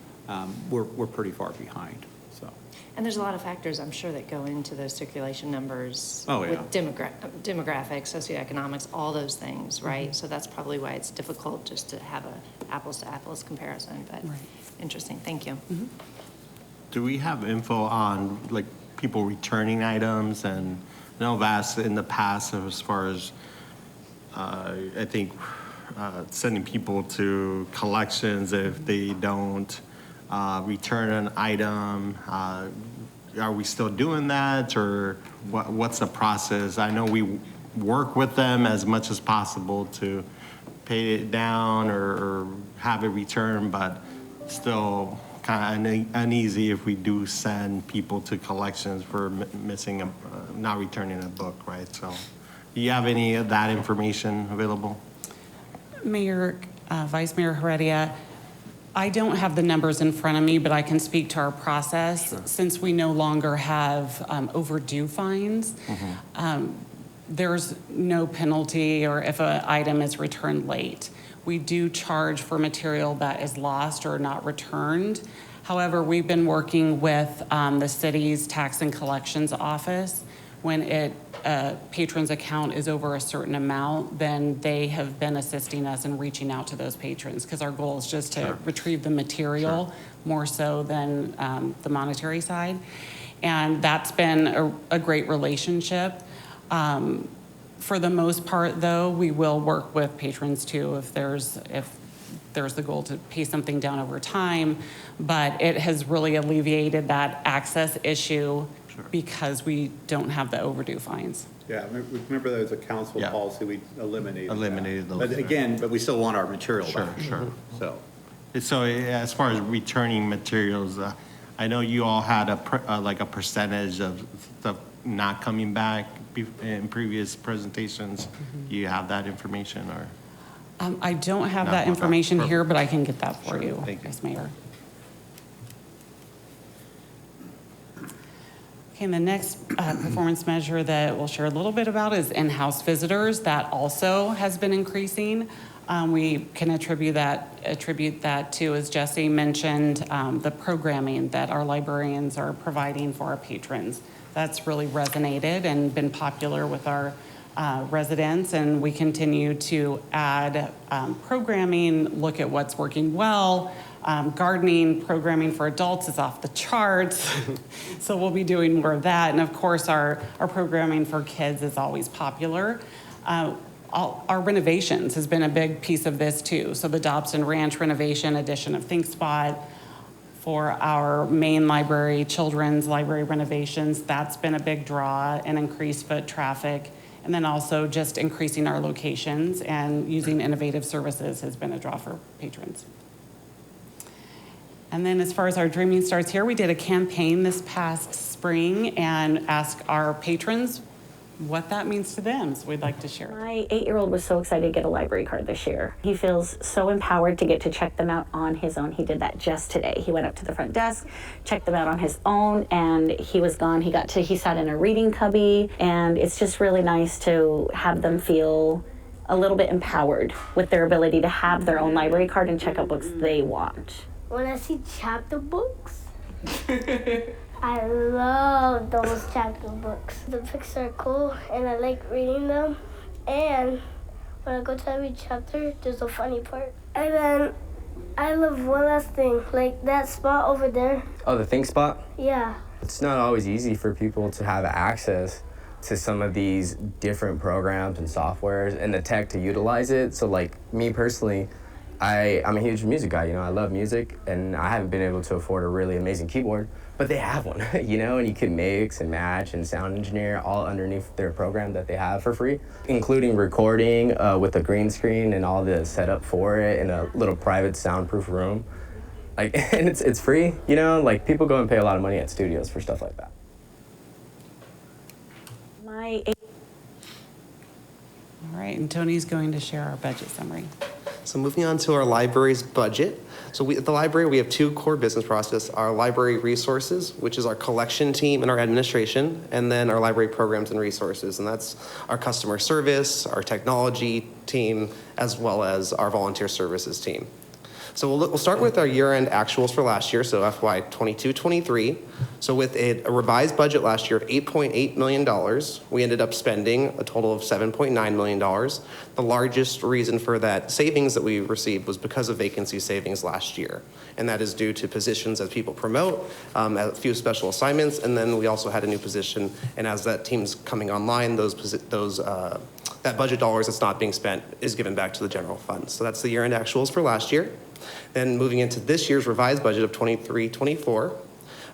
we're pretty far behind, so. And there's a lot of factors, I'm sure, that go into those circulation numbers. Oh, yeah. With demographics, socioeconomics, all those things, right? So that's probably why it's difficult just to have a apples-to-apples comparison, but interesting, thank you. Do we have info on, like, people returning items? And I know I've asked in the past as far as, I think, sending people to collections if they don't return an item. Are we still doing that, or what's the process? I know we work with them as much as possible to pay it down or have it returned, but still kind of uneasy if we do send people to collections for missing not returning a book, right? So do you have any of that information available? Mayor, Vice Mayor Heredia, I don't have the numbers in front of me, but I can speak to our process. Sure. Since we no longer have overdue fines, there's no penalty or if an item is returned late. We do charge for material that is lost or not returned. However, we've been working with the city's tax and collections office. When a patron's account is over a certain amount, then they have been assisting us in reaching out to those patrons, because our goal is just to retrieve the material more so than the monetary side. And that's been a great relationship. For the most part, though, we will work with patrons too if there's the goal to pay something down over time. But it has really alleviated that access issue because we don't have the overdue fines. Yeah, remember there was a council policy, we eliminated that. those. But again, but we still want our material back. Sure. So. So as far as returning materials, I know you all had like a percentage of stuff not coming back in previous presentations. Do you have that information, or? I don't have that information here, but I can get that for you, Vice Mayor. Okay, and the next performance measure that we'll share a little bit about is in-house visitors. That also has been increasing. We can attribute that to, as Jesse mentioned, the programming that our librarians are providing for our patrons. That's really resonated and been popular with our residents, and we continue to add programming, look at what's working well. Gardening programming for adults is off the charts, so we'll be doing more of that. And of course, our programming for kids is always popular. Our renovations has been a big piece of this too. So the Dobson Ranch renovation, addition of ThinkSpot, for our main library, children's library renovations, that's been a big draw and increased foot traffic. And then also just increasing our locations and using innovative services has been a draw for patrons. And then as far as our Dreaming Starts Here, we did a campaign this past spring and asked our patrons what that means to them. So we'd like to share. My 8-year-old was so excited to get a library card this year. He feels so empowered to get to check them out on his own. He did that just today. He went up to the front desk, checked them out on his own, and he was gone. He sat in a reading cubby, and it's just really nice to have them feel a little bit empowered with their ability to have their own library card and check out books they want. When I see chapter books, I love those chapter books. The books are cool and I like reading them. And when I go to every chapter, there's a funny part. And then I love one last thing, like that spot over there. Oh, the ThinkSpot? Yeah. It's not always easy for people to have access to some of these different programs and softwares and the tech to utilize it. So like me personally, I'm a huge music guy, I love music, and I haven't been able to afford a really amazing keyboard, but they have one, and you can mix and match and sound engineer all underneath their program that they have for free, including recording with a green screen and all the setup for it in a little private soundproof room. And it's free, people go and pay a lot of money at studios for stuff like that. All right, and Tony's going to share our budget summary. So moving on to our library's budget. So at the library, we have two core business processes: our library resources, which is our collection team and our administration, and then our library programs and resources. And that's our customer service, our technology team, as well as our volunteer services team. So we'll start with our year-end actuals for last year, so FY 22-23. So with a revised budget last year of $8.8 million, we ended up spending a total of $7.9 million. The largest reason for that savings that we received was because of vacancy savings last year. And that is due to positions as people promote, a few special assignments, and then we also had a new position. And as that team's coming online, that budget dollars that's not being spent is given back to the general fund. So that's the year-end actuals for last year. Then moving into this year's revised budget of 23-24,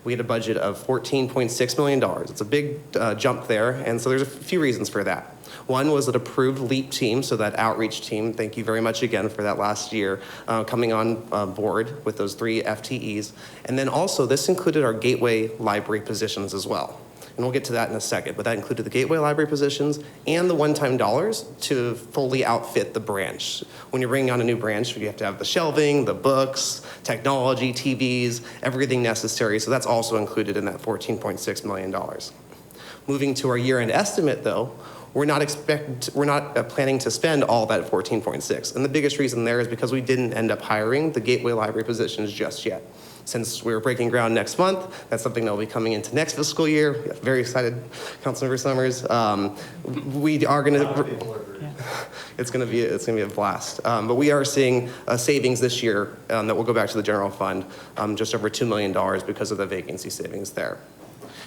we had a budget of $14.6 million. It's a big jump there, and so there's a few reasons for that. One was an approved LEAP team, so that outreach team. Thank you very much again for that last year coming on board with those 3 FTEs. And then also this included our Gateway Library positions as well. And we'll get to that in a second, but that included the Gateway Library positions and the one-time dollars to fully outfit the branch. When you're bringing on a new branch, you have to have the shelving, the books, technology, TVs, everything necessary. So that's also included in that $14.6 million. Moving to our year-end estimate though, we're not planning to spend all that 14.6. And the biggest reason there is because we didn't end up hiring the Gateway Library positions just yet. Since we're breaking ground next month, that's something that will be coming into next fiscal year. Very excited, Councilmember Summers. We are going to. It's going to be a blast. But we are seeing savings this year that will go back to the general fund, just over $2 million because of the vacancy savings there.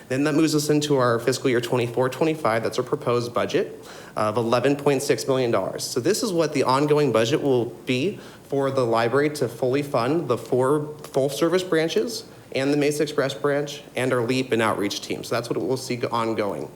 Then that moves us into our fiscal year 24-25. That's our proposed budget of $11.6 million. So this is what the ongoing budget will be for the library to fully fund the 4 full-service branches and the Mesa Express branch and our LEAP and outreach team. So that's what we'll see ongoing.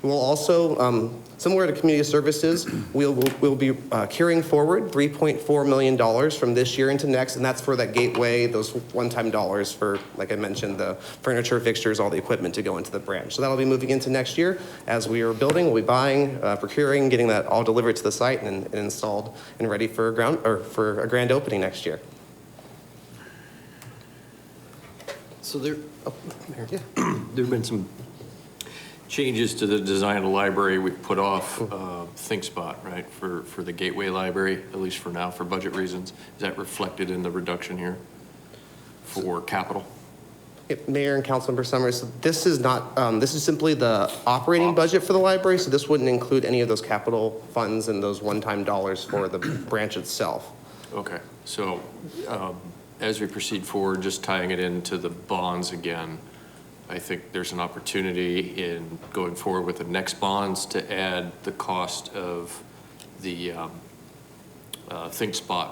We'll also, similar to community services, we'll be carrying forward $3.4 million from this year into next, and that's for that gateway, those one-time dollars for, like I mentioned, the furniture, fixtures, all the equipment to go into the branch. So that'll be moving into next year. As we are building, we'll be buying, procuring, getting that all delivered to the site and installed and ready for a grand opening next year. So there have been some changes to the design of the library. We've put off ThinkSpot, right, for the Gateway Library, at least for now, for budget reasons. Is that reflected in the reduction here for capital? Mayor and Councilmember Summers, so this is not, this is simply the operating budget for the library, so this wouldn't include any of those capital funds and those one-time dollars for the branch itself. Okay, so as we proceed forward, just tying it into the bonds again, I think there's an opportunity in going forward with the next bonds to add the cost of the ThinkSpot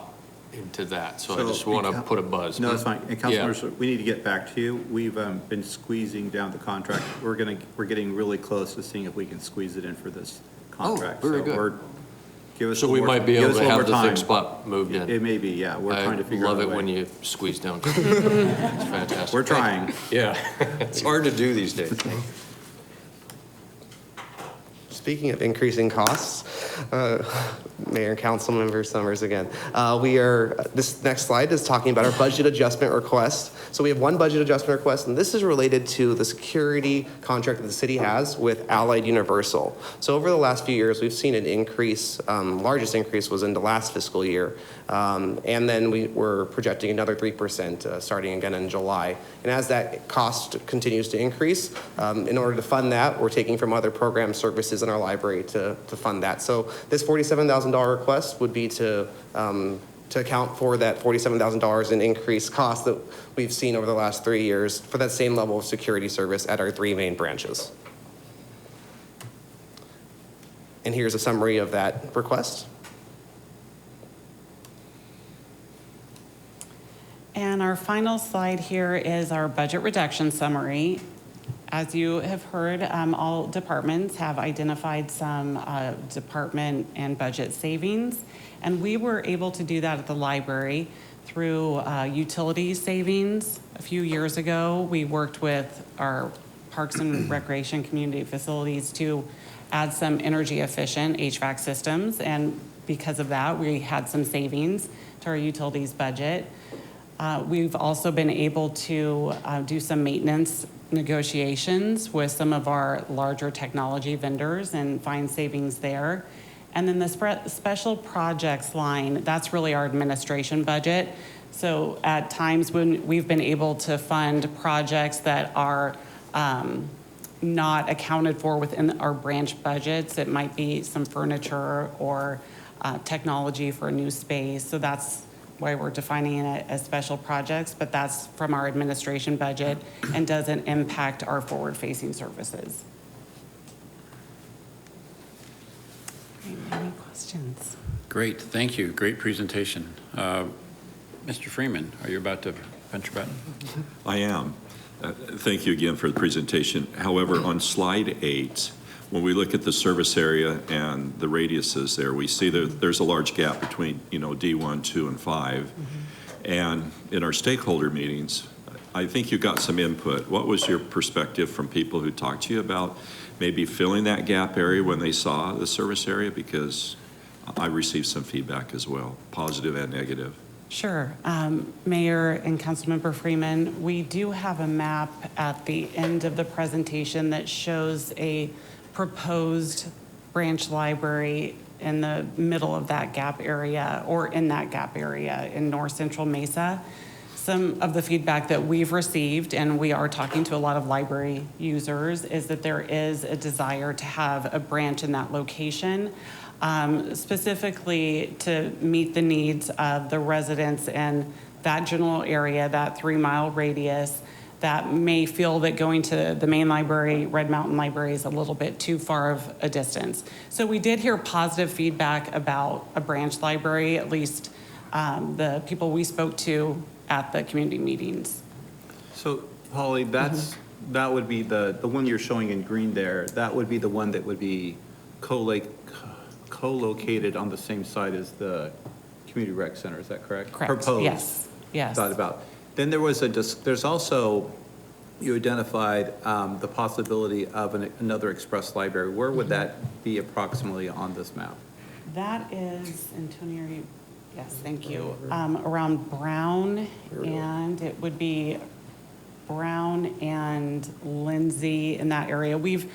into that. So I just want to put a buzz. No, that's fine. And Councilors, we need to get back to you. We've been squeezing down the contract. We're getting really close to seeing if we can squeeze it in for this contract. Oh, very good. So we might be able to have the ThinkSpot moved in. It may be, yeah. We're trying to figure out a way. I love it when you squeeze down. It's fantastic. We're trying. Yeah, it's hard to do these days. Speaking of increasing costs, Mayor and Councilmember Summers again, this next slide is talking about our budget adjustment request. So we have one budget adjustment request, and this is related to the security contract that the city has with Allied Universal. So over the last few years, we've seen an increase, largest increase was in the last fiscal year. And then we were projecting another 3% starting again in July. And as that cost continues to increase, in order to fund that, we're taking from other program services in our library to fund that. So this $47,000 request would be to account for that $47,000 in increased costs that we've seen over the last 3 years for that same level of security service at our 3 main branches. And here's a summary of that request. And our final slide here is our budget reduction summary. As you have heard, all departments have identified some department and budget savings, and we were able to do that at the library through utility savings. A few years ago, we worked with our Parks and Recreation community facilities to add some energy efficient HVAC systems, and because of that, we had some savings to our utilities budget. We've also been able to do some maintenance negotiations with some of our larger technology vendors and find savings there. And then the special projects line, that's really our administration budget. So at times when we've been able to fund projects that are not accounted for within our branch budgets, it might be some furniture or technology for a new space. So that's why we're defining it as special projects, but that's from our administration budget and doesn't impact our forward-facing services. Any questions? Great, thank you. Great presentation. Mr. Freeman, are you about to punch your button? I am. Thank you again for the presentation. However, on slide 8, when we look at the service area and the radiuses there, we see there's a large gap between, D1, 2, and 5. And in our stakeholder meetings, I think you got some input. What was your perspective from people who talked to you about maybe filling that gap area when they saw the service area? Because I received some feedback as well, positive and negative. Sure. Mayor and Councilmember Freeman, we do have a map at the end of the presentation that shows a proposed branch library in the middle of that gap area, or in that gap area in North Central Mesa. Some of the feedback that we've received, and we are talking to a lot of library users, is that there is a desire to have a branch in that location. Specifically to meet the needs of the residents in that general area, that 3-mile radius, that may feel that going to the main library, Red Mountain Library, is a little bit too far of a distance. So we did hear positive feedback about a branch library, at least the people we spoke to at the community meetings. So, Holly, that would be the one you're showing in green there. That would be the one that would be co-located on the same site as the community rec center. Is that correct? Correct. Proposed. Yes. Yes. Thought about. Then there was there's also, you identified the possibility of another express library. Where would that be approximately on this map? That is, Antonio, yes, thank you. Around Brown, and it would be Brown and Lindsay in that area. We've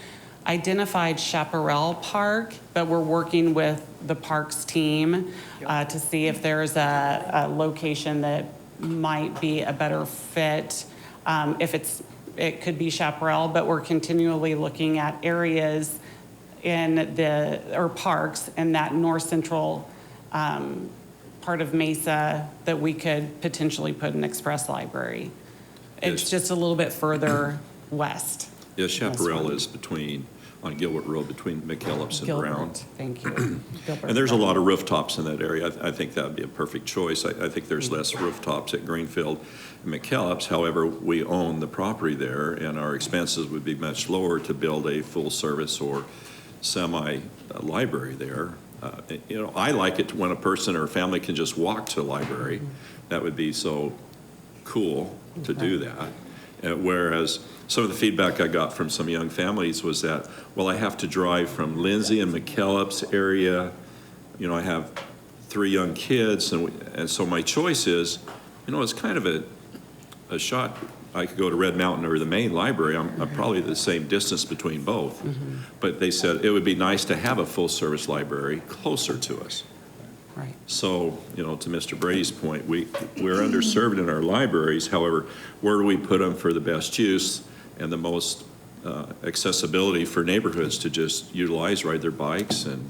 identified Chaparral Park, but we're working with the parks team to see if there's a location that might be a better fit. It could be Chaparral, but we're continually looking at areas in parks in that north central part of Mesa that we could potentially put an express library. It's just a little bit further west. Yeah, Chaparral is on Gilbert Road between McKellips and Brown. Thank you. And there's a lot of rooftops in that area. I think that would be a perfect choice. I think there's less rooftops at Greenfield and McKellips. However, we own the property there, and our expenses would be much lower to build a full service or semi-library there. I like it when a person or a family can just walk to a library. That would be so cool to do that. Whereas some of the feedback I got from some young families was that, well, I have to drive from Lindsay and McKellips area. I have 3 young kids, and so my choice is, it's kind of a shot. I could go to Red Mountain or the main library. I'm probably the same distance between both. But they said it would be nice to have a full-service library closer to us. Right. So, to Mr. Brady's point, we're underserved in our libraries. However, where do we put them for the best use and the most accessibility for neighborhoods to just ride their bikes and,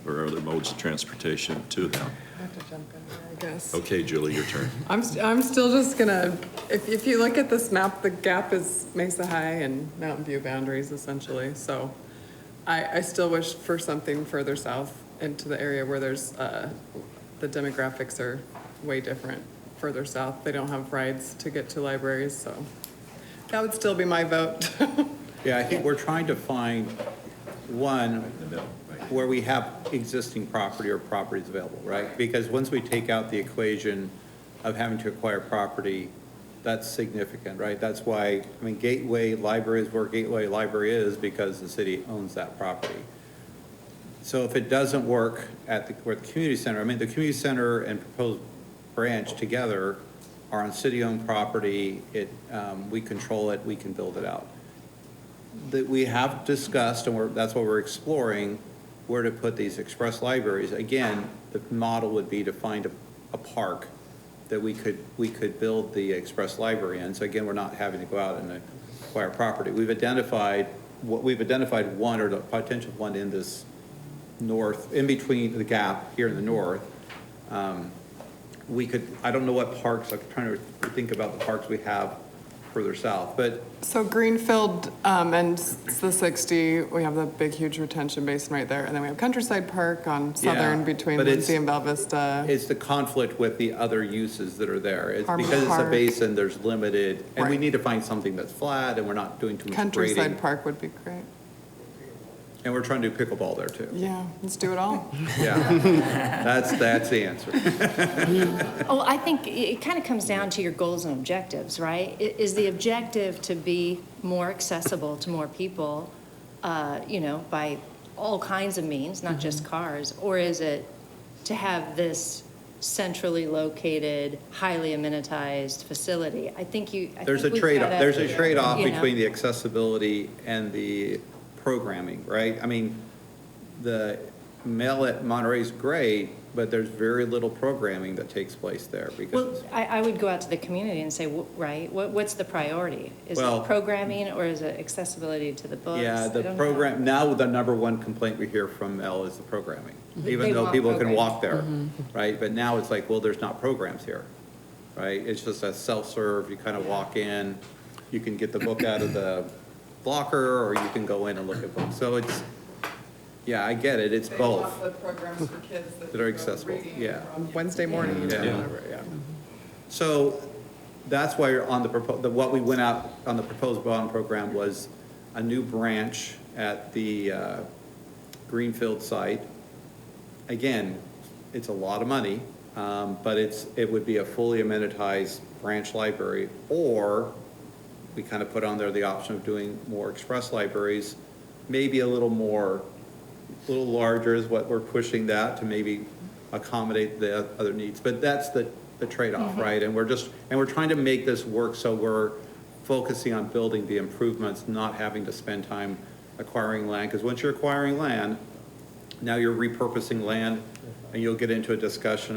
or other modes of transportation to them? I have to jump in there, I guess. Okay, Julie, your turn. I'm still just gonna, if you look at this map, the gap is Mesa High and Mountain View boundaries essentially. So I still wish for something further south into the area where there's, the demographics are way different further south. They don't have rides to get to libraries, so that would still be my vote. Yeah, I think we're trying to find one where we have existing property or properties available, right? Because once we take out the equation of having to acquire property, that's significant, right? That's why, Gateway Library is where Gateway Library is, because the city owns that property. So if it doesn't work at the community center, I mean, the community center and proposed branch together are on city-owned property. We control it, we can build it out. That we have discussed, and that's what we're exploring, where to put these express libraries. Again, the model would be to find a park that we could build the express library in. So again, we're not having to go out and acquire property. We've identified one, or the potential one in this north, in between the gap here in the north. I don't know what parks, I'm trying to think about the parks we have further south, but. So Greenfield ends the 60, we have the big huge retention basin right there, and then we have Countryside Park on Southern between but Lindsay and Bella Vista. It's the conflict with the other uses that are there. It's Harmon because it's a Park. basin, there's limited, and we Right. need to find something that's flat, and we're not doing too much Countryside grading. Park would be great. And we're trying to do pickleball there too. Yeah, let's do it all. Yeah, that's the answer. Oh, I think it kind of comes down to your goals and objectives, right? Is the objective to be more accessible to more people, by all kinds of means, not just cars? Or is it to have this centrally located, highly amenitized facility? There's a trade-off. There's a trade-off you know. between the accessibility and the programming, right? I mean, the mail at Monterey is great, but there's very little programming that takes place there because. Well, I would go out to the community and say, right, what's the priority? Is Well- it programming or is it accessibility to the books? Yeah, I the don't know. program, now the number one complaint we hear from Mel is the programming. They Even though want people can programming. walk there, right? But now it's like, well, there's not programs here, right? It's just a self-serve, you kind of walk in, you can get the book out of the locker, or you can go in and look at books. So it's, yeah, I get it, it's both. The programs for kids That are accessible, yeah. on Wednesday morning or Yeah. whatever, yeah. So that's why on what we went out on the proposed bond program was a new branch at the Greenfield site. Again, it's a lot of money, but it would be a fully amenitized branch library, or we kind of put on there the option of doing more express libraries, maybe a little larger is what we're pushing that to maybe accommodate the other needs. But that's the trade-off, right? And we're trying to make this work so we're focusing on building the improvements, not having to spend time acquiring land. Because once you're acquiring land, now you're repurposing land, and you'll get into a discussion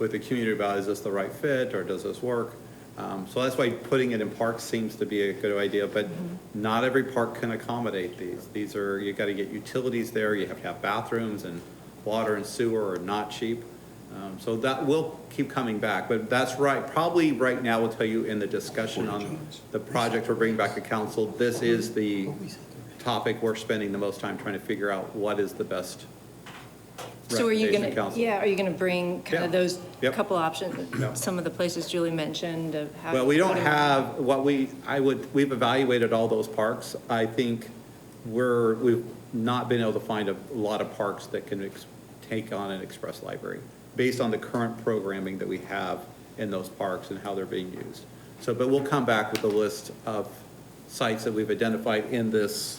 with the community about, is this the right fit, or does this work? So that's why putting it in parks seems to be a good idea, but not every park can accommodate these. You gotta get utilities there, you have to have bathrooms, and water and sewer are not cheap. So that will keep coming back, but that's right, probably right now we'll tell you in the discussion on the project we're bringing back to council, this is the topic we're spending the most time trying to figure out what is the best So are you recommendation to council. are you gonna bring kind of Yeah. those Yep. couple options, Yep. some of the places Julie mentioned of how? Well, we don't what do have, we've evaluated all those parks. I think we've not been able to find a lot of parks that can take on an express library based on the current programming that we have in those parks and how they're being used. So, but we'll come back with a list of sites that we've identified in this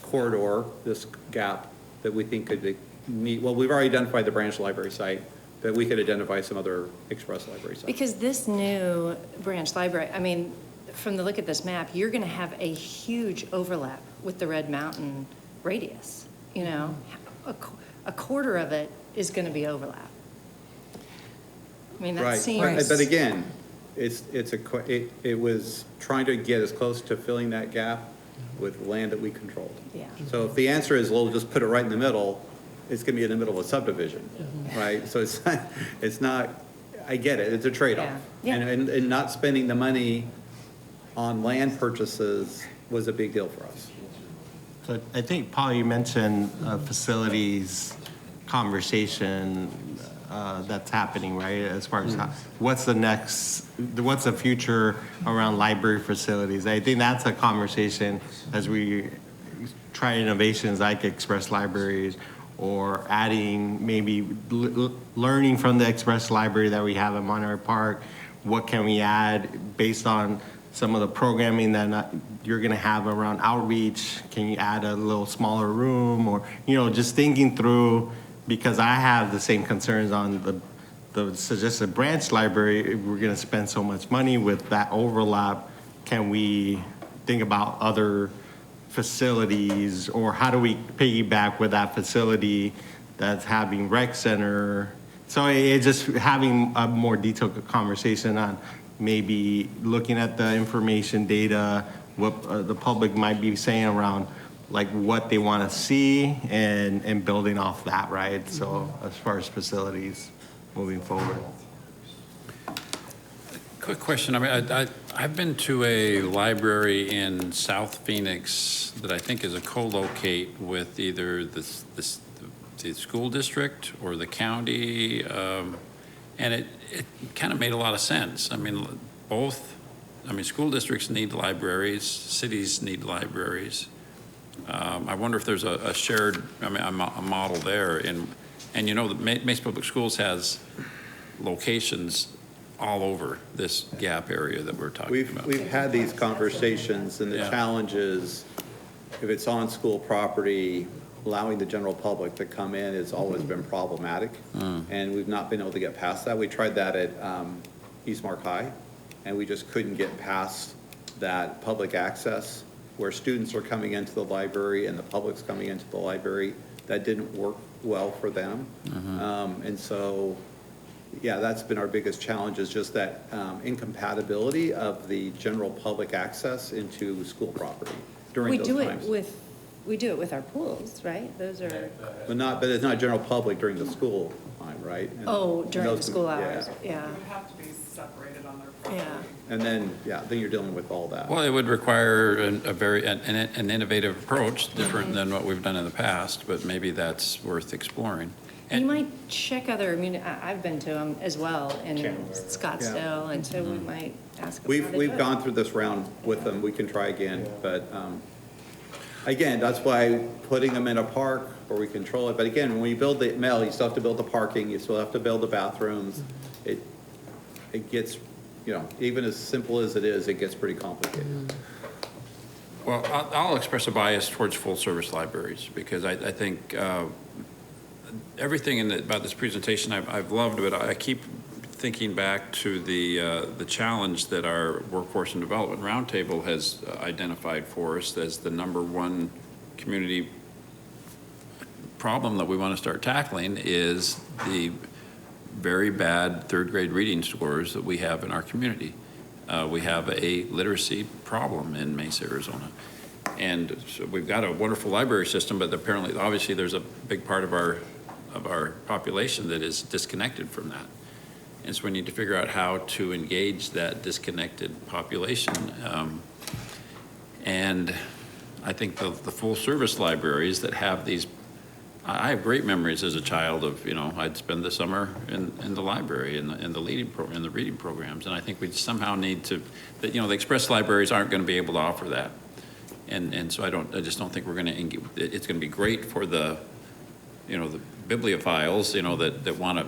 corridor, this gap, that we think could meet, well, we've already identified the branch library site, but we could identify some other express library sites. Because this new branch library, I mean, from the look at this map, you're gonna have a huge overlap with the Red Mountain radius, you know? A quarter of it is gonna be overlap. I mean, that Right, seems. but again, it was trying to get as close to filling that gap with land that we controlled. Yeah. So if the answer is, well, just put it right in the middle, it's gonna be in the middle of a subdivision, right? So it's not, I get it, it's a trade-off. Yeah. Yeah. And not spending the money on land purchases was a big deal for us. So I think, Paul, you mentioned facilities conversation that's happening, right? As far as what's the future around library facilities? I think that's a conversation as we try innovations like express libraries, or adding maybe learning from the express library that we have at Monterey Park. What can we add based on some of the programming that you're gonna have around outreach. Can you add a little smaller room, or, just thinking through, because I have the same concerns on the suggested branch library. If we're gonna spend so much money with that overlap, can we think about other facilities, or how do we piggyback with that facility that's having rec center? So it just having a more detailed conversation on maybe looking at the information data, what the public might be saying around like what they want to see, and building off that, right? So as far as facilities moving forward. Quick question. I mean, I've been to a library in South Phoenix that I think is a co-locate with either the school district or the county, and it kind of made a lot of sense. I mean, school districts need libraries, cities need libraries. I wonder if there's a shared, a model there. And the Mesa Public Schools has locations all over this gap area that we're talking about. We've had these conversations, and the challenge is, if it's on school property, allowing the general public to come in has always been problematic. And we've not been able to get past that. We tried that at Eastmark High, and we just couldn't get past that public access where students are coming into the library and the public's coming into the library. That didn't work well for them. And so, that's been our biggest challenge, is just that incompatibility of the general public access into school property during those times. We do it with our pools, right? Those are. But it's not general public during the school time, right? And During the those- school hours, It would have to be separated on their property. And then you're dealing with all that. Well, it would require an innovative approach, different than what we've done in the past, but maybe that's worth exploring. You might check other, I've been to them as well in Scottsdale, and so we might ask them how they do We've it. gone through this round with them. We can try again, but again, that's why putting them in a park where we control it. But again, when you build the Mel, you still have to build the parking, you still have to build the bathrooms. It gets, even as simple as it is, it gets pretty complicated. Well, I'll express a bias towards full-service libraries, because I think everything about this presentation I've loved, but I keep thinking back to the challenge that our Workforce and Development Roundtable has identified for us as the #1 community problem that we want to start tackling, is the very bad third grade reading scores that we have in our community. We have a literacy problem in Mesa, Arizona. And so we've got a wonderful library system, but obviously there's a big part of our population that is disconnected from that. And so we need to figure out how to engage that disconnected population. And I think the full-service libraries that have these, I have great memories as a child of, I'd spend the summer in the library in the reading programs. And I think we somehow need to, the express libraries aren't going to be able to offer that. And so I just don't think we're going to, it's going to be great for the bibliophiles, that want to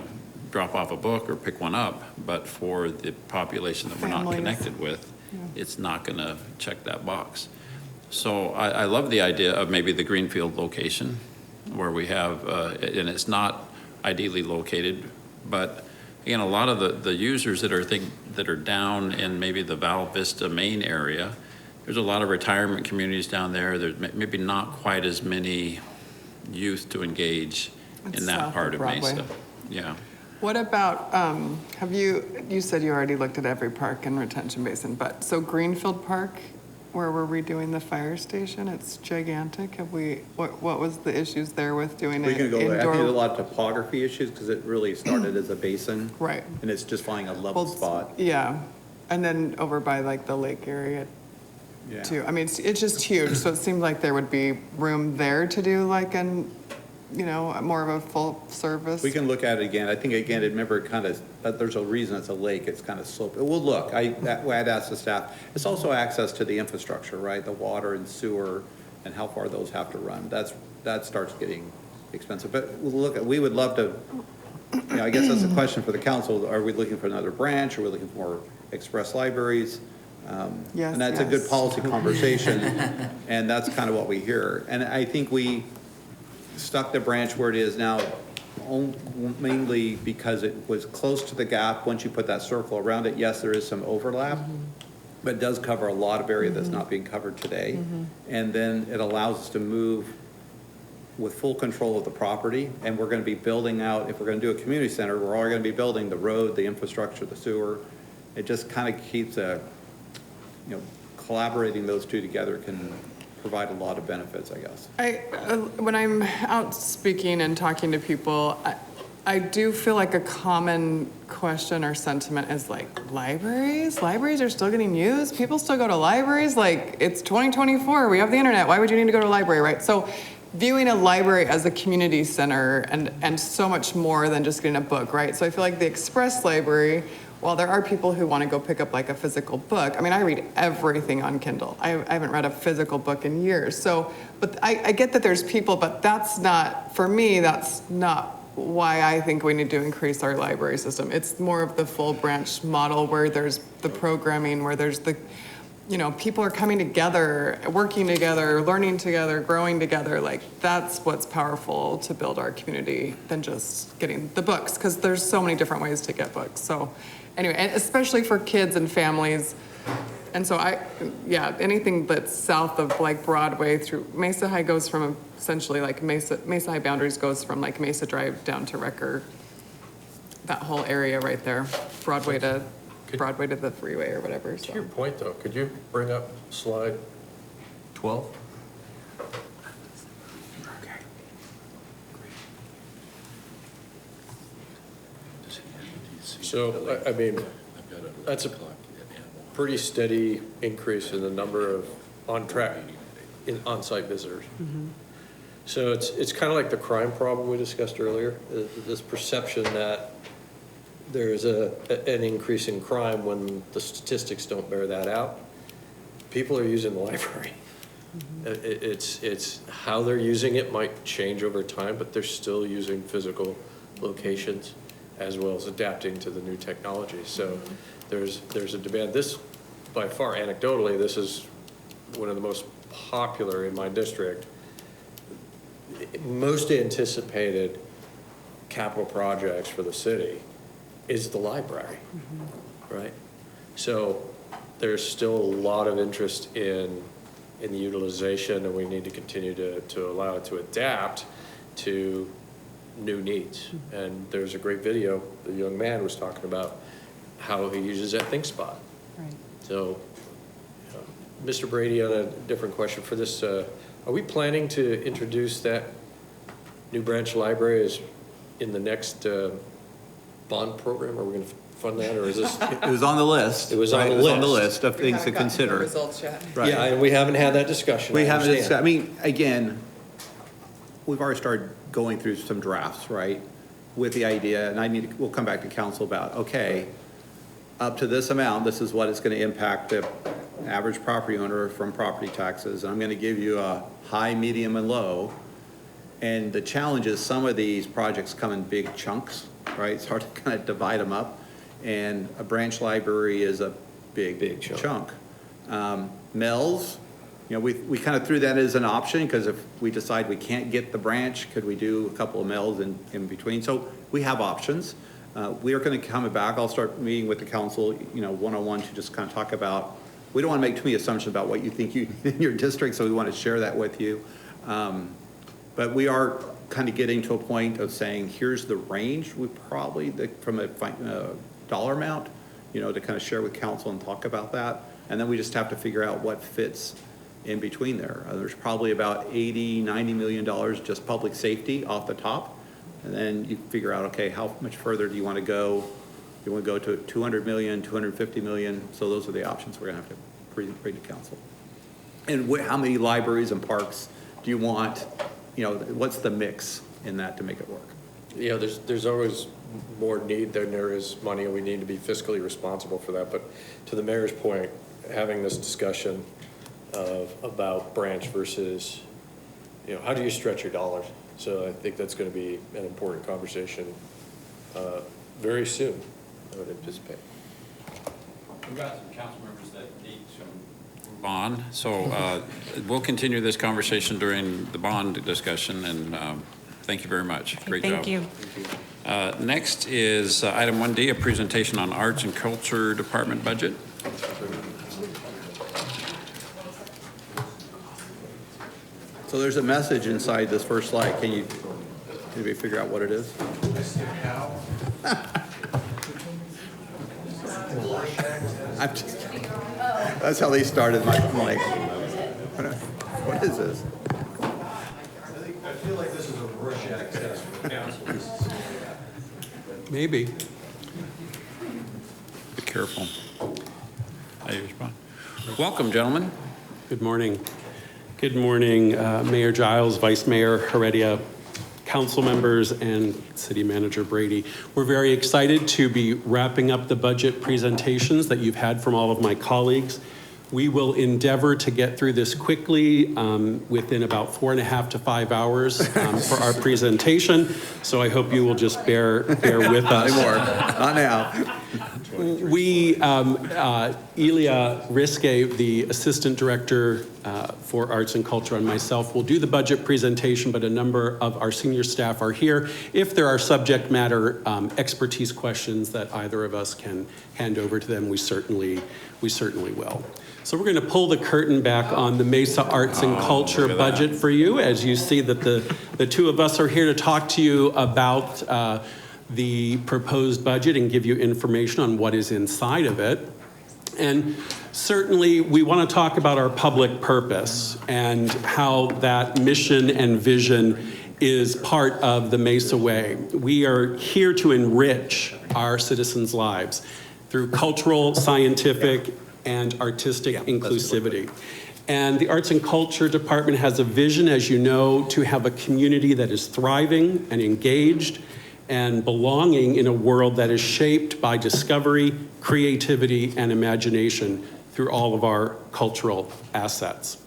drop off a book or pick one up, but for the population that we're not connected with, it's not going to check that box. So I love the idea of maybe the Greenfield location, where we have, and it's not ideally located, but again, a lot of the users that are down in maybe the Val Vista main area, there's a lot of retirement communities down there. There's maybe not quite as many youth to engage in that part of Mesa. Yeah. What about, you said you already looked at every park in retention basin, but so Greenfield Park, where we're redoing the fire station, it's gigantic. What was the issues there with doing We it can go there. I indoor? think there's a lot of topography issues, because it really started as a basin. Right. And it's just finding a level spot. Yeah, and then over by like the lake area Yeah. too. It's just huge, so it seemed like there would be room there to do like more of a full service. We can look at it again. I think, again, remember, there's a reason it's a lake. It's kind of sloped. We'll look. I'd ask the staff. It's also access to the infrastructure, right? The water and sewer, and how far those have to run. That starts getting expensive. But we would love to, I guess that's a question for the council. Are we looking for another branch? Are we looking for more express libraries? Yes, And that's a good yes. policy conversation, and that's kind of what we hear. And I think we stuck the branch where it is now mainly because it was close to the gap. Once you put that circle around it, yes, there is some overlap, but it does cover a lot of area that's not being covered today. And then it allows us to move with full control of the property, and we're gonna be building out, if we're gonna do a community center, we're already gonna be building the road, the infrastructure, the sewer. It just kind of keeps collaborating those two together can provide a lot of benefits, I guess. When I'm out speaking and talking to people, I do feel like a common question or sentiment is like, libraries? Libraries are still getting used? People still go to libraries? Like, it's 2024, we have the internet, why would you need to go to a library, right? So viewing a library as a community center and so much more than just getting a book, right? So I feel like the Express Library, while there are people who want to go pick up like a physical book, I mean, I read everything on Kindle. I haven't read a physical book in years. So, but I get that there's people, but that's not, for me, that's not why I think we need to increase our library system. It's more of the full branch model where there's the programming, where there's the, people are coming together, working together, learning together, growing together. Like, that's what's powerful to build our community than just getting the books, because there's so many different ways to get books. So anyway, and especially for kids and families. And so anything that's south of like Broadway through Mesa High goes from essentially like Mesa High boundaries goes from like Mesa Drive down to Recker, that whole area right there, Broadway to the freeway or whatever. To your point, though, could you bring up slide 12? So, I mean, that's a pretty steady increase in the number of on-site visitors. So it's kind of like the crime problem we discussed earlier, this perception that there's an increase in crime when the statistics don't bear that out. People are using the library. It's how they're using it might change over time, but they're still using physical locations as well as adapting to the new technology. So there's a demand. This, by far, anecdotally, this is one of the most popular in my district. Most anticipated capital projects for the city is the library, right? So there's still a lot of interest in the utilization, and we need to continue to allow it to adapt to new needs. And there's a great video, the young man was talking about how he uses that ThinkSpot. Right. So, Mr. Brady, on a different question for this, are we planning to introduce that new branch library as in the next bond program? Are we going to fund that, or is this? It was on the list. It was on right? the It was list. on the list of things to consider. Results yet. Right. Yeah, and we haven't had that discussion. We I haven't, understand. I mean, again, we've already started going through some drafts, right? With the idea, and we'll come back to council about, okay, up to this amount, this is what it's gonna impact the average property owner from property taxes. I'm gonna give you a high, medium, and low. And the challenge is some of these projects come in big chunks, right? It's hard to kind of divide them up. And a branch library is a big chunk. Mills, we kind of threw that as an option, because if we decide we can't get the branch, could we do a couple of mills in between? So we have options. We are going to come back. I'll start meeting with the council, one-on-one to just kind of talk about, we don't want to make too many assumptions about what you think you need in your district, so we want to share that with you. But we are kind of getting to a point of saying, here's the range, we probably, from a dollar amount, to kind of share with council and talk about that. And then we just have to figure out what fits in between there. There's probably about $80, $90 million just public safety off the top. And then you figure out, okay, how much further do you want to go? Do you want to go to 200 million, 250 million? So those are the options we're going to have to bring to council. And how many libraries and parks do you want? What's the mix in that to make it work? There's always more need than there is money, and we need to be fiscally responsible for that. But to the mayor's point, having this discussion about branch versus, how do you stretch your dollars? So I think that's going to be an important conversation very soon, I would anticipate. We've got some council members that need bond. So we'll continue this conversation during the bond discussion, and thank you very much. Great job. Thank you. Next is item 1D, a presentation on Arts and Culture Department budget. So there's a message inside this first slide. Can you maybe figure out what it is? I'm just kidding. That's how they started. I'm like, what is this? I feel like this is a Rorschach test for council. Maybe. Be careful. How you respond? Welcome, gentlemen. Good morning. Good morning, Mayor Giles, Vice Mayor Heredia, council members, and City Manager Brady. We're very excited to be wrapping up the budget presentations that you've had from all of my colleagues. We will endeavor to get through this quickly within about 4.5 to 5 hours for our presentation. So I hope you will just bear with us. Not now. We, Elia Riske, the Assistant Director for Arts and Culture, and myself will do the budget presentation, but a number of our senior staff are here. If there are subject matter expertise questions that either of us can hand over to them, we certainly will. So we're going to pull the curtain back on the Mesa Arts and Culture budget for you. As you see that the two of us are here to talk to you about the proposed budget and give you information on what is inside of it. And certainly we want to talk about our public purpose and how that mission and vision is part of the Mesa Way. We are here to enrich our citizens' lives through cultural, scientific, and artistic inclusivity. And the Arts and Culture Department has a vision, as you know, to have a community that is thriving and engaged and belonging in a world that is shaped by discovery, creativity, and imagination through all of our cultural assets.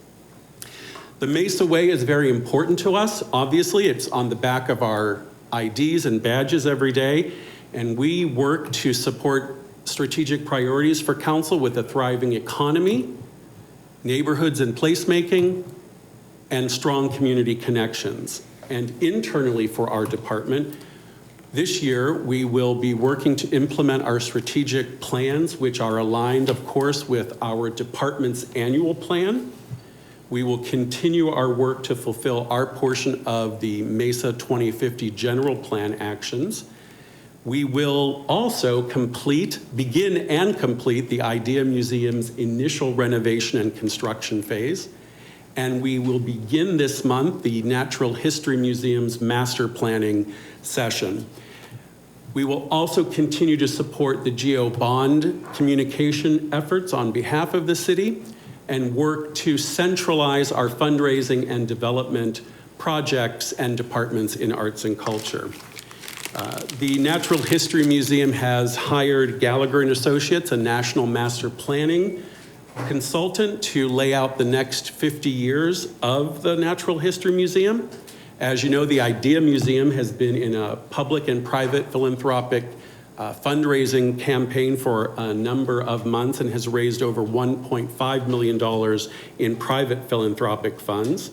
The Mesa Way is very important to us. Obviously, it's on the back of our IDs and badges every day, and we work to support strategic priorities for council with a thriving economy, neighborhoods and placemaking, and strong community connections. And internally for our department, this year, we will be working to implement our strategic plans, which are aligned, of course, with our department's annual plan. We will continue our work to fulfill our portion of the Mesa 2050 general plan actions. We will also begin and complete the IDEA Museum's initial renovation and construction phase. And we will begin this month the Natural History Museum's master planning session. We will also continue to support the GEO bond communication efforts on behalf of the city and work to centralize our fundraising and development projects and departments in arts and culture. The Natural History Museum has hired Gallagher & Associates, a national master planning consultant, to lay out the next 50 years of the Natural History Museum. As you know, the IDEA Museum has been in a public and private philanthropic fundraising campaign for a number of months and has raised over $1.5 million in private philanthropic funds.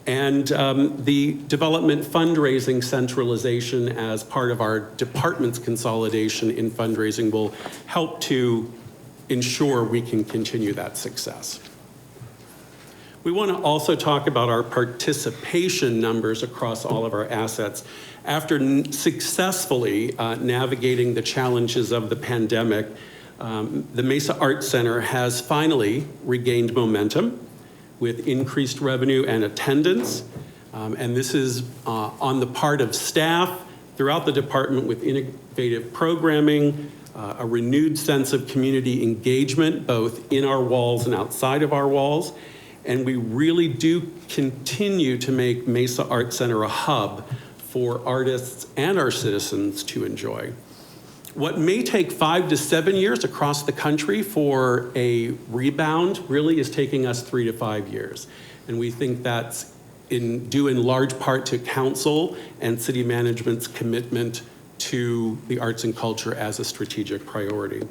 And the development fundraising centralization as part of our department's consolidation in fundraising will help to ensure we can continue that success. We want to also talk about our participation numbers across all of our assets. After successfully navigating the challenges of the pandemic, the Mesa Arts Center has finally regained momentum with increased revenue and attendance. And this is on the part of staff throughout the department with innovative programming, a renewed sense of community engagement, both in our walls and outside of our walls. And we really do continue to make Mesa Arts Center a hub for artists and our citizens to enjoy. What may take 5 to 7 years across the country for a rebound really is taking us 3 to 5 years. And we think that's due in large part to council and city management's commitment to the arts and culture as a strategic priority.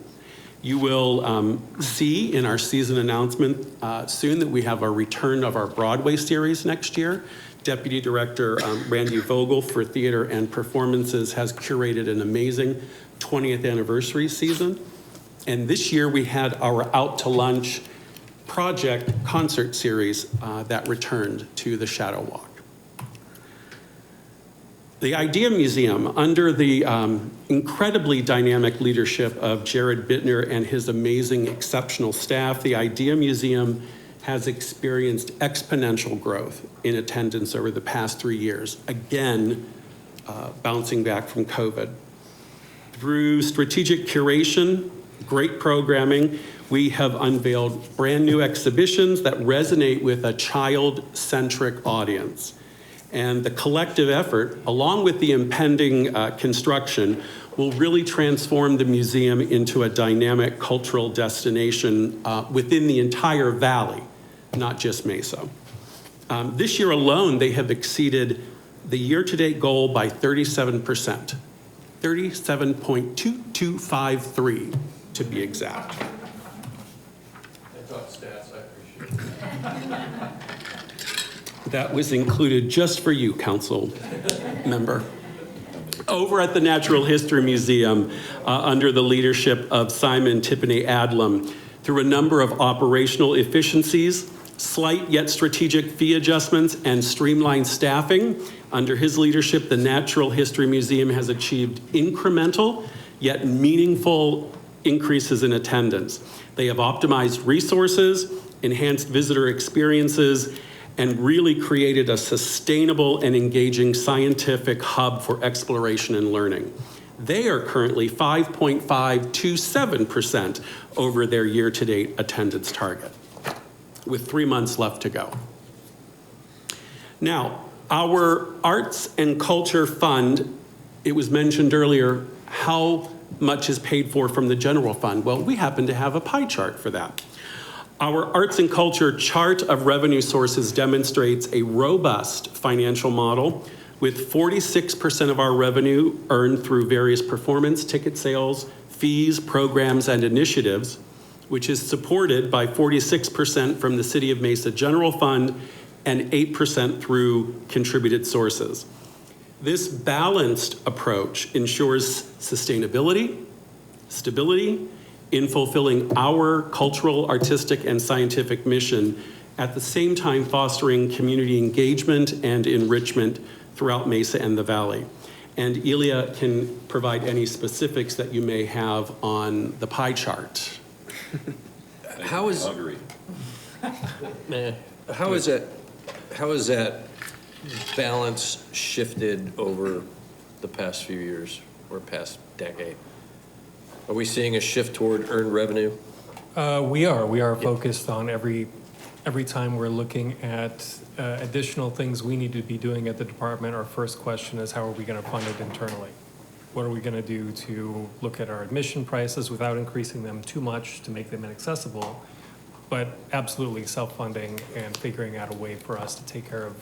You will see in our season announcement soon that we have a return of our Broadway series next year. Deputy Director Randy Vogel for Theater and Performances has curated an amazing 20th anniversary season. And this year we had our Out to Lunch project concert series that returned to the Shadow Walk. The Idea Museum, under the incredibly dynamic leadership of Jared Bittner and his amazing, exceptional staff, the Idea Museum has experienced exponential growth in attendance over the past 3 years, again, bouncing back from COVID. Through strategic curation, great programming, we have unveiled brand new exhibitions that resonate with a child-centric audience. And the collective effort, along with the impending construction, will really transform the museum into a dynamic cultural destination within the entire valley, not just Mesa. This year alone, they have exceeded the year-to-date goal by 37%, 37.2253 to be exact. I thought stats, I appreciate it. That was included just for you, council member. Over at the Natural History Museum, under the leadership of Simon Tiffany Adlam, through a number of operational efficiencies, slight yet strategic fee adjustments, and streamlined staffing, under his leadership, the Natural History Museum has achieved incremental yet meaningful increases in attendance. They have optimized resources, enhanced visitor experiences, and really created a sustainable and engaging scientific hub for exploration and learning. They are currently 5.527% over their year-to-date attendance target, with 3 months left to go. Now, our Arts and Culture Fund, it was mentioned earlier how much is paid for from the general fund. Well, we happen to have a pie chart for that. Our arts and culture chart of revenue sources demonstrates a robust financial model with 46% of our revenue earned through various performance, ticket sales, fees, programs, and initiatives, which is supported by 46% from the City of Mesa General Fund and 8% through contributed sources. This balanced approach ensures sustainability, stability, in fulfilling our cultural, artistic, and scientific mission, at the same time fostering community engagement and enrichment throughout Mesa and the Valley. And Elia can provide any specifics that you may have on the pie chart. How is that balance shifted over the past few years or past decade? Are we seeing a shift toward earned revenue? We are focused on every time we're looking at additional things we need to be doing at the department. Our first question is, how are we going to fund it internally? What are we going to do to look at our admission prices without increasing them too much to make them inaccessible, but absolutely self-funding and figuring out a way for us to take care of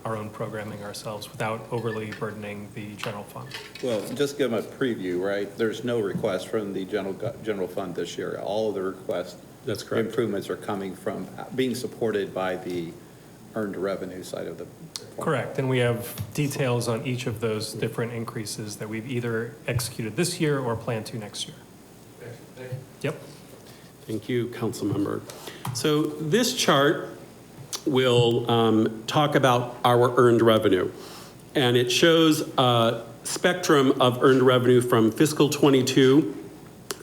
our own programming ourselves without overly burdening the general fund. Well, just give them a preview, right? There's no request from the general fund this year. All of the requests, that's correct, improvements are coming from being supported by the earned revenue side of the. Correct, and we have details on each of those different increases that we've either executed this year or plan to next year. Yep. Thank you, council member. So this chart will talk about our earned revenue. And it shows a spectrum of earned revenue from fiscal 22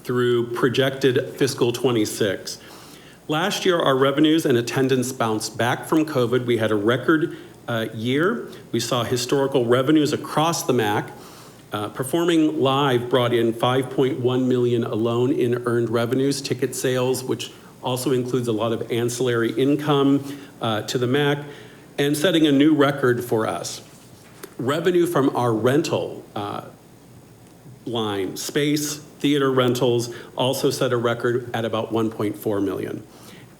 through projected fiscal 26. Last year, our revenues and attendance bounced back from COVID. We had a record year. We saw historical revenues across the MAC. Performing Live brought in $5.1 million alone in earned revenues, ticket sales, which also includes a lot of ancillary income to the MAC, and setting a new record for us. Revenue from our rental line, space, theater rentals, also set a record at about $1.4 million.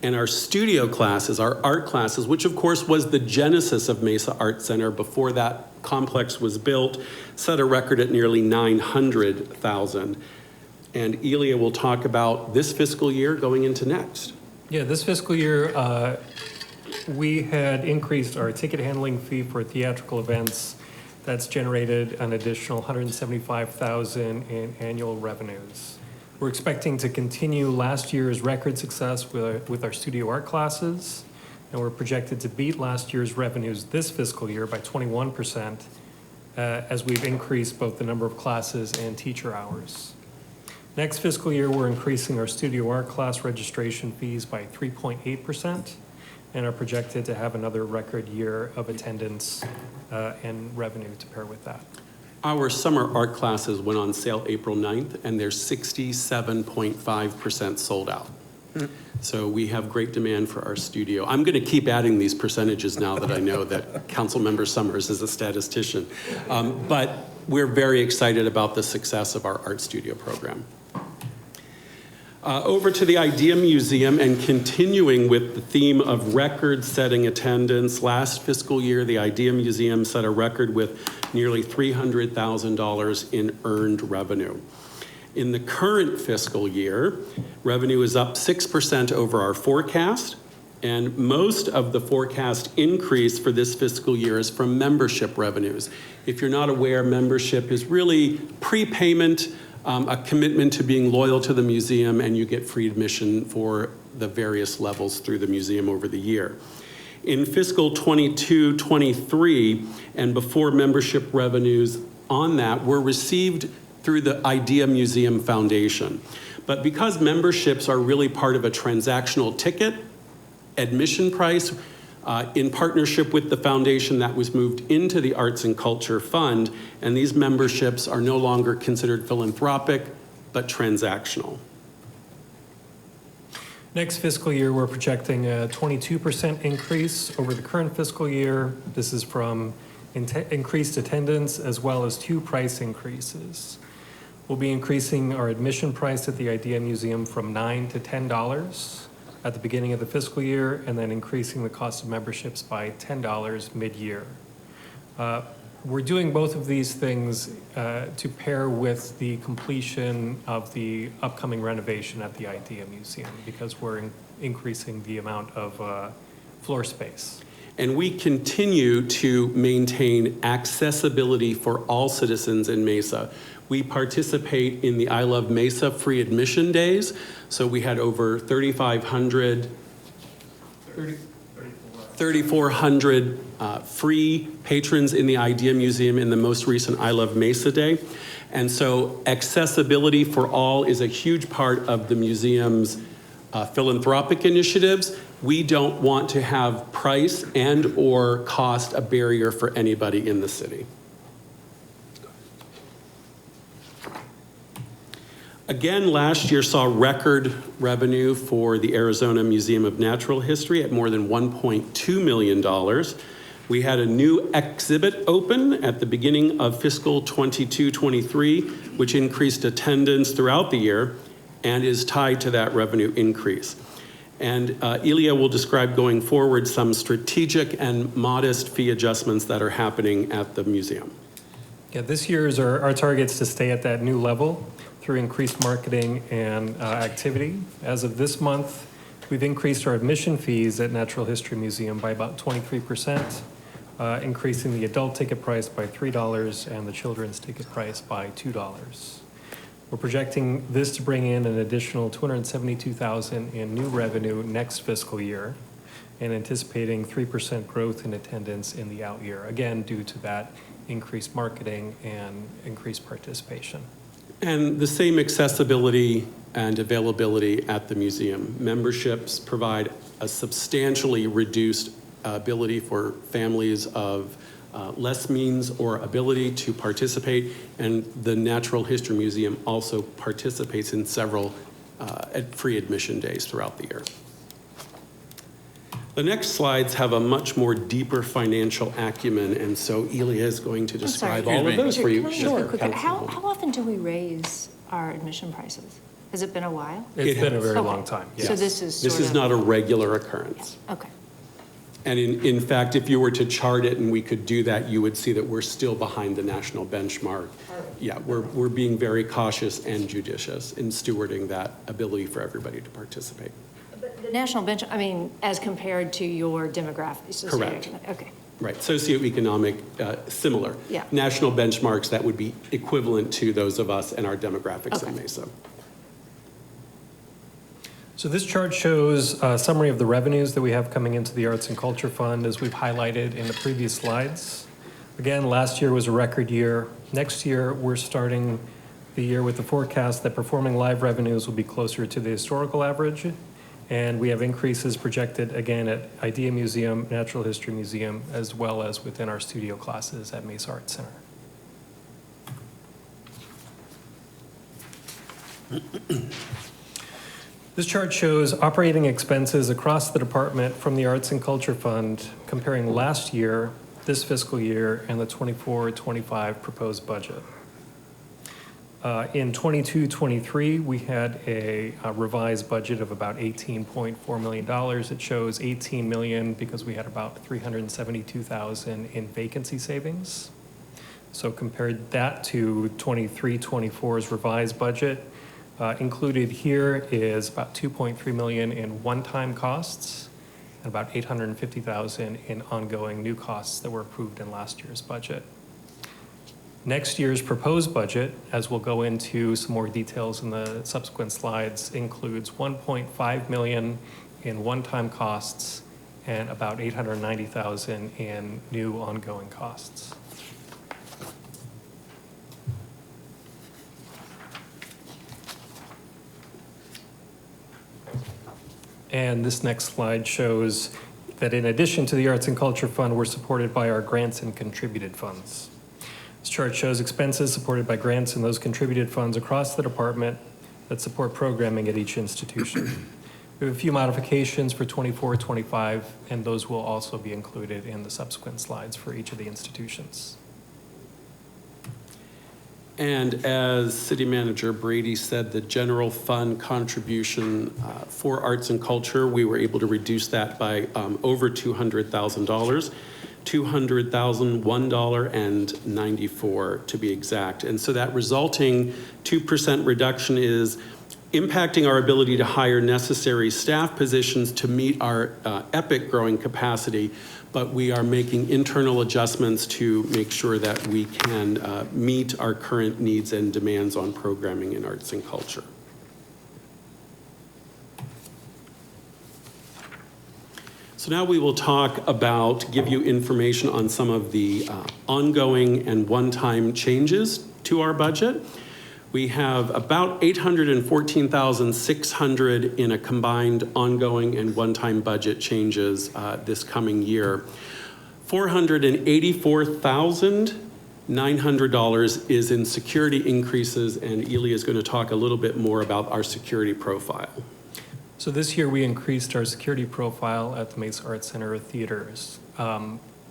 And our studio classes, our art classes, which of course was the genesis of Mesa Art Center before that complex was built, set a record at nearly $900,000. And Elia will talk about this fiscal year going into next. Yeah, this fiscal year, we had increased our ticket handling fee for theatrical events. That's generated an additional $175,000 in annual revenues. We're expecting to continue last year's record success with our studio art classes, and we're projected to beat last year's revenues this fiscal year by 21%, as we've increased both the number of classes and teacher hours. Next fiscal year, we're increasing our studio art class registration fees by 3.8%, and are projected to have another record year of attendance and revenue to pair with that. Our summer art classes went on sale April 9th, and they're 67.5% sold out. So we have great demand for our studio. I'm going to keep adding these percentages now that I know that Councilmember Summers is a statistician. But we're very excited about the success of our art studio program. Over to the Idea Museum, and continuing with the theme of record-setting attendance. Last fiscal year, the Idea Museum set a record with nearly $300,000 in earned revenue. In the current fiscal year, revenue is up 6% over our forecast, and most of the forecast increase for this fiscal year is from membership revenues. If you're not aware, membership is really prepayment, a commitment to being loyal to the museum, and you get free admission for the various levels through the museum over the year. In fiscal 22-23, and before membership revenues on that were received through the Idea Museum Foundation. But because memberships are really part of a transactional ticket, admission price, in partnership with the foundation, that was moved into the Arts and Culture Fund, and these memberships are no longer considered philanthropic, but transactional. Next fiscal year, we're projecting a 22% increase over the current fiscal year. This is from increased attendance as well as 2 price increases. We'll be increasing our admission price at the Idea Museum from $9 to $10 at the beginning of the fiscal year, and then increasing the cost of memberships by $10 mid-year. We're doing both of these things to pair with the completion of the upcoming renovation at the Idea Museum, because we're increasing the amount of floor space. And we continue to maintain accessibility for all citizens in Mesa. We participate in the I Love Mesa free admission days. So we had over 3,400 free patrons in the Idea Museum in the most recent I Love Mesa Day. And so accessibility for all is a huge part of the museum's philanthropic initiatives. We don't want to have price and or cost a barrier for anybody in the city. Again, last year saw record revenue for the Arizona Museum of Natural History at more than $1.2 million. We had a new exhibit open at the beginning of fiscal 22-23, which increased attendance throughout the year and is tied to that revenue increase. And Elia will describe going forward some strategic and modest fee adjustments that are happening at the museum. Yeah, this year's our target's to stay at that new level through increased marketing and activity. As of this month, we've increased our admission fees at Natural History Museum by about 23%, increasing the adult ticket price by $3 and the children's ticket price by $2. We're projecting this to bring in an additional $272,000 in new revenue next fiscal year, and anticipating 3% growth in attendance in the out year, again, due to that increased marketing and increased participation. And the same accessibility and availability at the museum. Memberships provide a substantially reduced ability for families of less means or ability to participate, and the Natural History Museum also participates in several free admission days throughout the year. The next slides have a much more deeper financial acumen, and so Elia is going to describe all of those for you. Sure. How often do we raise our admission prices? Has it been a while? It's been a very long time. Yes. So this is not a regular occurrence. Okay. And in fact, if you were to chart it and we could do that, you would see that we're still behind the national benchmark. Yeah, we're being very cautious and judicious in stewarding that ability for everybody to participate. The national bench, I mean, as compared to your demographics. Correct. Okay. Right, socioeconomic, similar. Yeah. National benchmarks that would be equivalent to those of us and our demographics in Mesa. So this chart shows a summary of the revenues that we have coming into the Arts and Culture Fund, as we've highlighted in the previous slides. Again, last year was a record year. Next year, we're starting the year with the forecast that performing live revenues will be closer to the historical average. And we have increases projected again at Idea Museum, Natural History Museum, as well as within our studio classes at Mesa Arts Center. This chart shows operating expenses across the department from the Arts and Culture Fund, comparing last year, this fiscal year, and the 24-25 proposed budget. In 22-23, we had a revised budget of about $18.4 million. It shows $18 million because we had about $372,000 in vacancy savings. So compared that to 23-24's revised budget, included here is about $2.3 million in one-time costs and about $850,000 in ongoing new costs that were approved in last year's budget. Next year's proposed budget, as we'll go into some more details in the subsequent slides, includes $1.5 million in one-time costs and about $890,000 in new ongoing costs. And this next slide shows that in addition to the Arts and Culture Fund, we're supported by our grants and contributed funds. This chart shows expenses supported by grants and those contributed funds across the department that support programming at each institution. We have a few modifications for 24-25, and those will also be included in the subsequent slides for each of the institutions. And as City Manager Brady said, the general fund contribution for arts and culture, we were able to reduce that by over $200,000. $200,001.94 to be exact. And so that resulting 2% reduction is impacting our ability to hire necessary staff positions to meet our epic growing capacity, but we are making internal adjustments to make sure that we can meet our current needs and demands on programming in arts and culture. So now we will talk about, give you information on some of the ongoing and one-time changes to our budget. We have about $814,600 in a combined ongoing and one-time budget changes this coming year. $484,900 is in security increases, and Elia is going to talk a little bit more about our security profile. So this year we increased our security profile at the Mesa Arts Center theaters.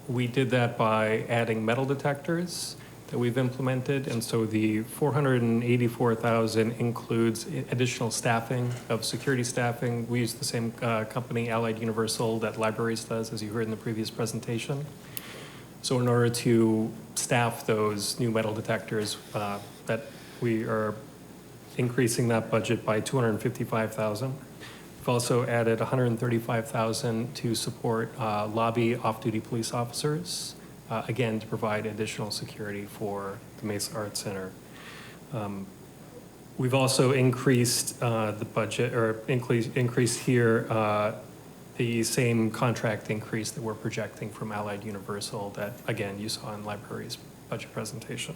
We did that by adding metal detectors that we've implemented, and so the $484,000 includes additional staffing of security staffing. We use the same company, Allied Universal, that Libraries does, as you heard in the previous presentation. So in order to staff those new metal detectors, that we are increasing that budget by $255,000. We've also added $135,000 to support lobby off-duty police officers, again, to provide additional security for the Mesa Arts Center. We've also increased the budget, or increased here the same contract increase that we're projecting from Allied Universal that, again, you saw in Libraries' budget presentation.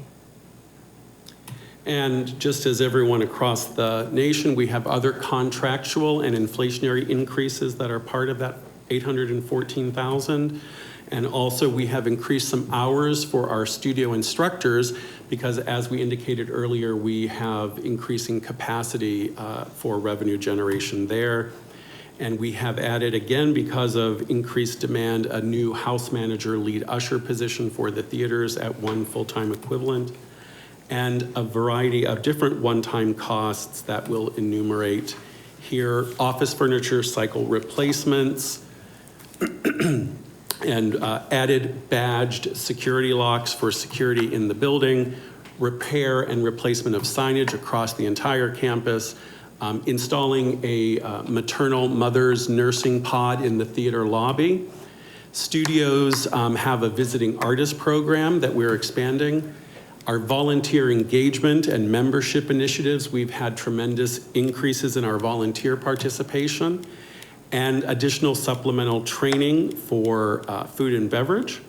And just as everyone across the nation, we have other contractual and inflationary increases that are part of that $814,000. And also we have increased some hours for our studio instructors because, as we indicated earlier, we have increasing capacity for revenue generation there. And we have added, again, because of increased demand, a new house manager lead usher position for the theaters at one full-time equivalent, and a variety of different one-time costs that we'll enumerate here. Office furniture cycle replacements, and added badged security locks for security in the building, repair and replacement of signage across the entire campus, installing a maternal mother's nursing pod in the theater lobby. Studios have a visiting artist program that we're expanding. Our volunteer engagement and membership initiatives, we've had tremendous increases in our volunteer participation, and additional supplemental training for food and beverage.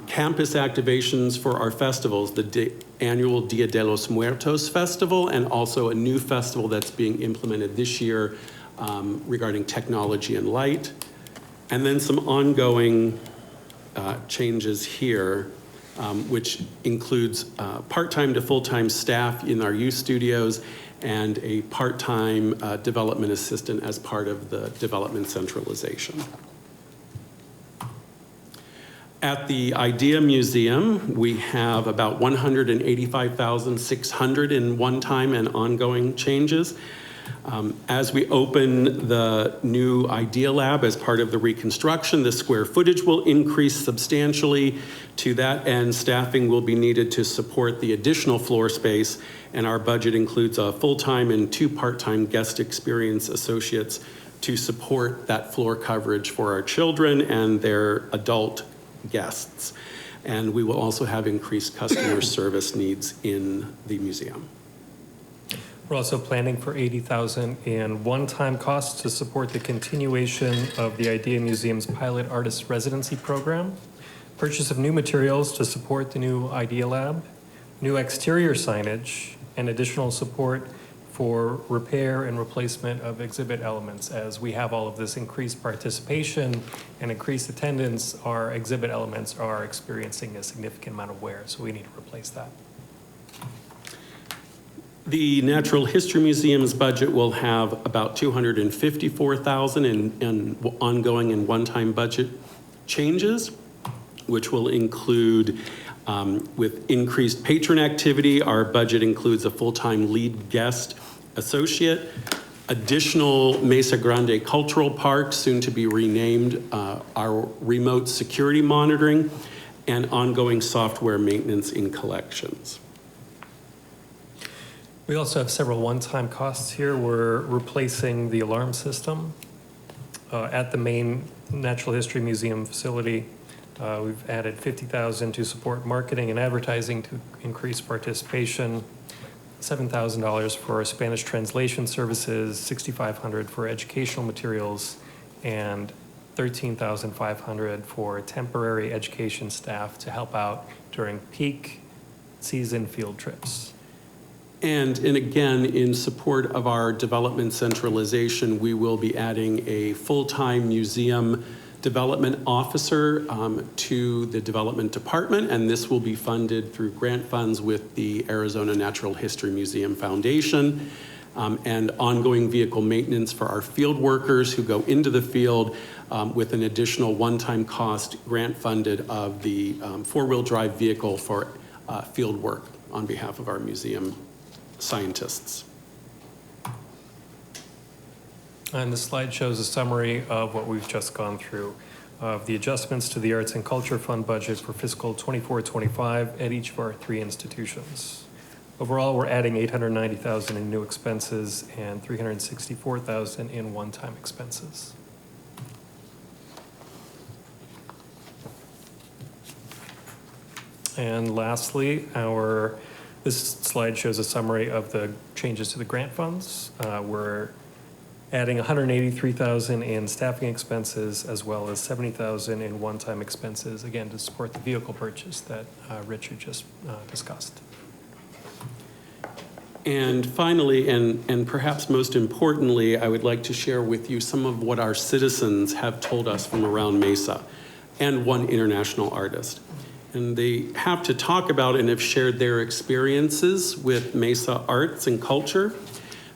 Campus activations for our festivals, the annual Dia de los Muertos festival, and also a new festival that's being implemented this year regarding technology and light. And then some ongoing changes here, which includes part-time to full-time staff in our youth studios and a part-time development assistant as part of the development centralization. At the IDEA Museum, we have about $185,600 in one-time and ongoing changes. As we open the new IDEA Lab as part of the reconstruction, the square footage will increase substantially. To that end, staffing will be needed to support the additional floor space, and our budget includes a full-time and 2 part-time guest experience associates to support that floor coverage for our children and their adult guests. And we will also have increased customer service needs in the museum. We're also planning for $80,000 in one-time costs to support the continuation of the IDEA Museum's pilot artist residency program, purchase of new materials to support the new IDEA Lab, new exterior signage, and additional support for repair and replacement of exhibit elements. As we have all of this increased participation and increased attendance, our exhibit elements are experiencing a significant amount of wear, so we need to replace that. The Natural History Museum's budget will have about $254,000 in ongoing and one-time budget changes, which will include, with increased patron activity, our budget includes a full-time lead guest associate, additional Mesa Grande Cultural Park, soon to be renamed, our remote security monitoring, and ongoing software maintenance in collections. We also have several one-time costs here. We're replacing the alarm system at the main Natural History Museum facility. We've added $50,000 to support marketing and advertising to increase participation, $7,000 for Spanish translation services, $6,500 for educational materials, and $13,500 for temporary education staff to help out during peak season field trips. And again, in support of our development centralization, we will be adding a full-time museum development officer to the development department, and this will be funded through grant funds with the Arizona Natural History Museum Foundation, and ongoing vehicle maintenance for our field workers who go into the field with an additional one-time cost grant funded of the four-wheel drive vehicle for field work on behalf of our museum scientists. And this slide shows a summary of what we've just gone through, of the adjustments to the Arts and Culture Fund budget for fiscal 24-25 at each of our 3 institutions. Overall, we're adding $890,000 in new expenses and $364,000 in one-time expenses. And lastly, this slide shows a summary of the changes to the grant funds. We're adding $183,000 in staffing expenses as well as $70,000 in one-time expenses, again, to support the vehicle purchase that Richard just discussed. And finally, and perhaps most importantly, I would like to share with you some of what our citizens have told us from around Mesa and one international artist. And they have to talk about and have shared their experiences with Mesa arts and culture.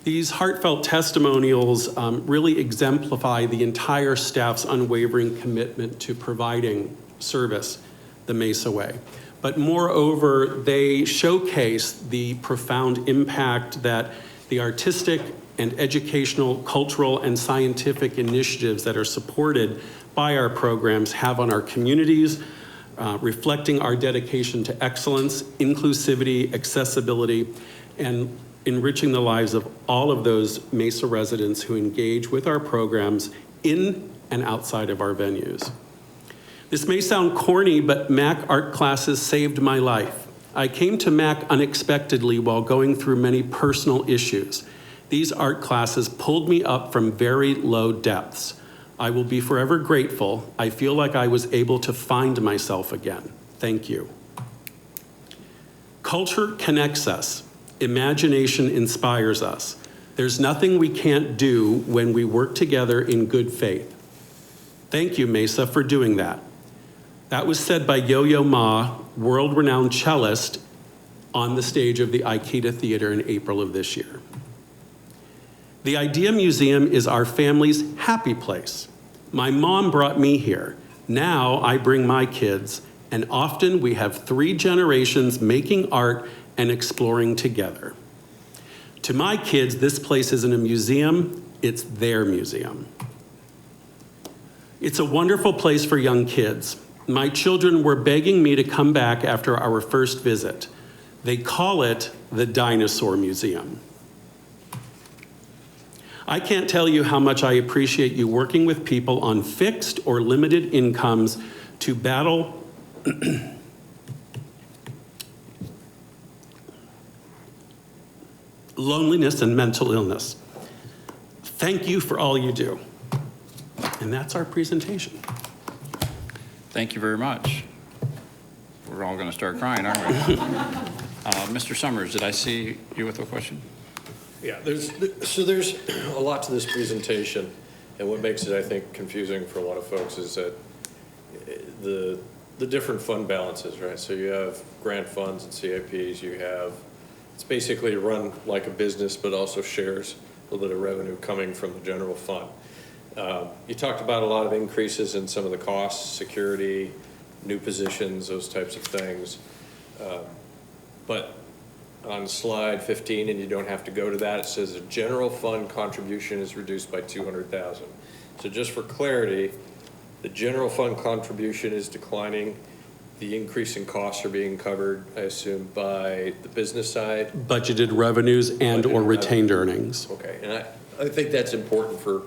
These heartfelt testimonials really exemplify the entire staff's unwavering commitment to providing service the Mesa way. But moreover, they showcase the profound impact that the artistic and educational, cultural, and scientific initiatives that are supported by our programs have on our communities, reflecting our dedication to excellence, inclusivity, accessibility, and enriching the lives of all of those Mesa residents who engage with our programs in and outside of our venues. This may sound corny, but MAC art classes saved my life. I came to MAC unexpectedly while going through many personal issues. These art classes pulled me up from very low depths. I will be forever grateful. I feel like I was able to find myself again. Thank you. Culture connects us. Imagination inspires us. There's nothing we can't do when we work together in good faith. Thank you, Mesa, for doing that. That was said by Yo-Yo Ma, world-renowned cellist, on the stage of the Aikida Theater in April of this year. The Idea Museum is our family's happy place. My mom brought me here. Now I bring my kids, and often we have 3 generations making art and exploring together. To my kids, this place isn't a museum, it's their museum. It's a wonderful place for young kids. My children were begging me to come back after our first visit. They call it the Dinosaur Museum. I can't tell you how much I appreciate you working with people on fixed or limited incomes to battle loneliness and mental illness. Thank you for all you do. And that's our presentation. Thank you very much. We're all going to start crying, aren't we? Mr. Summers, did I see you with a question? Yeah, there's a lot to this presentation, and what makes it, I think, confusing for a lot of folks is that the different fund balances, right? So you have grant funds and CIPs, it's basically run like a business, but also shares a little bit of revenue coming from the general fund. You talked about a lot of increases in some of the costs, security, new positions, those types of things. But on slide 15, and you don't have to go to that, it says the general fund contribution is reduced by $200,000. So just for clarity, the general fund contribution is declining. The increase in costs are being covered, I assume, by the business side. Budgeted revenues and or retained earnings. Okay, and I think that's important for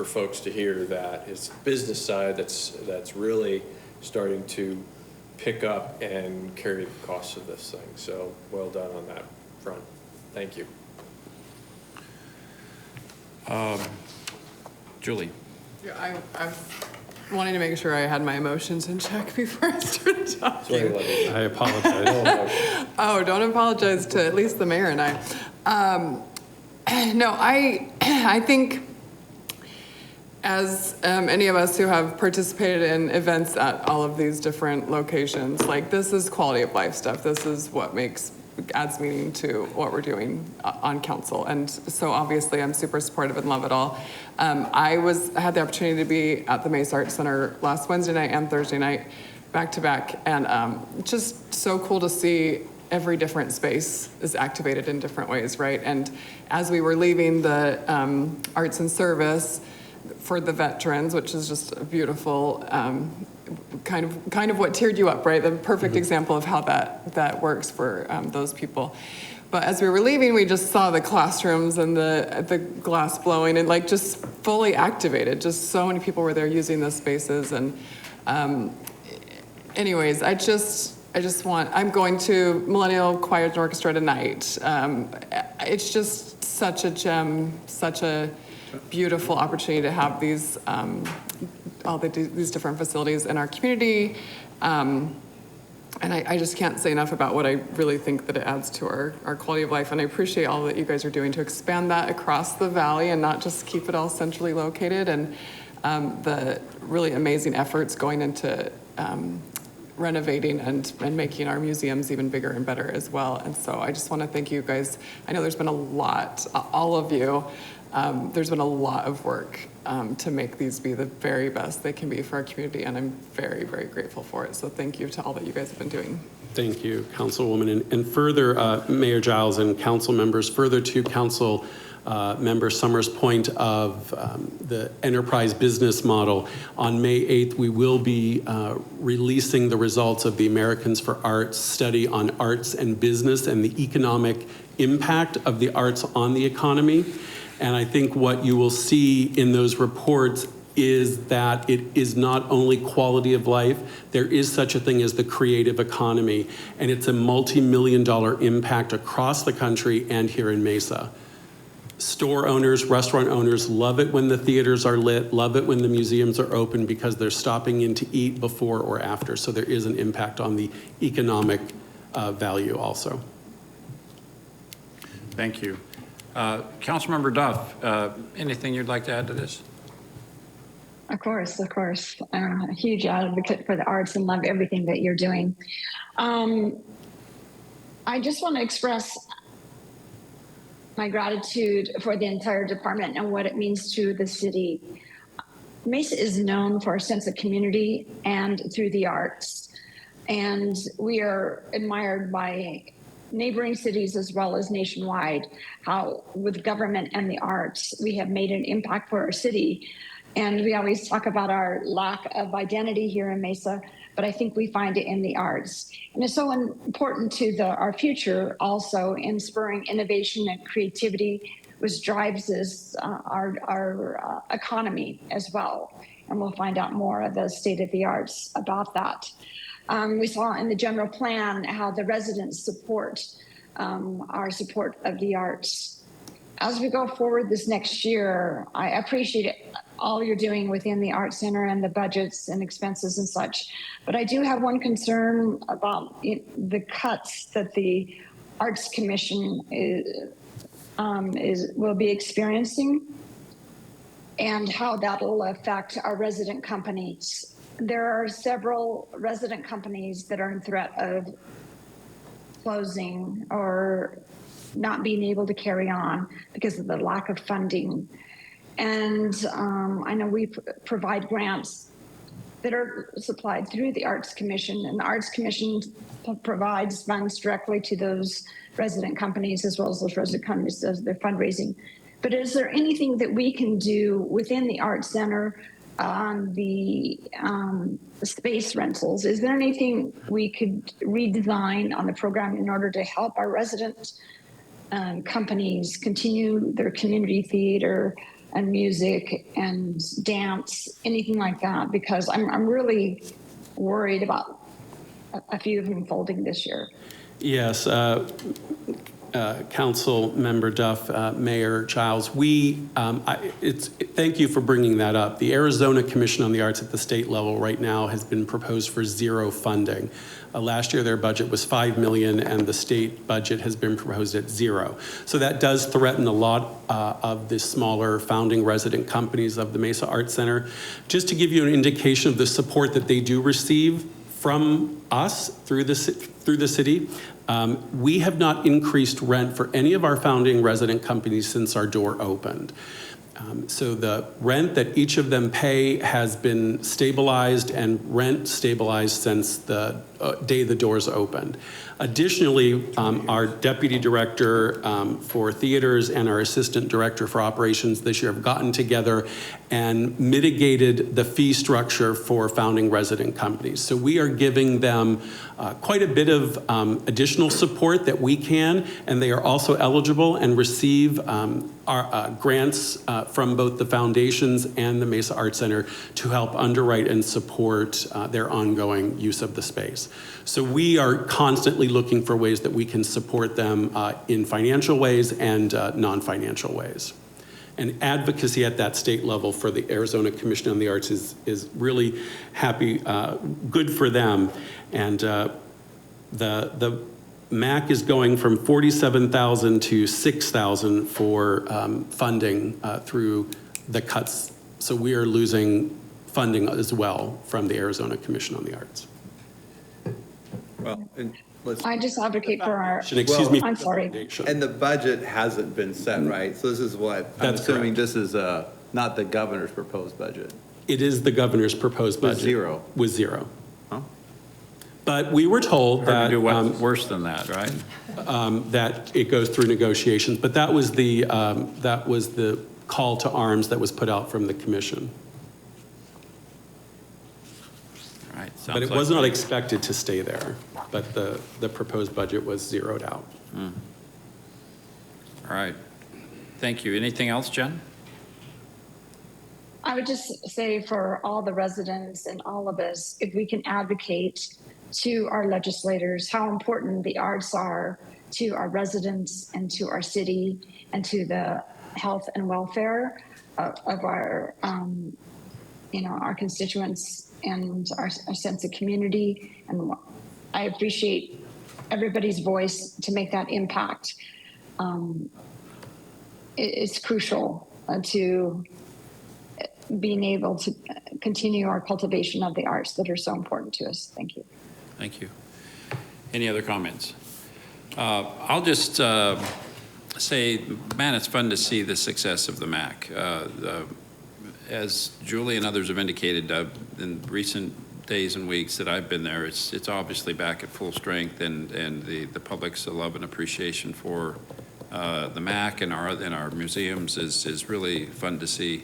folks to hear, that it's the business side that's really starting to pick up and carry the costs of this thing. So well done on that front. Thank you. Julie. Yeah, I wanted to make sure I had my emotions in check before I started talking. I apologize. Oh, don't apologize to at least the mayor and I. No, I think as any of us who have participated in events at all of these different locations, like, this is quality of life stuff. This is what adds meaning to what we're doing on council. And so obviously I'm super supportive and love it all. I had the opportunity to be at the Mesa Arts Center last Wednesday night and Thursday night, back to back. And just so cool to see every different space is activated in different ways, right? And as we were leaving the arts and service for the veterans, which is just a beautiful kind of what teared you up, right? The perfect example of how that works for those people. But as we were leaving, we just saw the classrooms and the glass blowing and, like, just fully activated. Just so many people were there using those spaces. And anyways, I'm going to Millennial Choir and Orchestra tonight. It's just such a gem, such a beautiful opportunity to have these these different facilities in our community. And I just can't say enough about what I really think that it adds to our quality of life. And I appreciate all that you guys are doing to expand that across the valley and not just keep it all centrally located. And the really amazing efforts going into renovating and making our museums even bigger and better as well. And so I just want to thank you guys. I know there's been a lot, all of you, there's been a lot of work to make these be the very best they can be for our community, and I'm very, very grateful for it. So thank you to all that you guys have been doing. Thank you, Councilwoman. And further, Mayor Giles and council members, further to Council Member Summers' point of the enterprise business model. On May 8th, we will be releasing the results of the Americans for Arts study on arts and business and the economic impact of the arts on the economy. And I think what you will see in those reports is that it is not only quality of life, there is such a thing as the creative economy, and it's a multi-million-dollar impact across the country and here in Mesa. Store owners, restaurant owners love it when the theaters are lit, love it when the museums are open because they're stopping in to eat before or after, so there is an impact on the economic value also. Thank you. Councilmember Duff, anything you'd like to add to this? Of course, of course. I'm a huge advocate for the arts and love everything that you're doing. I just want to express my gratitude for the entire department and what it means to the city. Mesa is known for our sense of community and through the arts. And we are admired by neighboring cities as well as nationwide, how with government and the arts, we have made an impact for our city. And we always talk about our lack of identity here in Mesa, but I think we find it in the arts. And it's so important to our future also in spurring innovation and creativity, which drives our economy as well. And we'll find out more of the state of the arts about that. We saw in the general plan how the residents support our support of the arts. As we go forward this next year, I appreciate all you're doing within the Art Center and the budgets and expenses and such. But I do have one concern about the cuts that the Arts Commission will be experiencing and how that'll affect our resident companies. There are several resident companies that are in threat of closing or not being able to carry on because of the lack of funding. And I know we provide grants that are supplied through the Arts Commission, and the Arts Commission provides funds directly to those resident companies as well as those resident companies as their fundraising. But is there anything that we can do within the Arts Center on the space rentals? Is there anything we could redesign on the program in order to help our resident companies continue their community theater and music and dance, anything like that? Because I'm really worried about a few of them folding this year. Yes, Council Member Duff, Mayor Childs, thank you for bringing that up. The Arizona Commission on the Arts at the state level right now has been proposed for zero funding. Last year, their budget was $5 million, and the state budget has been proposed at zero. So that does threaten a lot of the smaller founding resident companies of the Mesa Arts Center. Just to give you an indication of the support that they do receive from us through the city, we have not increased rent for any of our founding resident companies since our door opened. So the rent that each of them pay has been stabilized and rent stabilized since the day the doors opened. Additionally, our deputy director for theaters and our assistant director for operations this year have gotten together and mitigated the fee structure for founding resident companies. So we are giving them quite a bit of additional support that we can, and they are also eligible and receive our grants from both the foundations and the Mesa Arts Center to help underwrite and support their ongoing use of the space. So we are constantly looking for ways that we can support them in financial ways and non-financial ways. And advocacy at that state level for the Arizona Commission on the Arts is really good for them. And the MAC is going from $47,000 to $6,000 for funding through the cuts. So we are losing funding as well from the Arizona Commission on the Arts. Well, and let's. I just advocate for our. Excuse me. I'm sorry. And the budget hasn't been set, right? So this is what, I'm That's assuming correct. this is not the governor's proposed budget. It is the governor's proposed budget. With zero. With zero. Huh? But we were told Hard that. to do what's worse than that, right? That it goes through negotiations, but that was the call to arms that was put out from the commission. Right. But it was not expected to stay there, but the proposed budget was zeroed out. All right. Thank you. Anything else, Jen? I would just say for all the residents and all of us, if we can advocate to our legislators how important the arts are to our residents and to our city and to the health and welfare of our, our constituents and our sense of community. And I appreciate everybody's voice to make that impact. It's crucial to being able to continue our cultivation of the arts that are so important to us. Thank you. Thank you. Any other comments? I'll just say, man, it's fun to see the success of the MAC. As Julie and others have indicated, in recent days and weeks that I've been there, it's obviously back at full strength, and the public's love and appreciation for the MAC and our museums is really fun to see.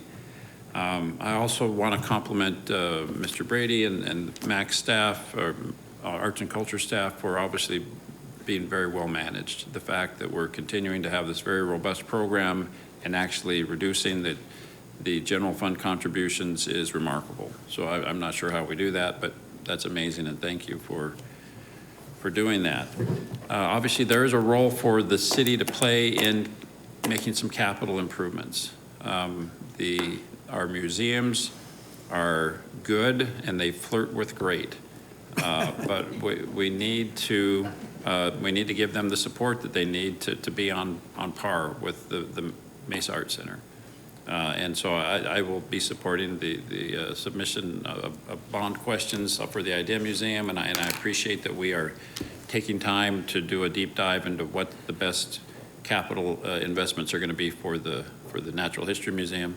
I also want to compliment Mr. Brady and MAC staff, or Arts and Culture staff, for obviously being very well managed. The fact that we're continuing to have this very robust program and actually reducing the general fund contributions is remarkable. So I'm not sure how we do that, but that's amazing, and thank you for doing that. Obviously, there is a role for the city to play in making some capital improvements. Our museums are good and they flirt with great, but we need to give them the support that they need to be on par with the Mesa Arts Center. And so I will be supporting the submission of bond questions for the Idea Museum, and I appreciate that we are taking time to do a deep dive into what the best capital investments are going to be for the Natural History Museum.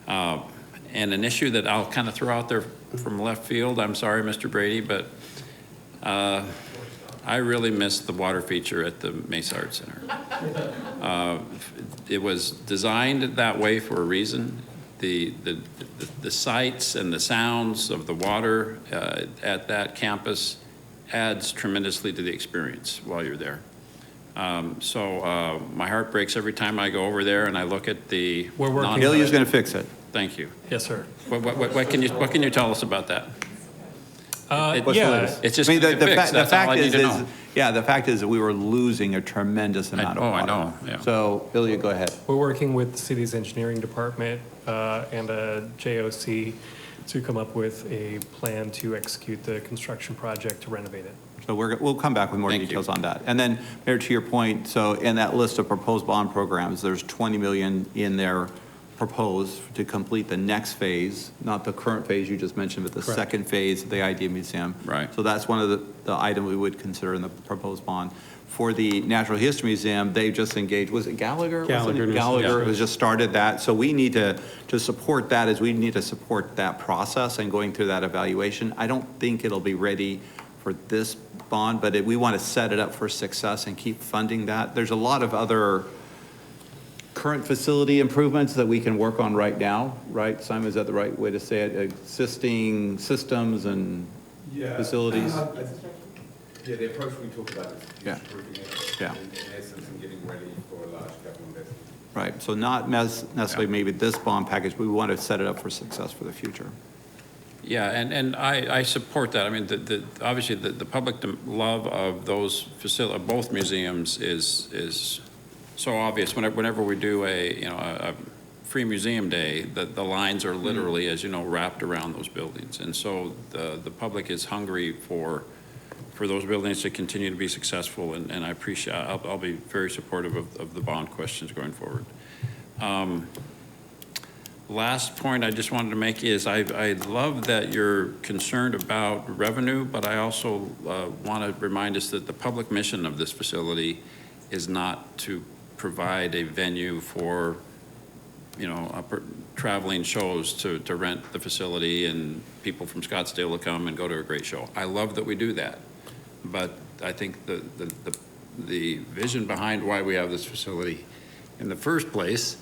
And an issue that I'll kind of throw out there from left field, I'm sorry, Mr. Brady, but I really missed the water feature at the Mesa Arts Center. It was designed that way for a reason. The sights and the sounds of the water at that campus adds tremendously to the experience while you're there. So my heart breaks every time I go over there and I look at the. We're working. Ilya's going to fix it. Thank you. Yes, sir. What can you tell us about that? Yeah. It's just I mean, gonna get fixed. That's all I need to know. the fact is that we were losing a tremendous amount of water. I know, yeah. So, Ilya, go ahead. We're working with the city's engineering department and a JOC to come up with a plan to execute the construction project to renovate it. So we'll come back with more details on that. And then, Mayor, to your point, so in that list of proposed bond programs, there's 20 million in there proposed to complete the next phase, not the current phase you just mentioned, but the Correct. second phase of the Idea Museum. Right. So that's one of the items we would consider in the proposed bond. For the Natural History Museum, they just engaged, was it Gallagher? Gallagher. Gallagher has just started that. So we need to support that, as we need to support that process and going through that evaluation. I don't think it'll be ready for this bond, but we want to set it up for success and keep funding that. There's a lot of other current facility improvements that we can work on right now, right? Simon, is that the right way to say it? Existing systems and facilities? Yeah, the approach we talked about is Yeah. improving it Yeah. in essence and getting ready for a large capital investment. Right, so not necessarily maybe this bond package, but we want to set it up for success for the future. Yeah, and I support that. I mean, obviously the public love of those both museums is so obvious. Whenever we do a free museum day, the lines are literally, as you know, wrapped around those buildings. And so the public is hungry for those buildings to continue to be successful, and I appreciate, I'll be very supportive of the bond questions going forward. Last point I just wanted to make is I love that you're concerned about revenue, but I also want to remind us that the public mission of this facility is not to provide a venue for traveling shows to rent the facility, and people from Scottsdale will come and go to a great show. I love that we do that. But I think the vision behind why we have this facility in the first place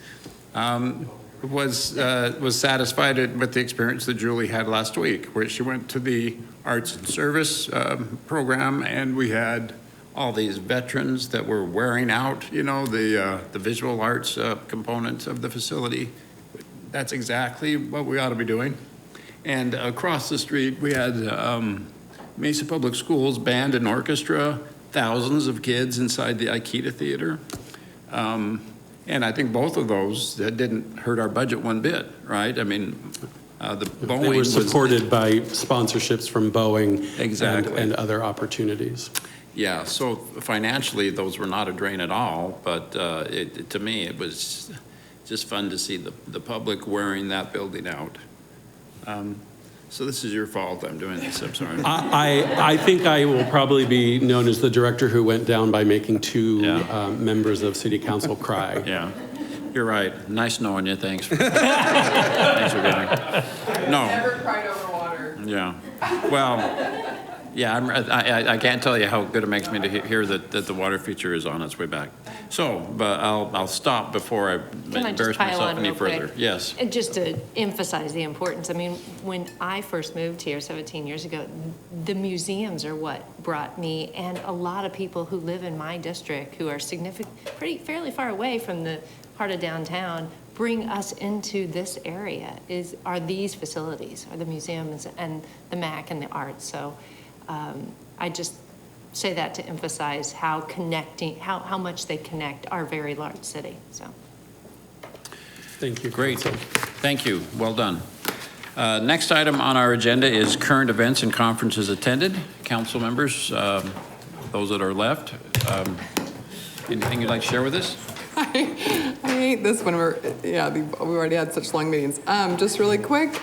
was satisfied with the experience that Julie had last week, where she went to the Arts and Service program, and we had all these veterans that were wearing out, the visual arts component of the facility. That's exactly what we ought to be doing. And across the street, we had Mesa Public Schools band and orchestra, thousands of kids inside the Aikida Theater. And I think both of those didn't hurt our budget one bit, right? I mean, the Boeing They were was supported by sponsorships from Boeing Exactly. and other opportunities. Yeah, so financially, those were not a drain at all, but to me, it was just fun to see the public wearing that building out. So this is your fault I'm doing this, I'm sorry. I think I will probably be known as the director who went down by making two members of city council cry. Yeah, you're right. Nice knowing you, thanks. Thanks for being here. No. Never cried over water. Yeah, well, yeah, I can't tell you how good it makes me to hear that the water feature is on its way back. So, but I'll stop before I Can I embarrass just pile myself on any real further. quick? Yes. And just to emphasize the importance, I mean, when I first moved here 17 years ago, the museums are what brought me and a lot of people who live in my district who are fairly far away from the heart of downtown, bring us into this area are these facilities, are the museums and the MAC and the arts. So I just say that to emphasize how much they connect our very large city. So, thank you. Great. Thank you. Well done. Next item on our agenda is current events and conferences attended. Council members, those that are left, anything you'd like to share with us? I hate this when we already had such long meetings. Just really quick.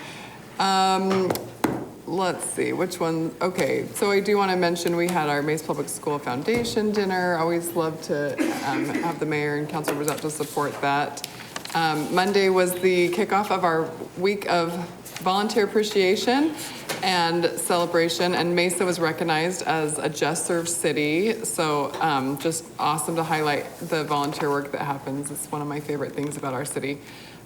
Let's see, which one? Okay, so I do want to mention we had our Mesa Public School Foundation dinner. Always love to have the mayor and council members out to support that. Monday was the kickoff of our week of volunteer appreciation and celebration, and Mesa was recognized as a Just Serve City. So just awesome to highlight the volunteer work that happens. It's one of my favorite things about our city.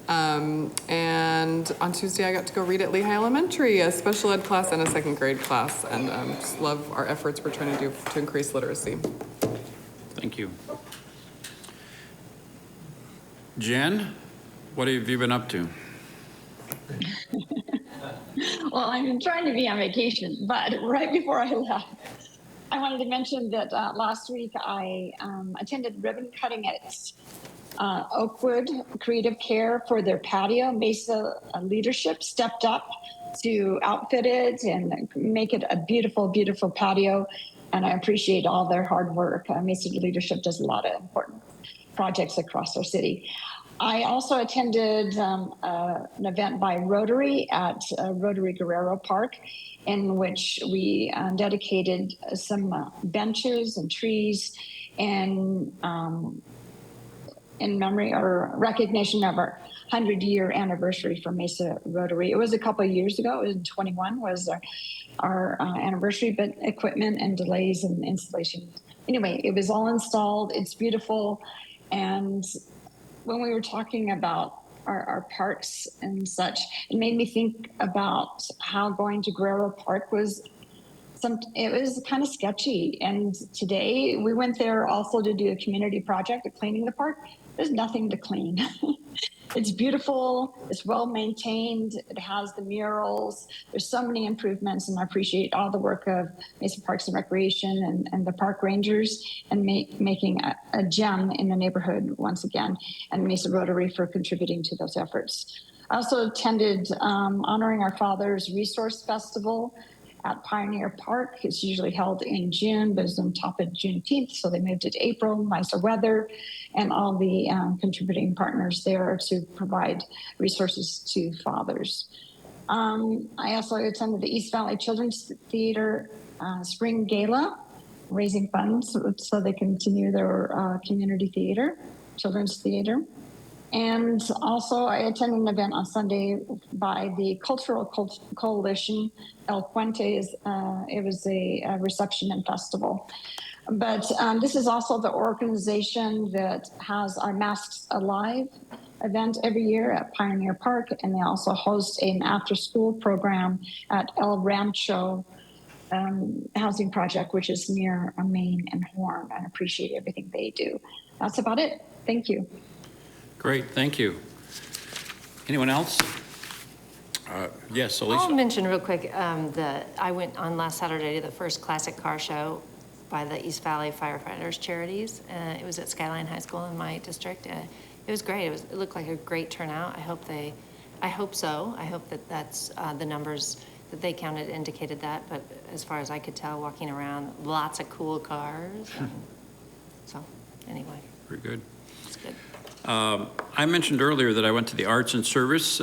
And on Tuesday, I got to go read at Lehigh Elementary, a special ed class and a second grade class, and just love our efforts we're trying to do to increase literacy. Thank you. Jen, what have you been up to? Well, I'm trying to be on vacation, but right before I left, I wanted to mention that last week I attended ribbon cutting at Oakwood Creative Care for their patio. Mesa leadership stepped up to outfit it and make it a beautiful, beautiful patio. And I appreciate all their hard work. Mesa leadership does a lot of important projects across our city. I also attended an event by Rotary at Rotary Guerrero Park, in which we dedicated some benches and trees and in memory or recognition of our 100-year anniversary for Mesa Rotary. It was a couple of years ago. It was in 21 was our anniversary, but equipment and delays and installation. Anyway, it was all installed. It's beautiful. And when we were talking about our parks and such, it made me think about how going to Guerrero Park was it was kind of sketchy. And today we went there also to do a community project of cleaning the park. There's nothing to clean. It's beautiful. It's well maintained. It has the murals. There's so many improvements, and I appreciate all the work of Mesa Parks and Recreation and the park rangers and making a gem in the neighborhood once again, and Mesa Rotary for contributing to those efforts. I also attended Honoring Our Fathers Resource Festival at Pioneer Park. It's usually held in June, but it's on top of Juneteenth, so they moved it to April, nicer weather, and all the contributing partners there to provide resources to fathers. I also attended the East Valley Children's Theater Spring Gala, raising funds so they continue their community theater, children's theater. And also, I attended an event on Sunday by the Cultural Coalition, El Puentes. It was a reception and festival. But this is also the organization that has our Masks Alive event every year at Pioneer Park, and they also host an after-school program at El Rancho housing project, which is near Maine and Horn, and appreciate everything they do. That's about it. Thank you. Great, thank you. Anyone else? Yes, Alicia. I'll mention real quick, I went on last Saturday to the first classic car show by the East Valley Firefighters Charities. It was at Skyline High School in my district. It was great. It looked like a great turnout. I hope so. I hope that that's the numbers that they counted indicated that. But as far as I could tell, walking around, lots of cool cars. So anyway. Very good. It's good. I mentioned earlier that I went to the Arts and Service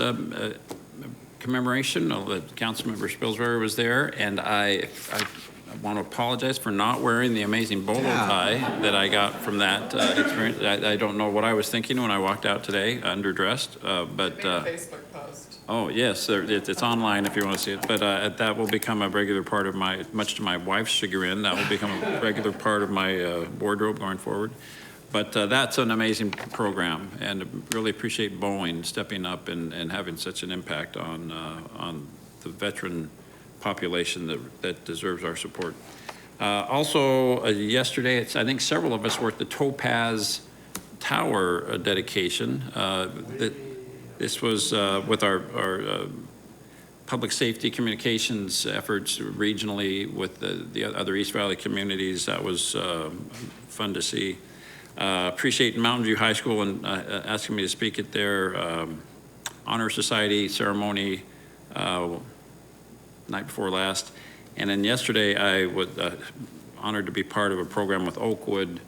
commemoration. Councilmember Spilsbury was there, and I want to apologize for not wearing the amazing bolo tie that I got from that experience. I don't know what I was thinking when I walked out today, underdressed, but... Made a Facebook post. Oh, yes, it's online if you want to see it, but that will become a regular part of much to my wife's chagrin, that will become a regular part of my wardrobe going forward. But that's an amazing program, and really appreciate Boeing stepping up and having such an impact on the veteran population that deserves our support. Also, yesterday, I think several of us were at the Topaz Tower dedication. This was with our public safety communications efforts regionally with the other East Valley communities. That was fun to see. Appreciate Mountain View High School and asking me to speak at their Honor Society ceremony night before last. And then yesterday I was honored to be part of a program with Oakwood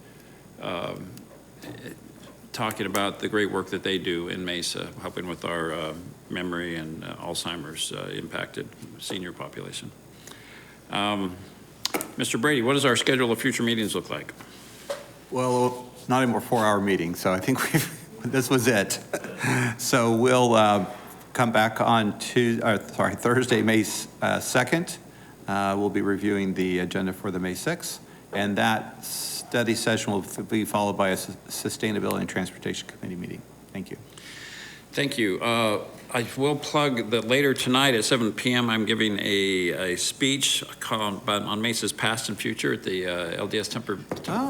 talking about the great work that they do in Mesa, helping with our memory and Alzheimer's impacted senior population. Mr. Brady, what does our schedule of future meetings look like? Well, not any more 4-hour meetings, so I think this was it. So we'll come back on Thursday, May 2nd. We'll be reviewing the agenda for the May 6th, and that study session will be followed by a Sustainability and Transportation Committee meeting. Thank you. Thank you. I will plug that later tonight at 7 p.m. I'm giving a speech on Mesa's past and future at the LDS Temple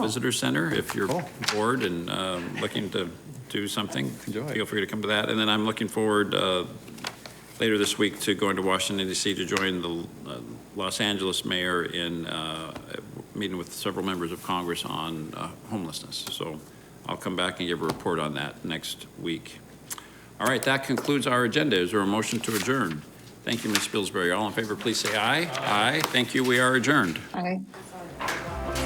Visitor Center. If you're bored and looking to do something, feel free to come to that. And then I'm looking forward later this week to going to Washington, D.C. to join the Los Angeles mayor in meeting with several members of Congress on homelessness. So I'll come back and give a report on that next week. All right, that concludes our agenda. Is there a motion to adjourn? Thank you, Ms. Spilsbury. All in favor, please say aye. Aye. Thank you. We are adjourned. Aye.